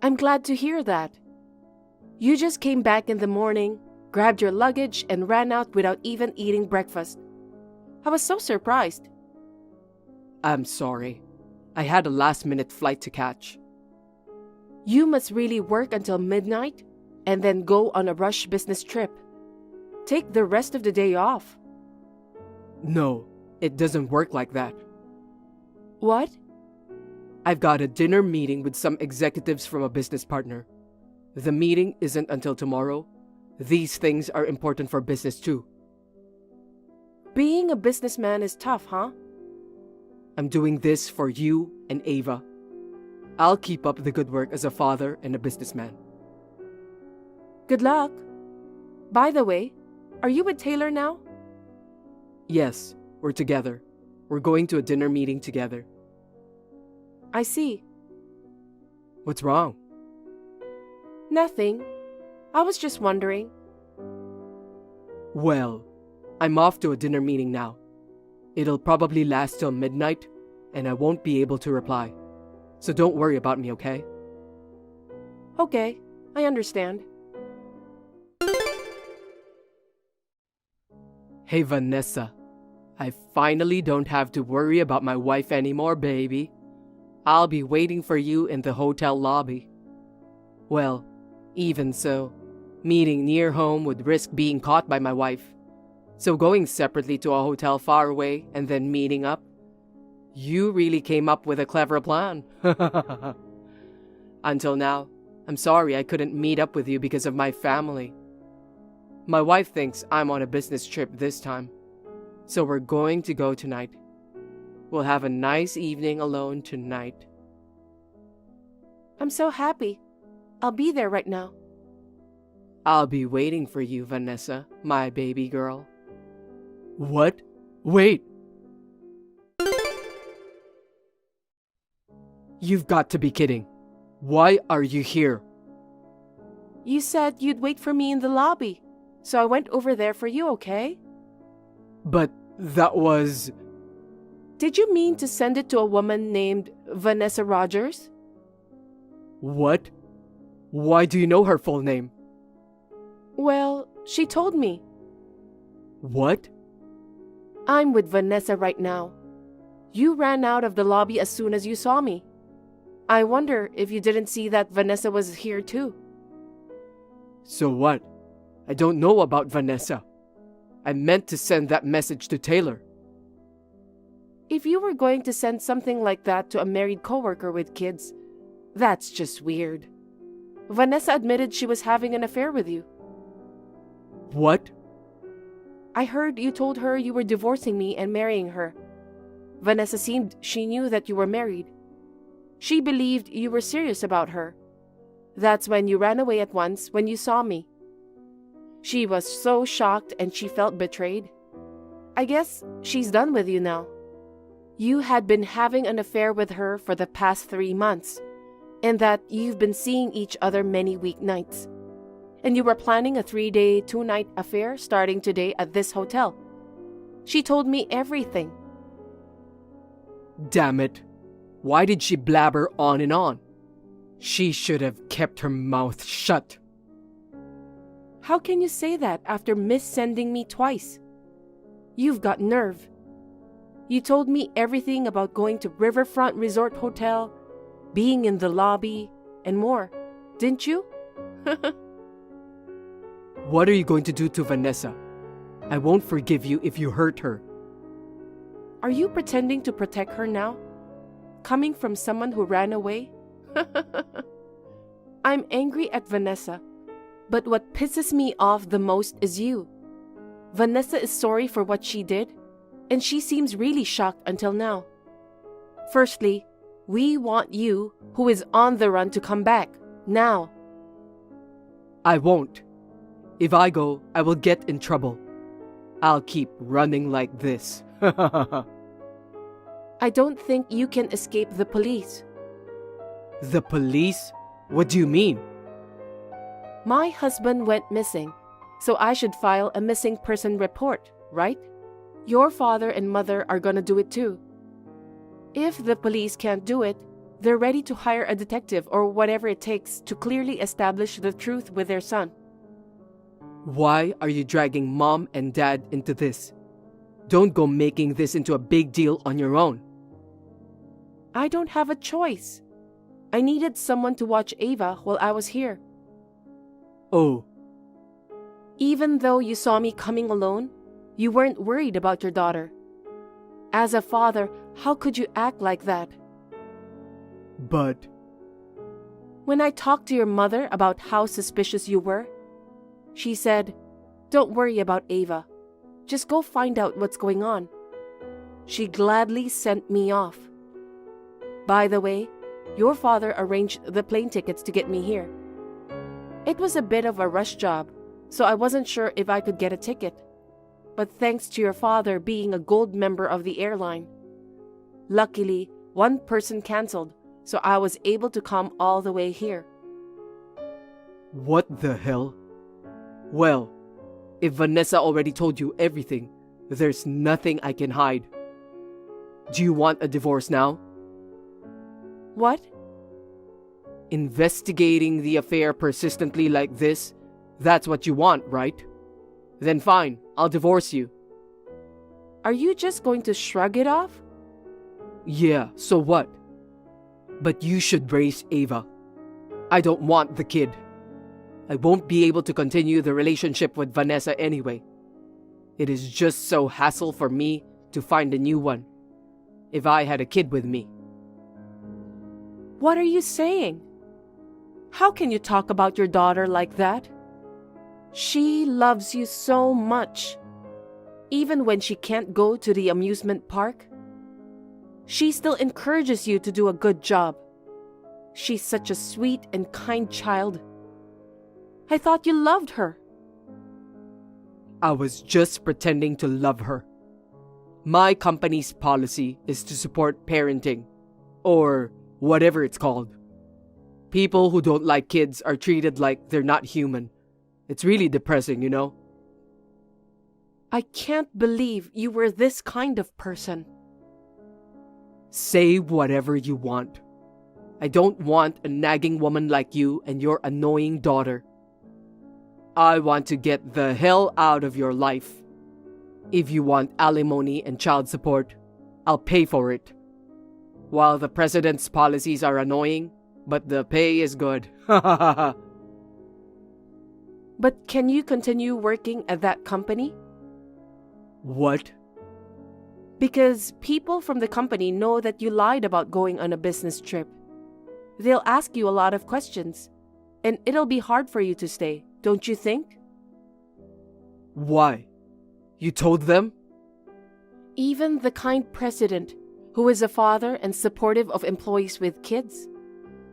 I'm glad to hear that. You just came back in the morning, grabbed your luggage, and ran out without even eating breakfast. I was so surprised. I'm sorry. I had a last-minute flight to catch. You must really work until midnight and then go on a rush business trip. Take the rest of the day off. No, It doesn't work like that. What? I've got a dinner meeting with some executives from a business partner. The meeting isn't until tomorrow. These things are important for business too. Being a businessman is tough, huh? I'm doing this for you and Ava. I'll keep up the good work as a father and a businessman. Good luck. By the way, are you with Taylor now? Yes, we're together. We're going to a dinner meeting together. I see. What's wrong? Nothing. I was just wondering. Well, I'm off to a dinner meeting now. It'll probably last till midnight, and I won't be able to reply. So don't worry about me, okay? Okay, I understand. Hey, Vanessa. I finally don't have to worry about my wife anymore, baby. I'll be waiting for you in the hotel lobby. Well, even so, meeting near home would risk being caught by my wife. So going separately to a hotel far away and then meeting up, you really came up with a clever plan. Until now, I'm sorry I couldn't meet up with you because of my family. My wife thinks I'm on a business trip this time, so we're going to go tonight. We'll have a nice evening alone tonight. I'm so happy. I'll be there right now. I'll be waiting for you, Vanessa, my baby girl. What? Wait! You've got to be kidding. Why are you here? You said you'd wait for me in the lobby, so I went over there for you, okay? But that was... Did you mean to send it to a woman named Vanessa Rogers? What? Why do you know her full name? Well, she told me. What? I'm with Vanessa right now. You ran out of the lobby as soon as you saw me. I wonder if you didn't see that Vanessa was here too. So what? I don't know about Vanessa. I meant to send that message to Taylor. If you were going to send something like that to a married coworker with kids, that's just weird. Vanessa admitted she was having an affair with you. What? I heard you told her you were divorcing me and marrying her. Vanessa seemed she knew that you were married. She believed you were serious about her. That's when you ran away at once when you saw me. She was so shocked and she felt betrayed. I guess she's done with you now. You had been having an affair with her for the past 3 months, and that you've been seeing each other many weeknights. And you were planning a 3-day, 2-night affair starting today at this hotel. She told me everything. Damn it. Why did she blabber on and on? She should have kept her mouth shut. How can you say that after missending me twice? You've got nerve. You told me everything about going to Riverfront Resort Hotel, being in the lobby, and more, didn't you? What are you going to do to Vanessa? I won't forgive you if you hurt her. Are you pretending to protect her now? Coming from someone who ran away? I'm angry at Vanessa, but what pisses me off the most is you. Vanessa is sorry for what she did, and she seems really shocked until now. Firstly, we want you, who is on the run, to come back, now. I won't. If I go, I will get in trouble. I'll keep running like this. I don't think you can escape the police. The police? What do you mean? My husband went missing, so I should file a missing person report, right? Your father and mother are gonna do it too. If the police can't do it, they're ready to hire a detective or whatever it takes to clearly establish the truth with their son. Why are you dragging Mom and Dad into this? Don't go making this into a big deal on your own. I don't have a choice. I needed someone to watch Ava while I was here. Oh. Even though you saw me coming alone, you weren't worried about your daughter. As a father, how could you act like that? But When I talked to your mother about how suspicious you were, she said, "Don't worry about Ava. Just go find out what's going on." She gladly sent me off. By the way, your father arranged the plane tickets to get me here. It was a bit of a rush job, so I wasn't sure if I could get a ticket. But thanks to your father being a gold member of the airline, luckily, one person canceled, so I was able to come all the way here. what the hell? Well, if Vanessa already told you everything, there's nothing I can hide. Do you want a divorce now? What? Investigating the affair persistently like this, that's what you want, right? Then fine, I'll divorce you. Are you just going to shrug it off? Yeah, so what? But you should raise Ava. I don't want the kid. I won't be able to continue the relationship with Vanessa anyway. It is just so hassle for me to find a new one. If I had a kid with me. What are you saying? How can you talk about your daughter like that? She loves you so much. Even when she can't go to the amusement park, she still encourages you to do a good job. She's such a sweet and kind child. I thought you loved her. I was just pretending to love her. My company's policy is to support parenting, or whatever it's called. People who don't like kids are treated like they're not human. It's really depressing, you know? I can't believe you were this kind of person. Say whatever you want. I don't want a nagging woman like you and your annoying daughter. I want to get the hell out of your life. If you want alimony and child support, I'll pay for it. While the president's policies are annoying, but the pay is good. But can you continue working at that company? What? Because people from the company know that you lied about going on a business trip. They'll ask you a lot of questions, and it'll be hard for you to stay, don't you think? Why? You told them? Even the kind president, who is a father and supportive of employees with kids,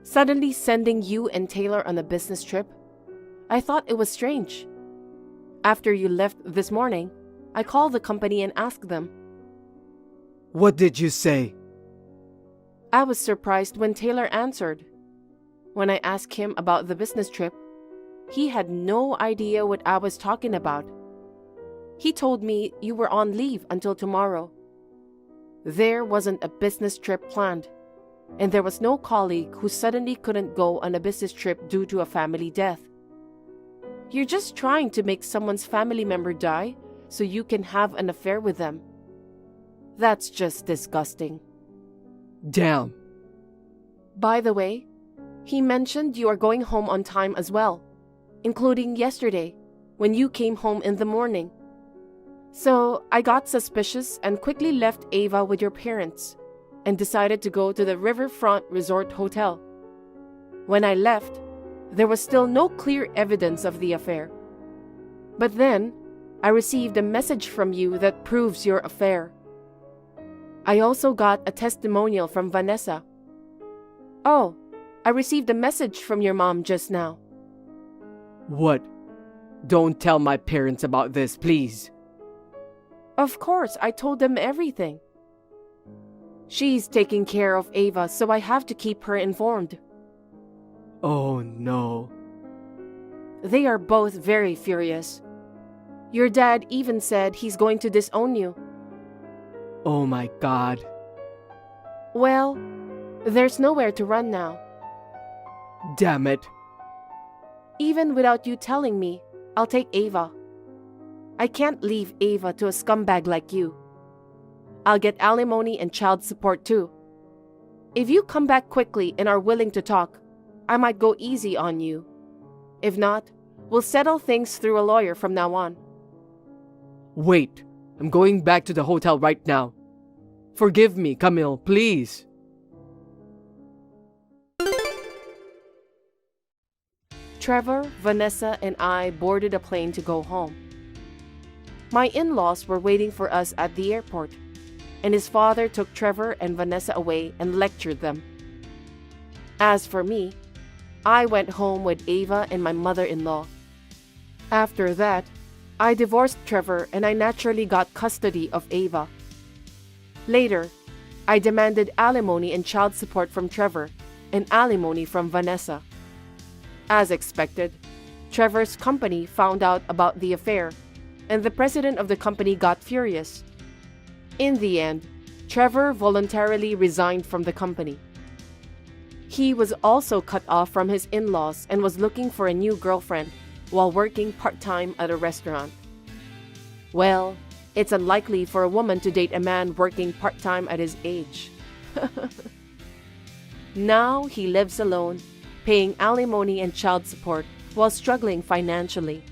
suddenly sending you and Taylor on a business trip? I thought it was strange. After you left this morning, I called the company and asked them. What did you say? I was surprised when Taylor answered. When I asked him about the business trip, he had no idea what I was talking about. He told me you were on leave until tomorrow. There wasn't a business trip planned, and there was no colleague who suddenly couldn't go on a business trip due to a family death. You're just trying to make someone's family member die so you can have an affair with them. That's just disgusting. Damn. By the way, he mentioned you are going home on time as well, including yesterday, when you came home in the morning. So I got suspicious and quickly left Ava with your parents and decided to go to the Riverfront Resort Hotel. When I left, there was still no clear evidence of the affair. But then, I received a message from you that proves your affair. I also got a testimonial from Vanessa. Oh, I received a message from your mom just now. What? Don't tell my parents about this, please. Of course, I told them everything. She's taking care of Ava, so I have to keep her informed. Oh no. They are both very furious. Your dad even said he's going to disown you. Oh my God. Well, there's nowhere to run now. Damn it. Even without you telling me, I'll take Ava. I can't leave Ava to a scumbag like you. I'll get alimony and child support too. If you come back quickly and are willing to talk, I might go easy on you. If not, we'll settle things through a lawyer from now on. Wait, I'm going back to the hotel right now. Forgive me, Camille, please. Trevor, Vanessa, and I boarded a plane to go home. My in-laws were waiting for us at the airport, and his father took Trevor and Vanessa away and lectured them. As for me, I went home with Ava and my mother-in-law. After that, I divorced Trevor and I naturally got custody of Ava. Later, I demanded alimony and child support from Trevor and alimony from Vanessa. As expected, Trevor's company found out about the affair, and the president of the company got furious. In the end, Trevor voluntarily resigned from the company. He was also cut off from his in-laws and was looking for a new girlfriend while working part-time at a restaurant. Well, it's unlikely for a woman to date a man working part-time at his age. Now he lives alone, paying alimony and child support while struggling financially.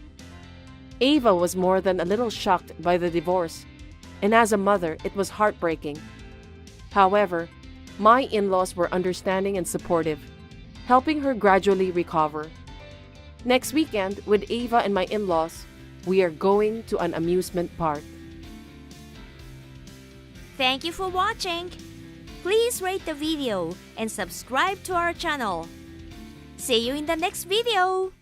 Ava was more than a little shocked by the divorce, and as a mother, it was heartbreaking. However, my in-laws were understanding and supportive, helping her gradually recover. Next weekend, with Ava and my in-laws, we are going to an amusement park. Thank you for watching. Please rate the video and subscribe to our channel. See you in the next video.